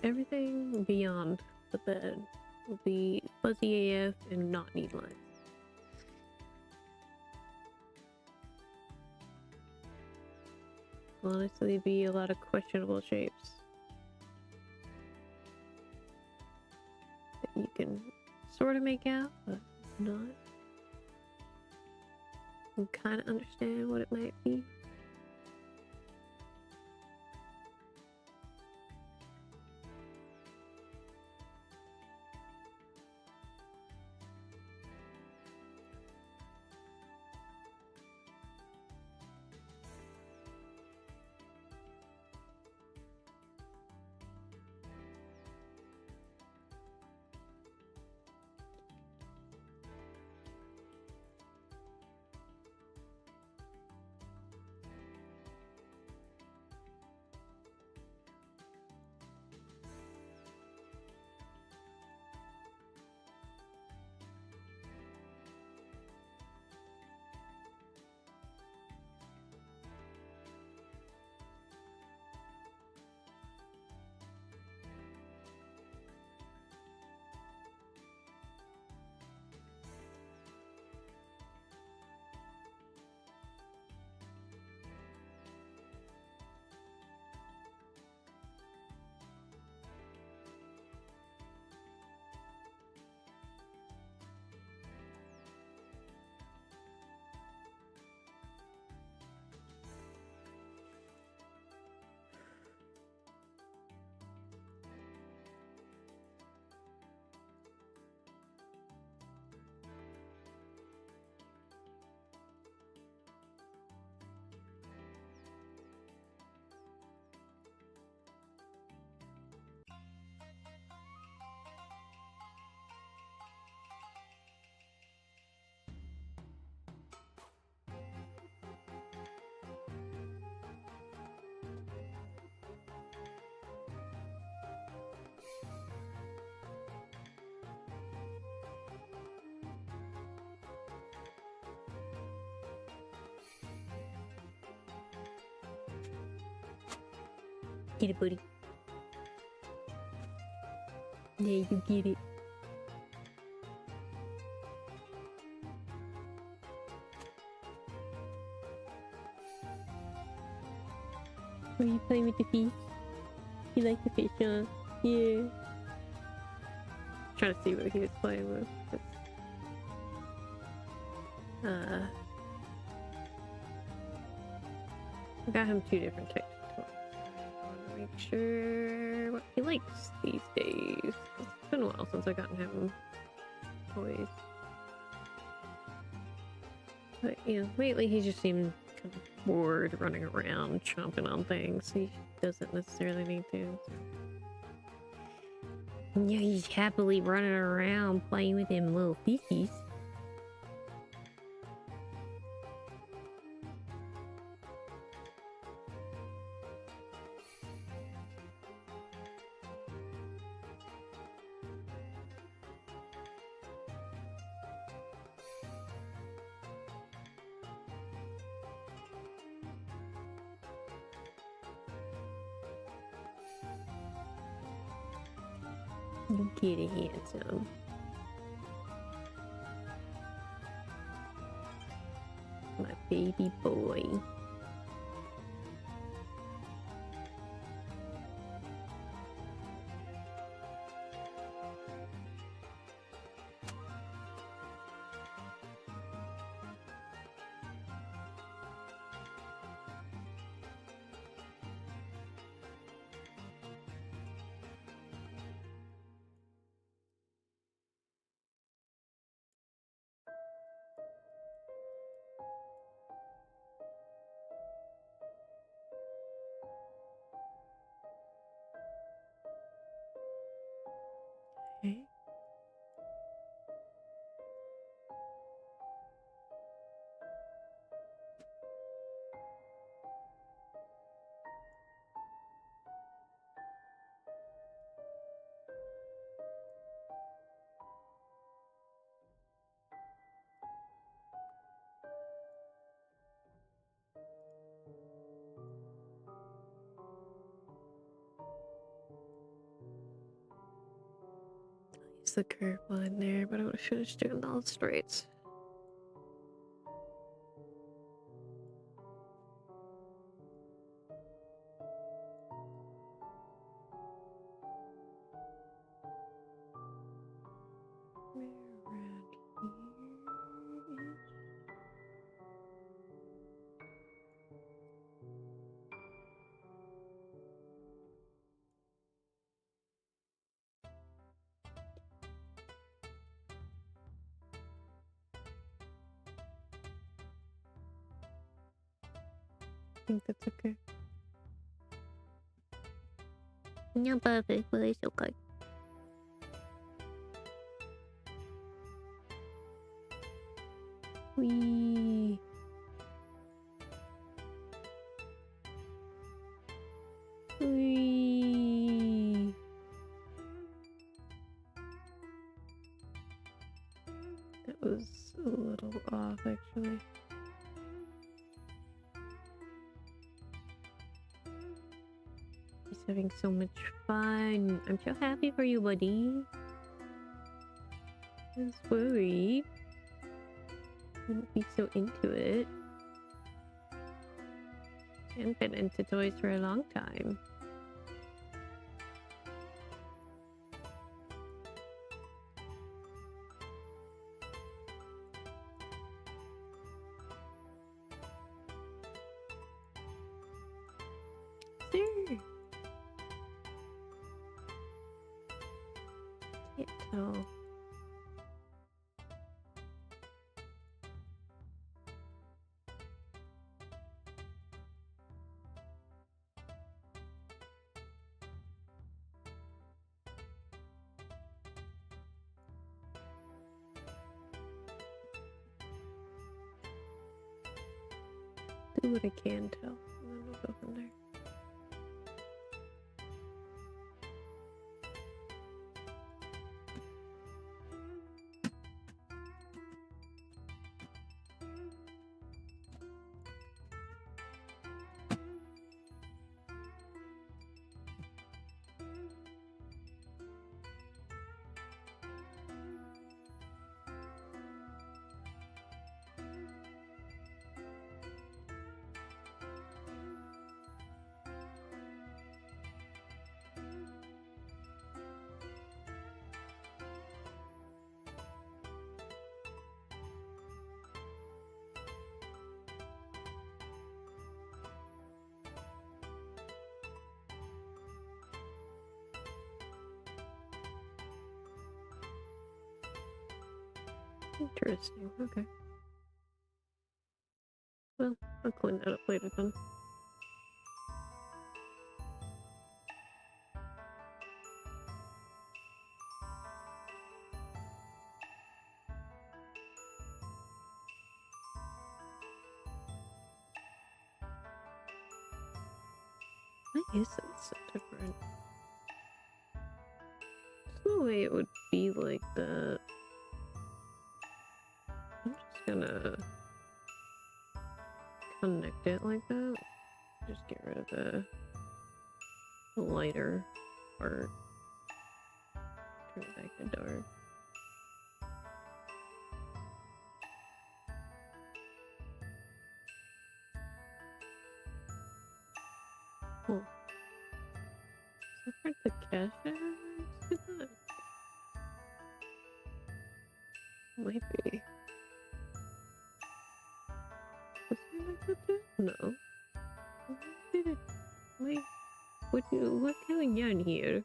everything beyond the bed will be fuzzy AF and not need lines. Honestly, be a lot of questionable shapes that you can sort of make out, but not. You kind of understand what it might be. Get it, buddy. Yeah, you get it. Are you playing with the fish? You like the fish, huh? Yeah. Trying to see what he was playing with. I got him 2 different types of toys. I want to make sure what he likes these days. It's been a while since I've gotten him toys. But yeah, lately he just seemed kind of bored running around chomping on things. He doesn't necessarily need to. So. Yeah, he's happily running around playing with them little fishies. You get it, handsome. My baby boy. Okay. It's the curve line there, but I would have finished doing all straights. I think that's okay. Not perfect, but it's okay. Wee. Wee. That was a little off, actually. He's having so much fun. I'm so happy for you, buddy. I was worried. Wouldn't be so into it. Hadn't been into toys for a long time. There. Can't tell. Do what I can tell, and then we'll go from there. Interesting, okay. Well, I'll clean that up later then. Why is it so different? There's no way it would be like that. I'm just gonna connect it like that. Just get rid of the lighter part. Turn it back to dark. Oh. Is that part the cache I did that? Might be. Was there like that too? No. Why did it? Wait. What's going on here?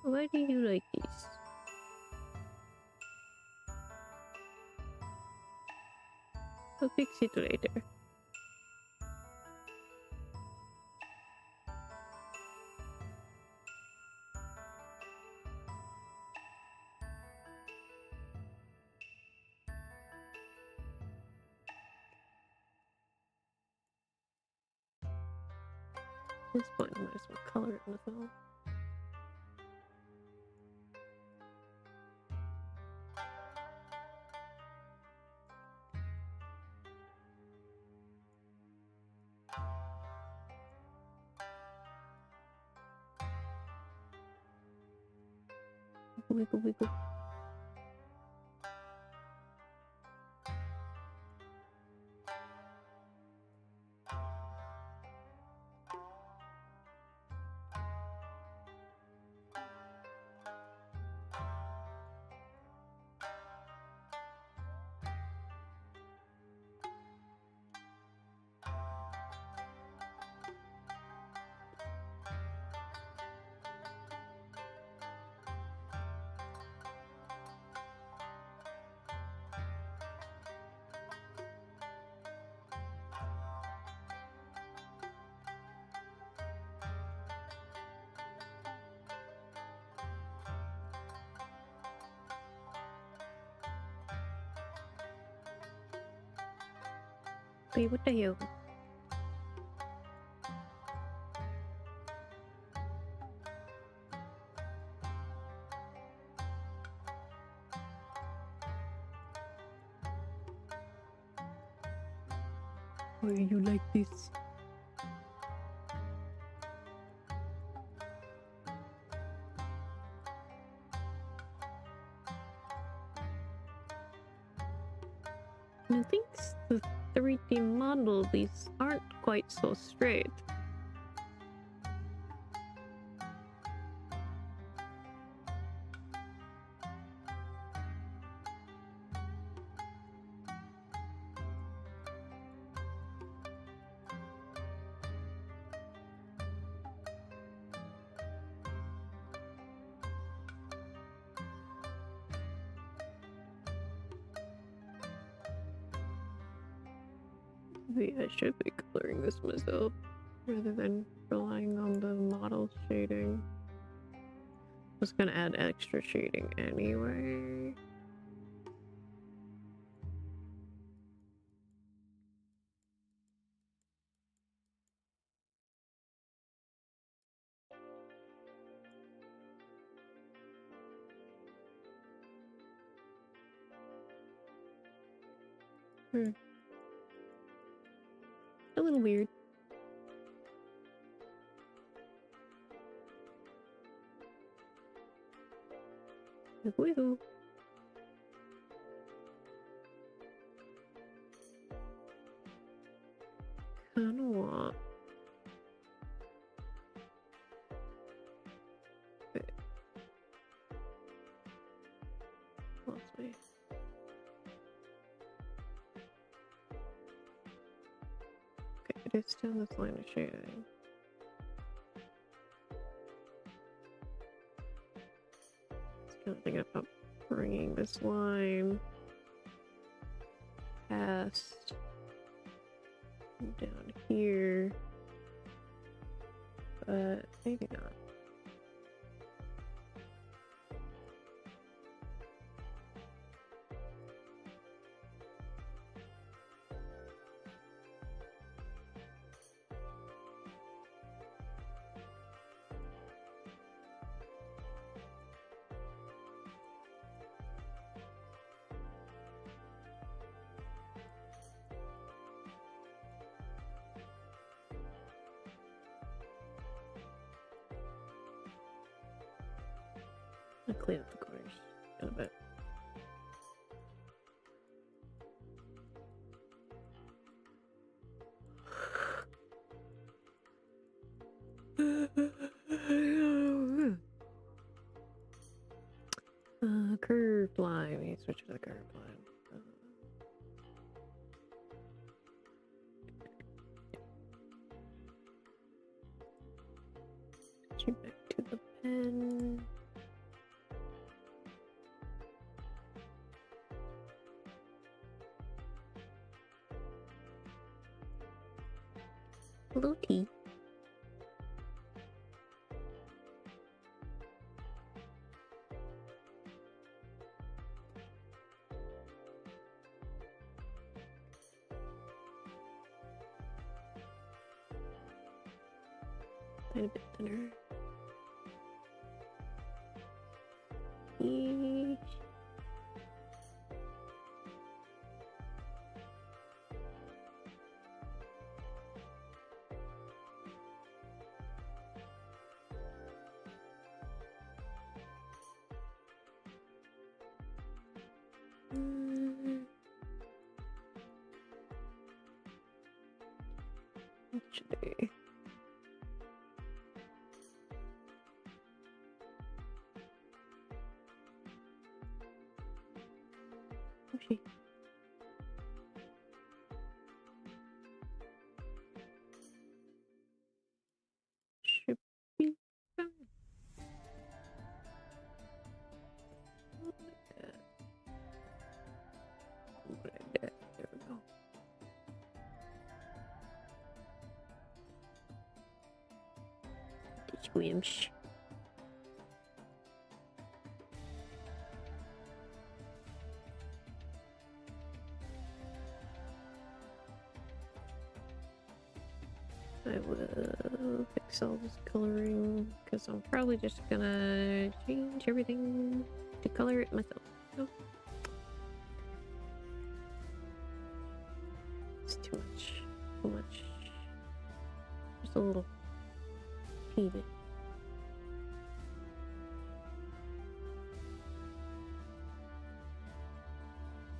Why do you like this? I'll fix it later. At this point, I might as well color it myself. wiggle, wiggle. Wait, what the hell? Why are you like this? I think the 3D model, these aren't quite so straight. Maybe I should be coloring this myself rather than relying on the model shading. I was gonna add extra shading anyway. A little weird. Wiggle. Kinda want. Wait. Lost me. Okay, it is still this line of shading. Kind of thinking about bringing this line past down here, but maybe not. I'll clean up the corners in a bit. Curved line. We need to switch to the curved line. Switch back to the pen. Looky. Tiny bit thinner. Eesh. Actually. Okay. Should be fine. There we go. The squims. I will fix all this coloring because I'm probably just gonna change everything to color it myself. Oh. It's too much. Too much. Just a little teeny.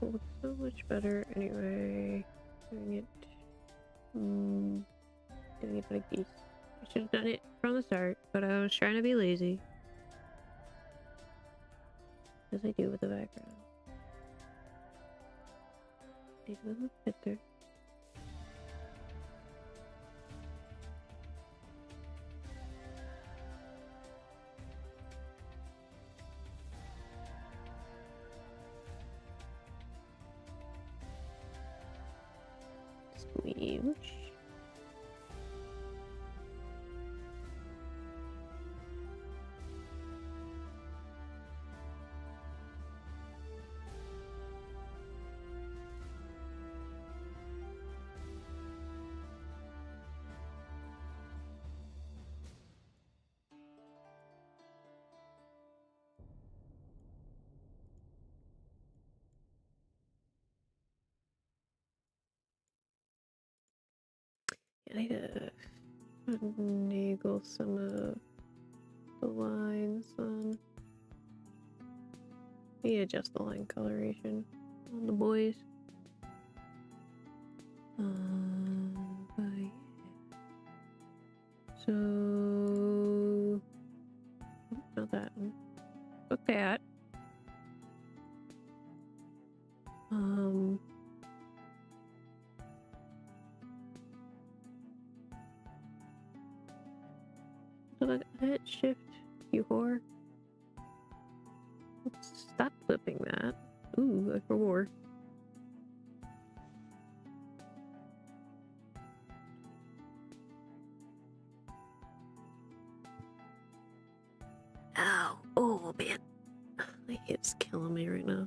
Oh, it's so much better anyway. Doing it. Doing it like this. I should have done it from the start, but I was trying to be lazy. As I do with the background. It will look better. Squeeze. I need to finagle some of the lines on. I need to adjust the line coloration on the boys. But yeah. So, not that one. Fuck that. Hit shift, you whore. Stop flipping that. Ooh, I forward. Ow. Oh, man. My hip's killing me right now.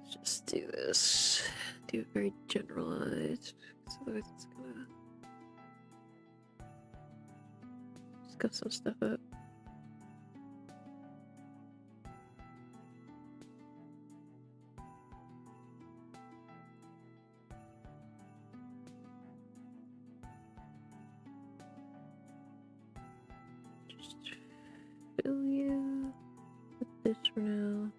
Just do this. Do it very generalized. Otherwise it's gonna scuff some stuff up. Just fill you with this for now.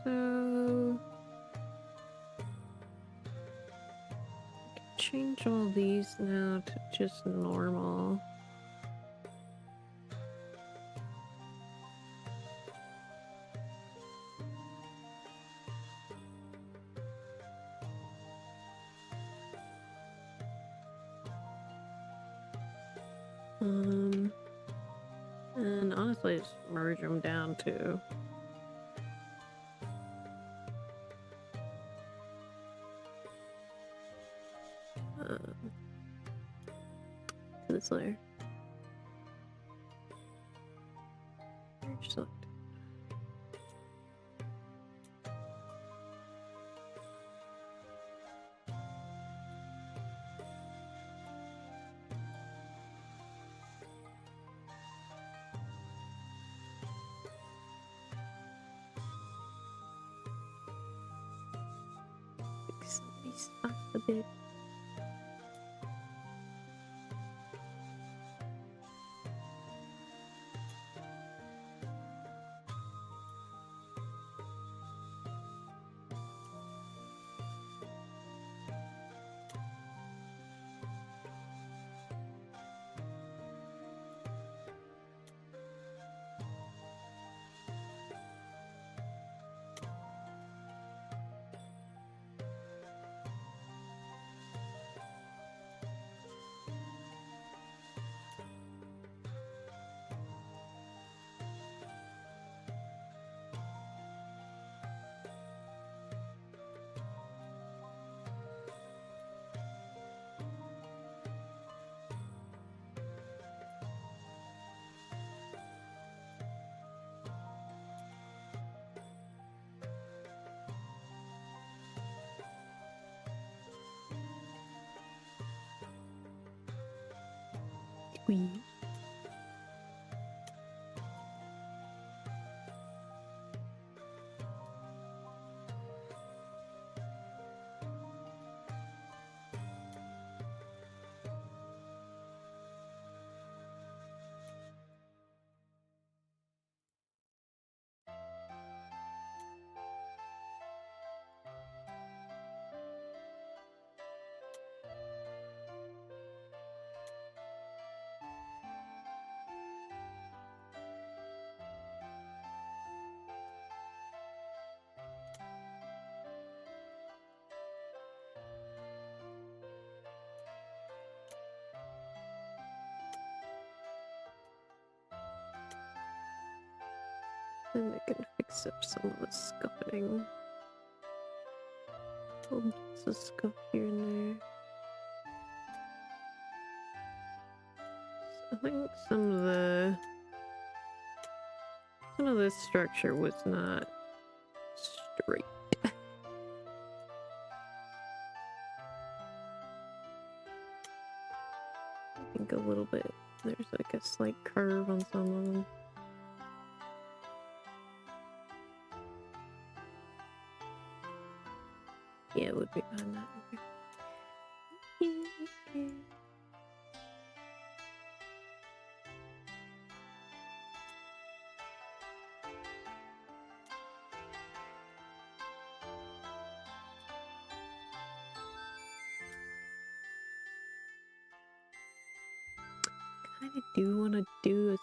So change all these now to just normal. And honestly, just merge them down too. This layer. Select. Fix these spots a bit. Squeeze. And I can fix up some of the scuffing. Just a scuff here and there. I think some of this structure was not straight. I think a little bit. There's like a slight curve on some of them. Yeah, it would be on that. Okay. I do want to do a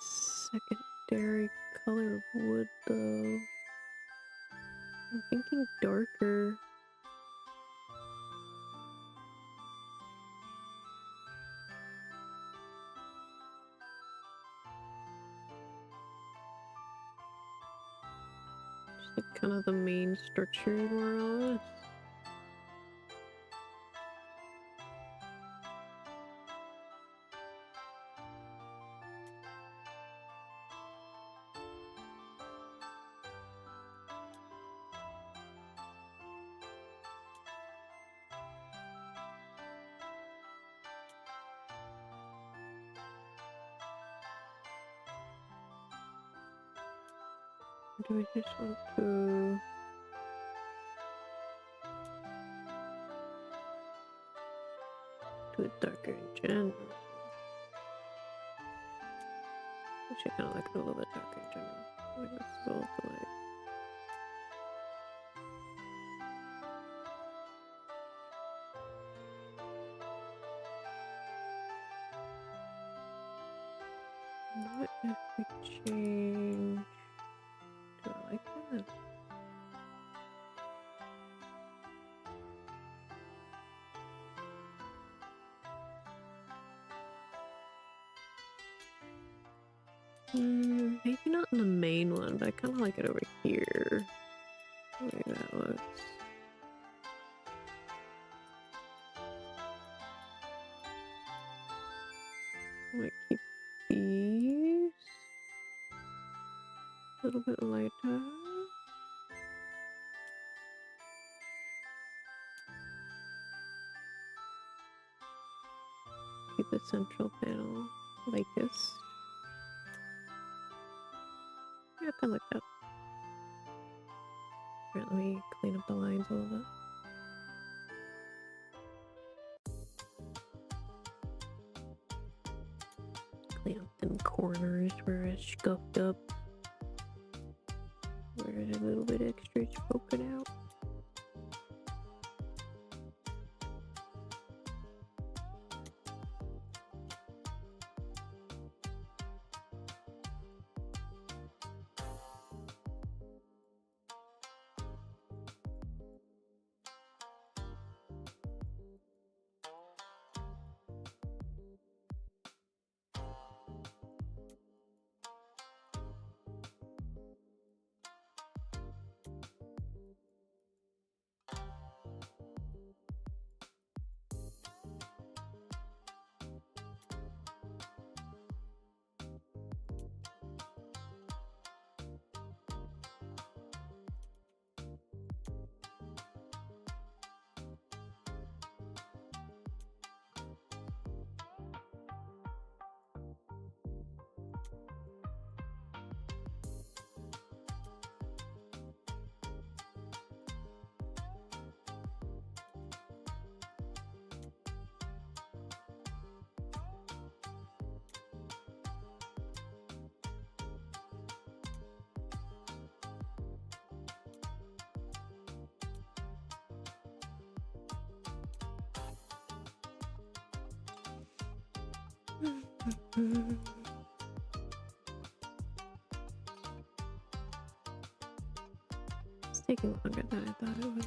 secondary color of wood though. I'm thinking darker. Just like kind of the main structure more or less. Do I just want to do it darker in general? Actually, I kind of like it a little bit darker in general. I think this is a little too light. What if we change? Do I like that? Maybe not in the main one, but I kind of like it over here. The way that looks. I might keep these a little bit lighter. Keep the central panel lightest. Yeah, I kind of like that. Alright, let me clean up the lines a little bit. Clean up them corners where it's scuffed up. Where there's a little bit extra poking out. It's taking longer than I thought it would.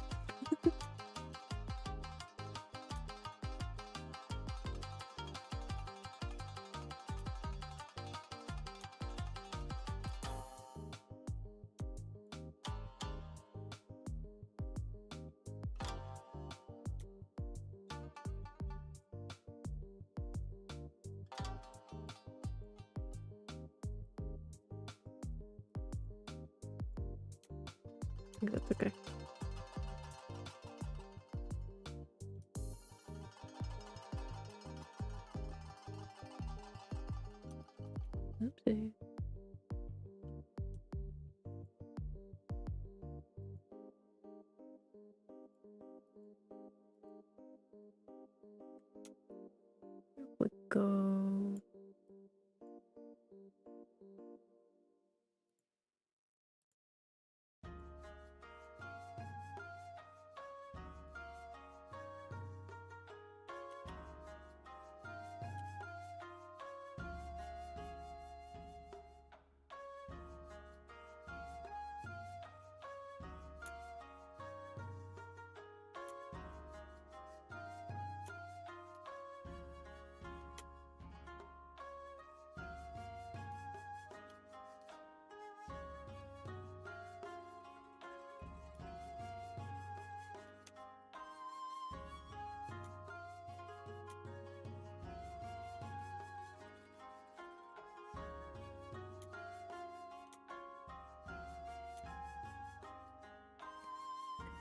I think that's okay. Oopsie. There we go.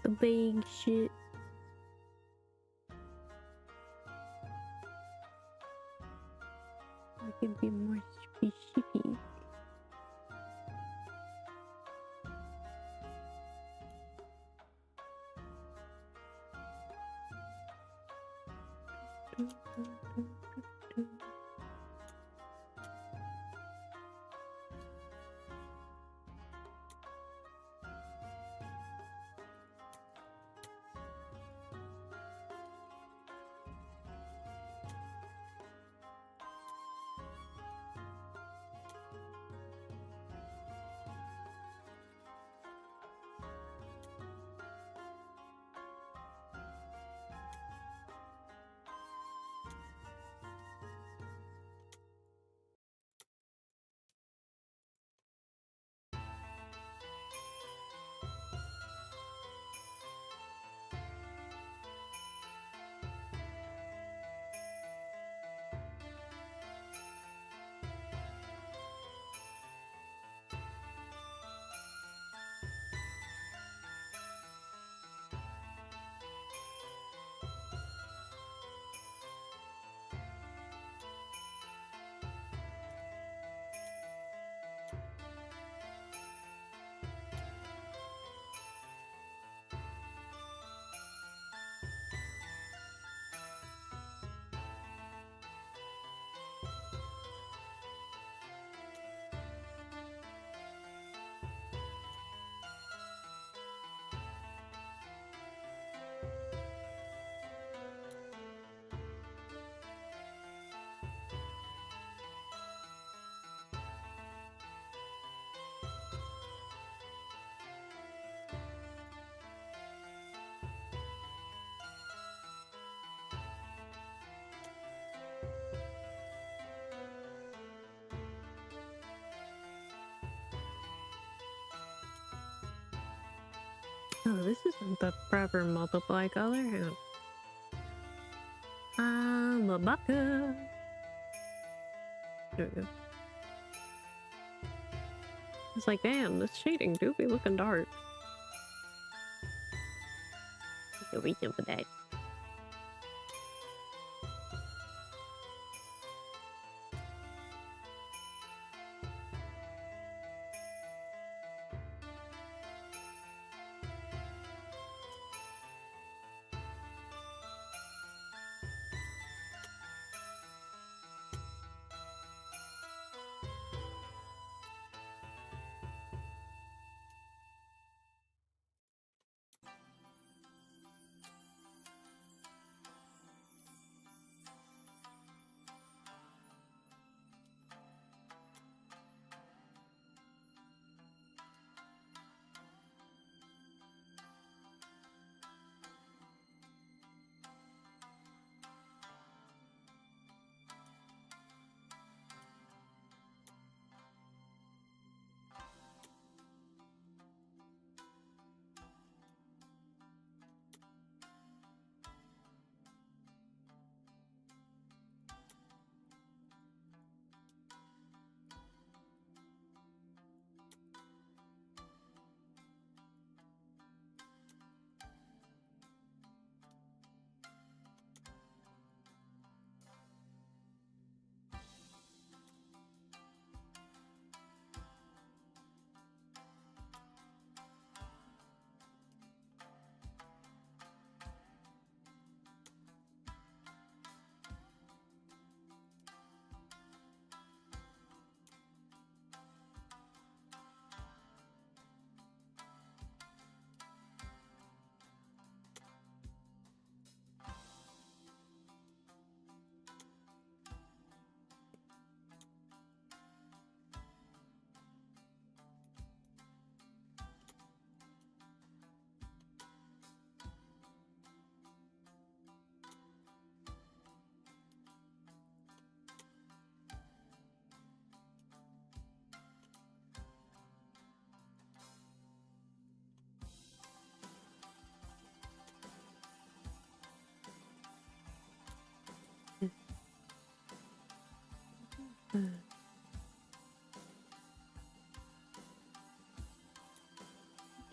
The big shit. I can be more specific. Oh, this isn't the proper multiply color. Hang on. I'm a baka. There we go. It's like, damn, this shading do be looking dark. There's a reason for that.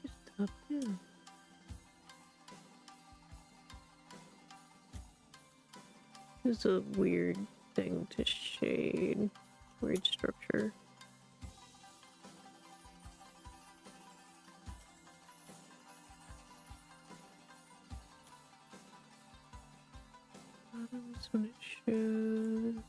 Just up there. This is a weird thing to shade. Weird structure. Bottoms when it shows.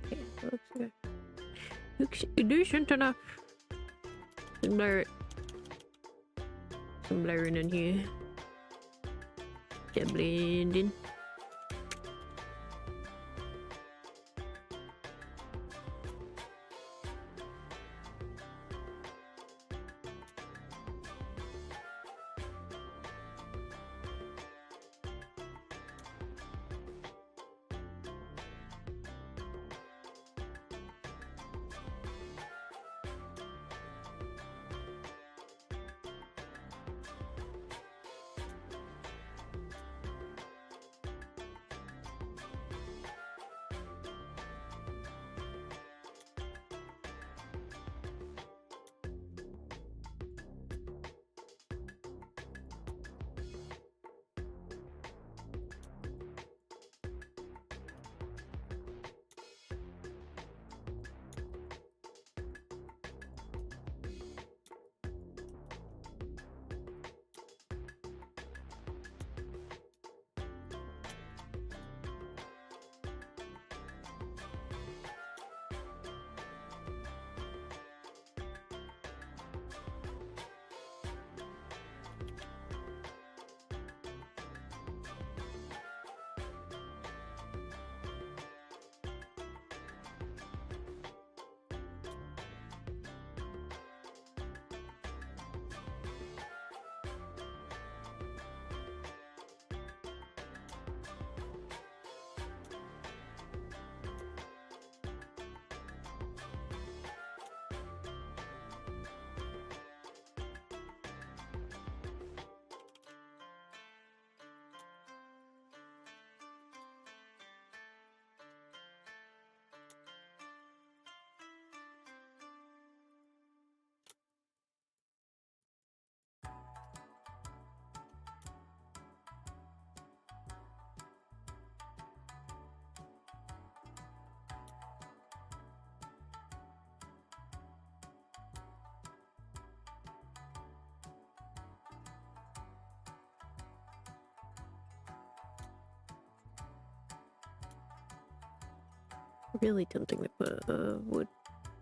Okay, looks good. Looks decent enough. Some blur it. Some blurring in here. Just blending. Really tempting to put a wood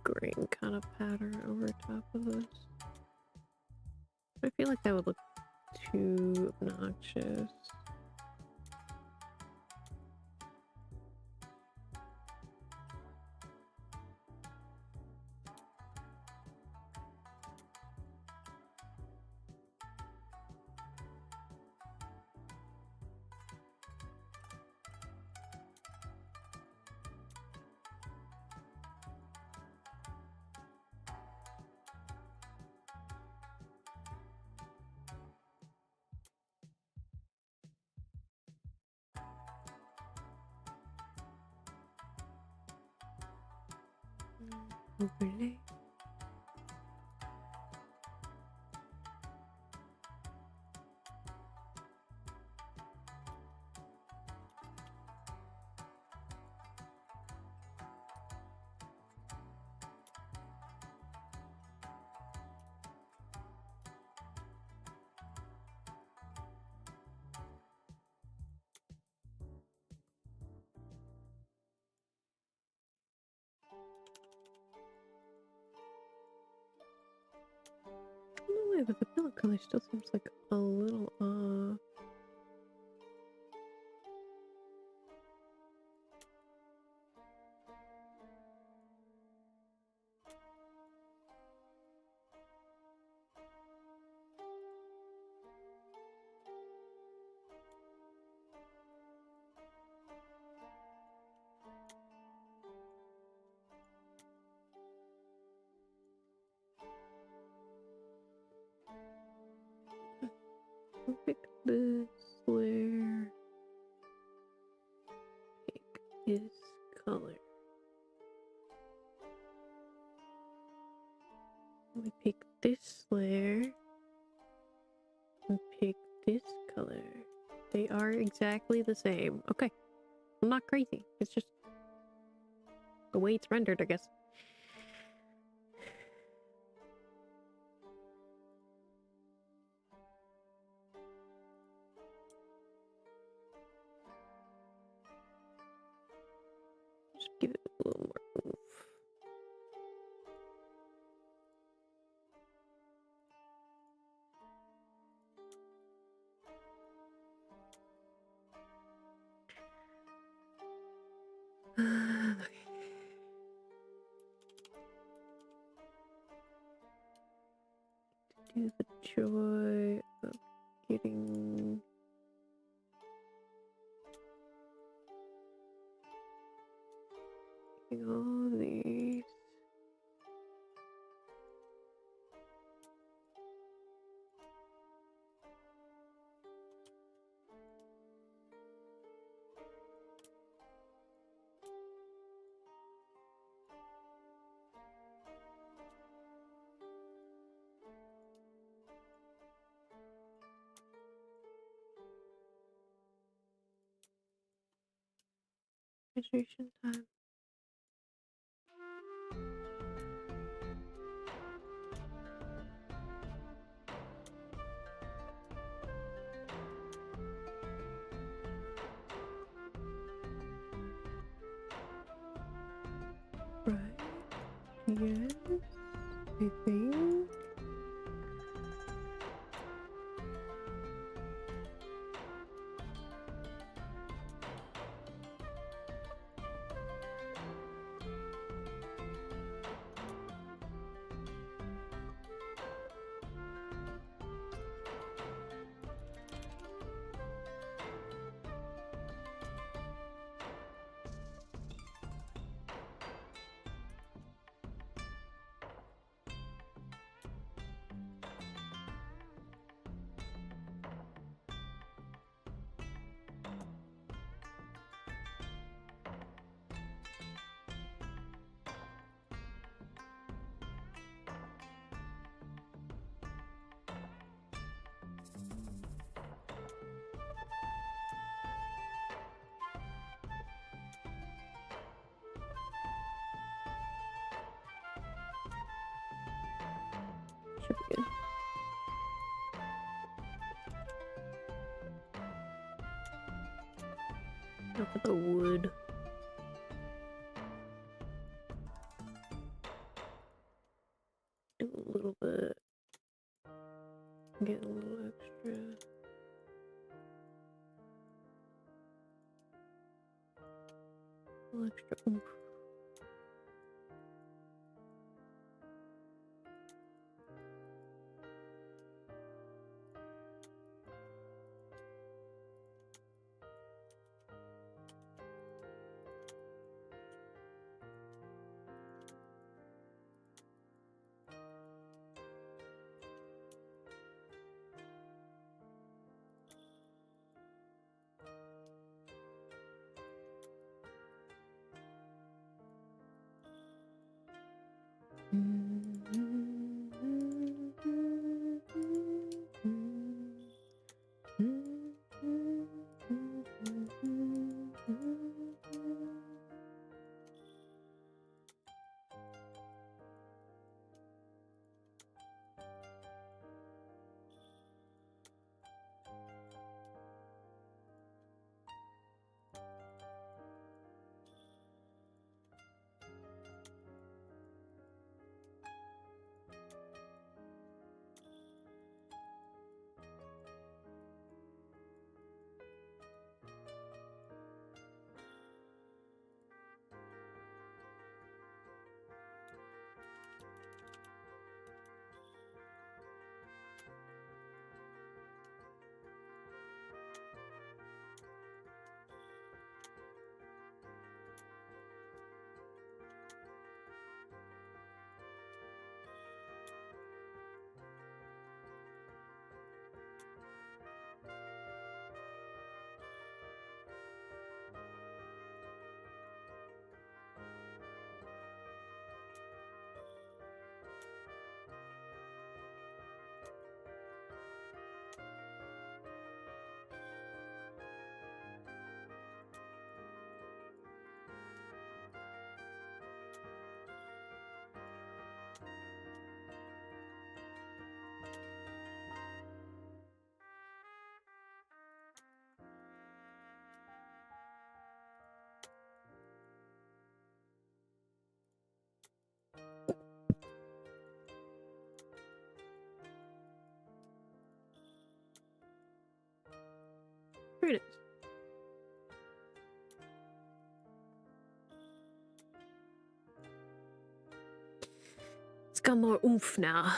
grain kind of pattern over top of this. I feel like that would look too obnoxious. Overlay. No way, but the pillow color still seems like a little off. Pick this layer. Pick this color. We pick this layer and pick this color. They are exactly the same. Okay. I'm not crazy. It's just the way it's rendered, I guess. Just give it a little more oomph. Okay. Do the joy of getting all these. Hydration time. Right. Yes. I think. Should be good. Look at the wood. do a little bit. Get a little extra. A little extra oomph. Here it is. It's got more oomph now.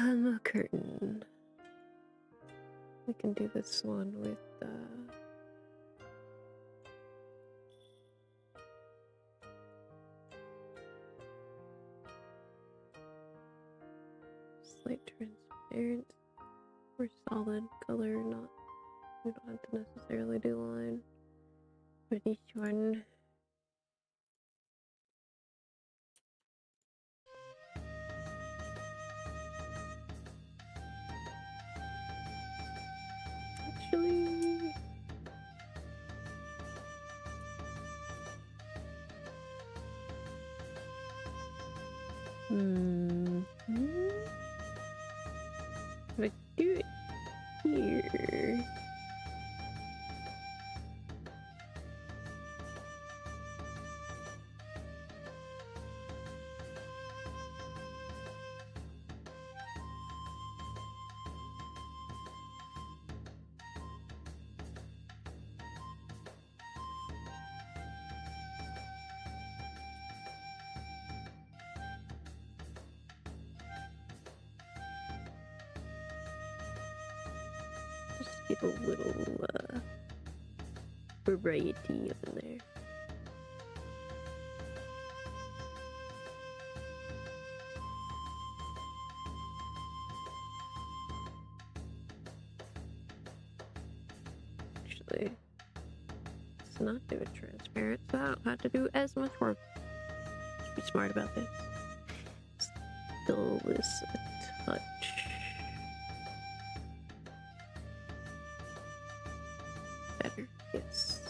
A curtain. We can do this one with slight transparent or solid color. Not, we don't have to necessarily do line for this one. Actually, if I do it here, just get a little variety up in there. Actually, let's not do it transparent, so I don't have to do as much work. Just be smart about this. Dull this a touch. Better, yes.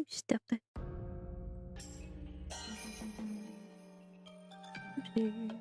You stepped it. Oopsie.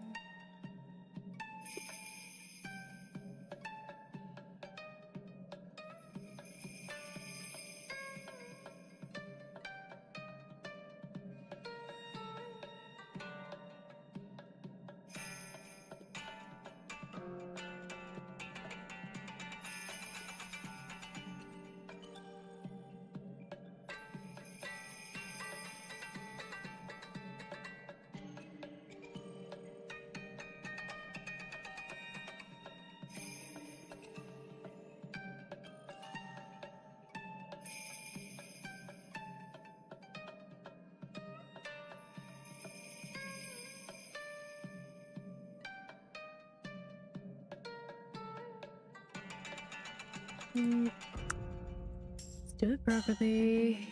Let's do it properly.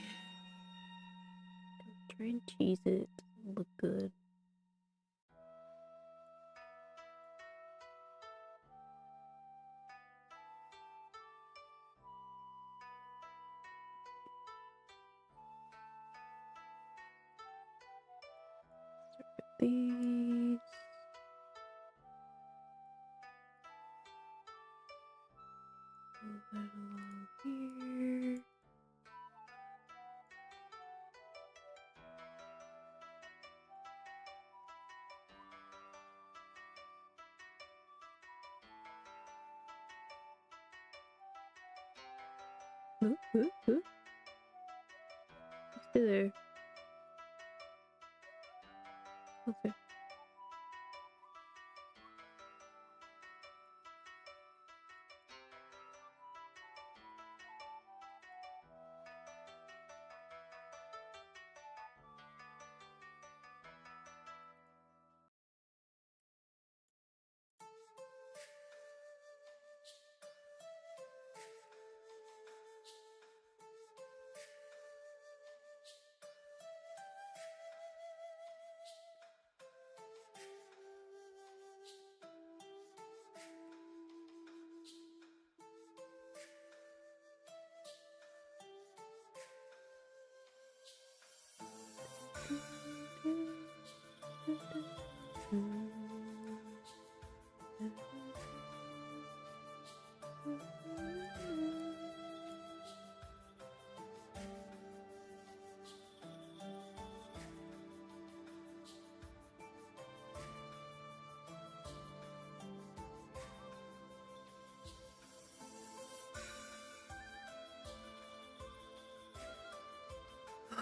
Don't try and cheese it. Doesn't look good. Start with these. Move that along here. Ooh. Stay there. Okay.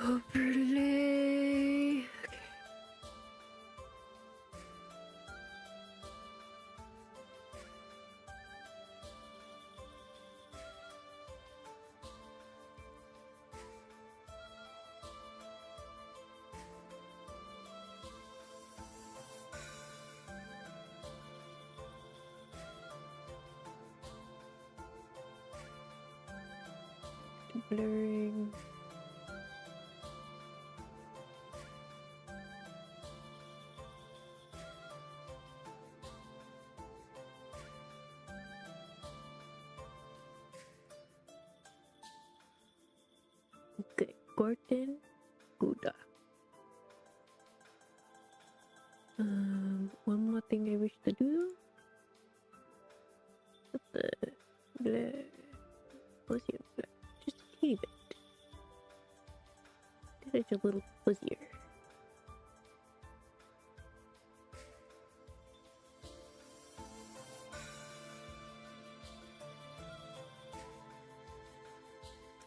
Overlay. Blurring. Okay, Gordon Buddha. One more thing I wish to do. Put the blur. Fuzzier blur. Just a teeny bit. Did it a little fuzzier.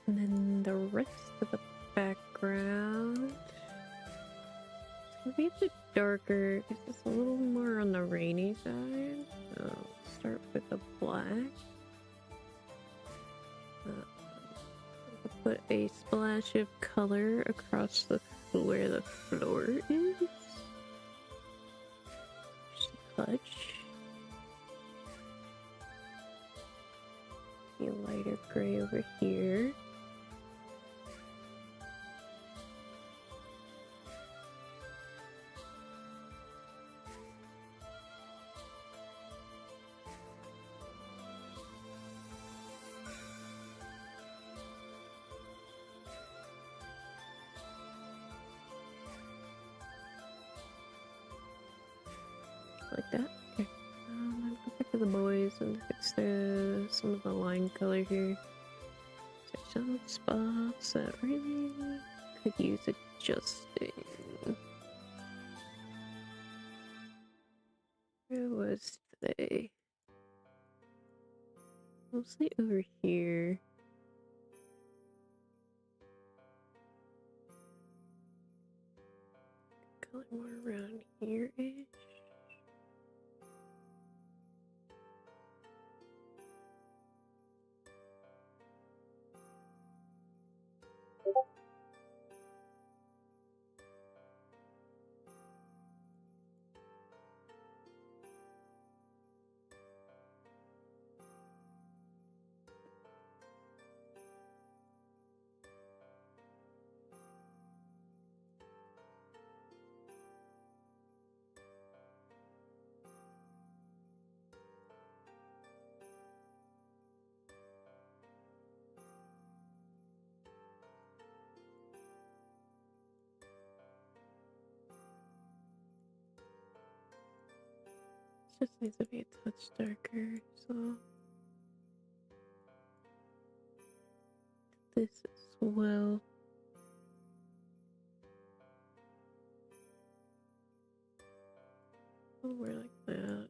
And then the rest of the background. It's gonna be a bit darker because it's a little more on the rainy side. So let's start with the black. I'll put a splash of color across where the floor is. Just a touch. A lighter gray over here. like that. Okay. Go back to the boys and fix some of the line color here. There's some spots that really could use adjusting. Where was they? Mostly over here. Color more around here-ish. Just needs to be a touch darker, so this as well. Somewhere like that.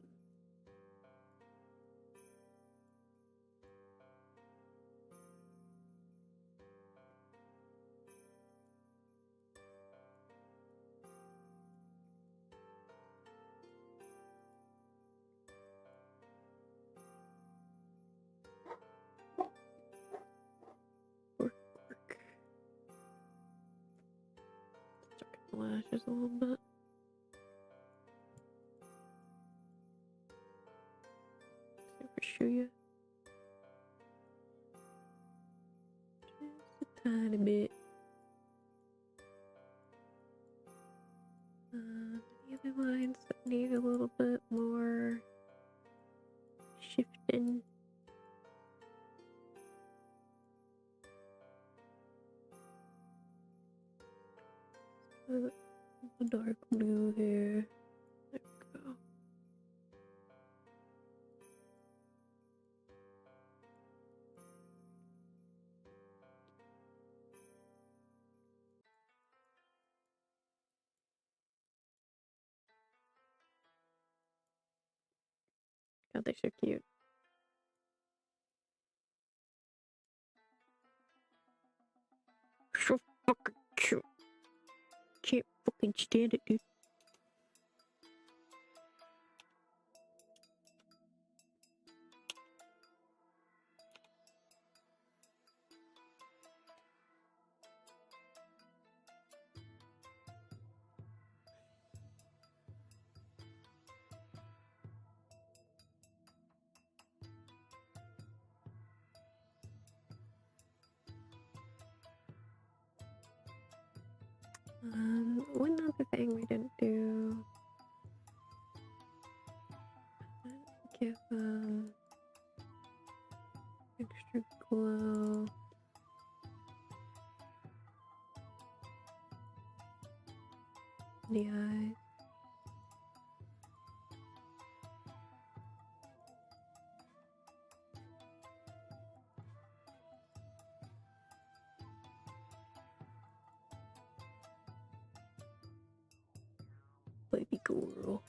Work. Darken the lashes a little bit. Super Shuya. Just a tiny bit. Any other lines that need a little bit more shifting? The dark blue here. There we go. God, they're so cute. So fucking cute. Can't fucking stand it, dude. One other thing we didn't do. Give extra glow. The eyes. Baby girl.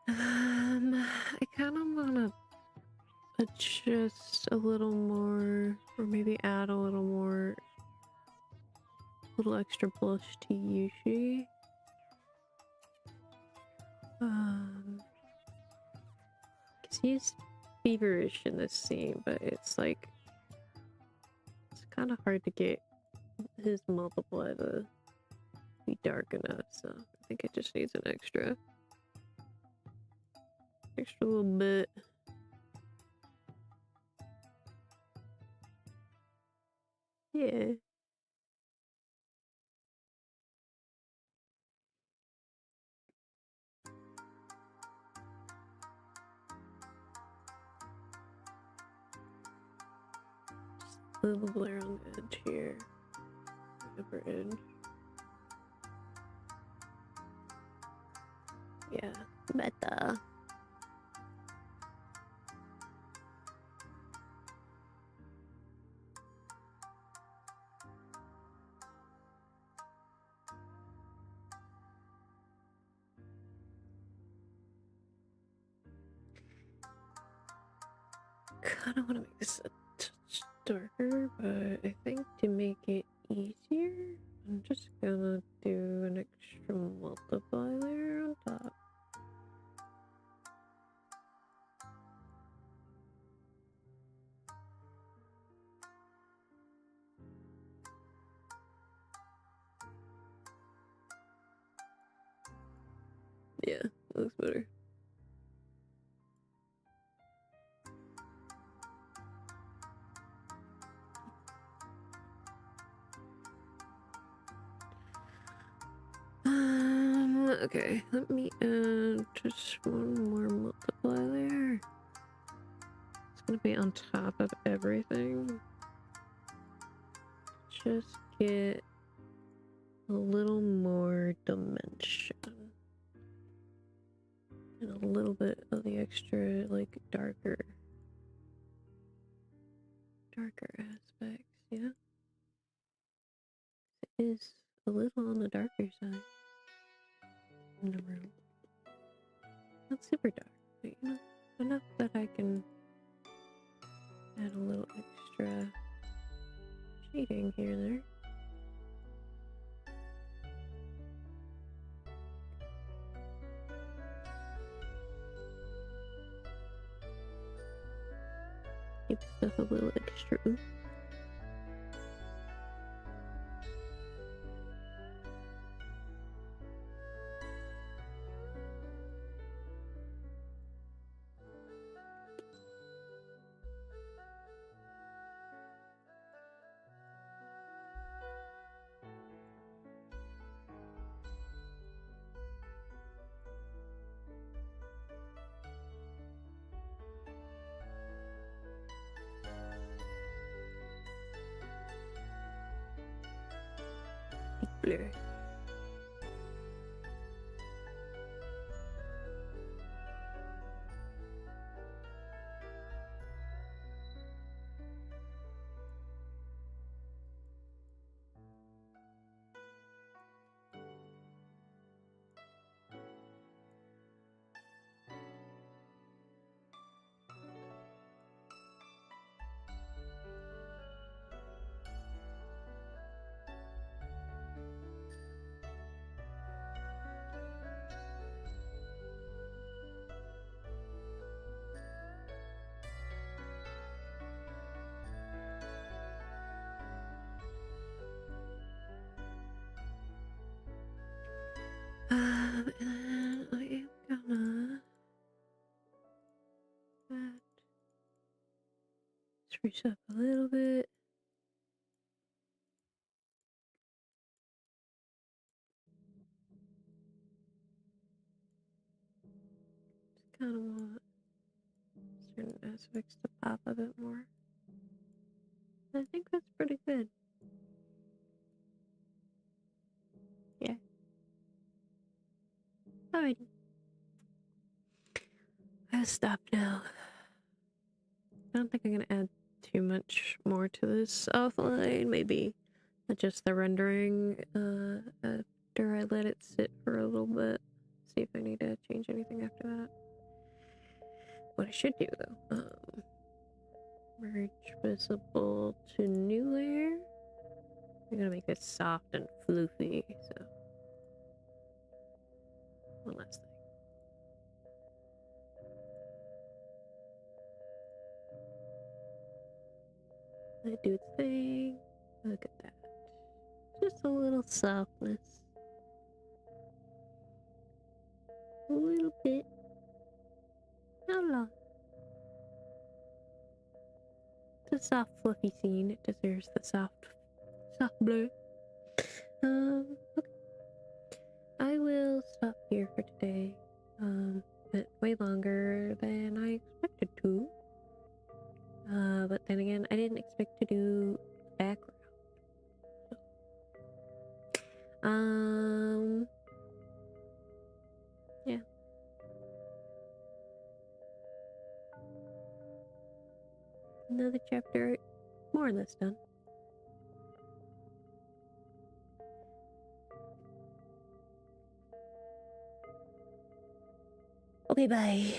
I kind of want to adjust a little more, or maybe add a little more, little extra blush to Yushi. Because he's feverish in this scene, but it's like, it's kind of hard to get his multiply to be dark enough, so I think it just needs an extra little bit. Yeah. probably around the edge here. Upper edge. Yeah, better. Kind of want to make this a touch darker, but I think to make it easier, I'm just gonna do an extra multiply layer on top. Yeah, that looks better. Okay, let me add just one more multiply layer. It's gonna be on top of everything. Just get a little more dimension. And a little bit of the extra, like, darker aspects, yeah? It is a little on the darker side in the room. Not super dark, but you know, enough that I can add a little extra shading here and there. Keep stuff a little extra oof. Blur. And then I am gonna add, spruce up a little bit. Just kind of want certain aspects to pop a bit more. I think that's pretty good. Yeah. Alrighty. I'll stop now. I don't think I'm gonna add too much more to this offline. Maybe adjust the rendering after I let it sit for a little bit. See if I need to change anything after that. What I should do though, merge visible to new layer. I'm gonna make this soft and floofy, so one last thing. Let it do its thing. Look at that. Just a little softness. A little bit. Not a lot. It's a soft, fluffy scene. It deserves the soft blur. Okay. I will stop here for today. But way longer than I expected to. But then again, I didn't expect to do background. Yeah. Another chapter, more or less done. Okay, bye.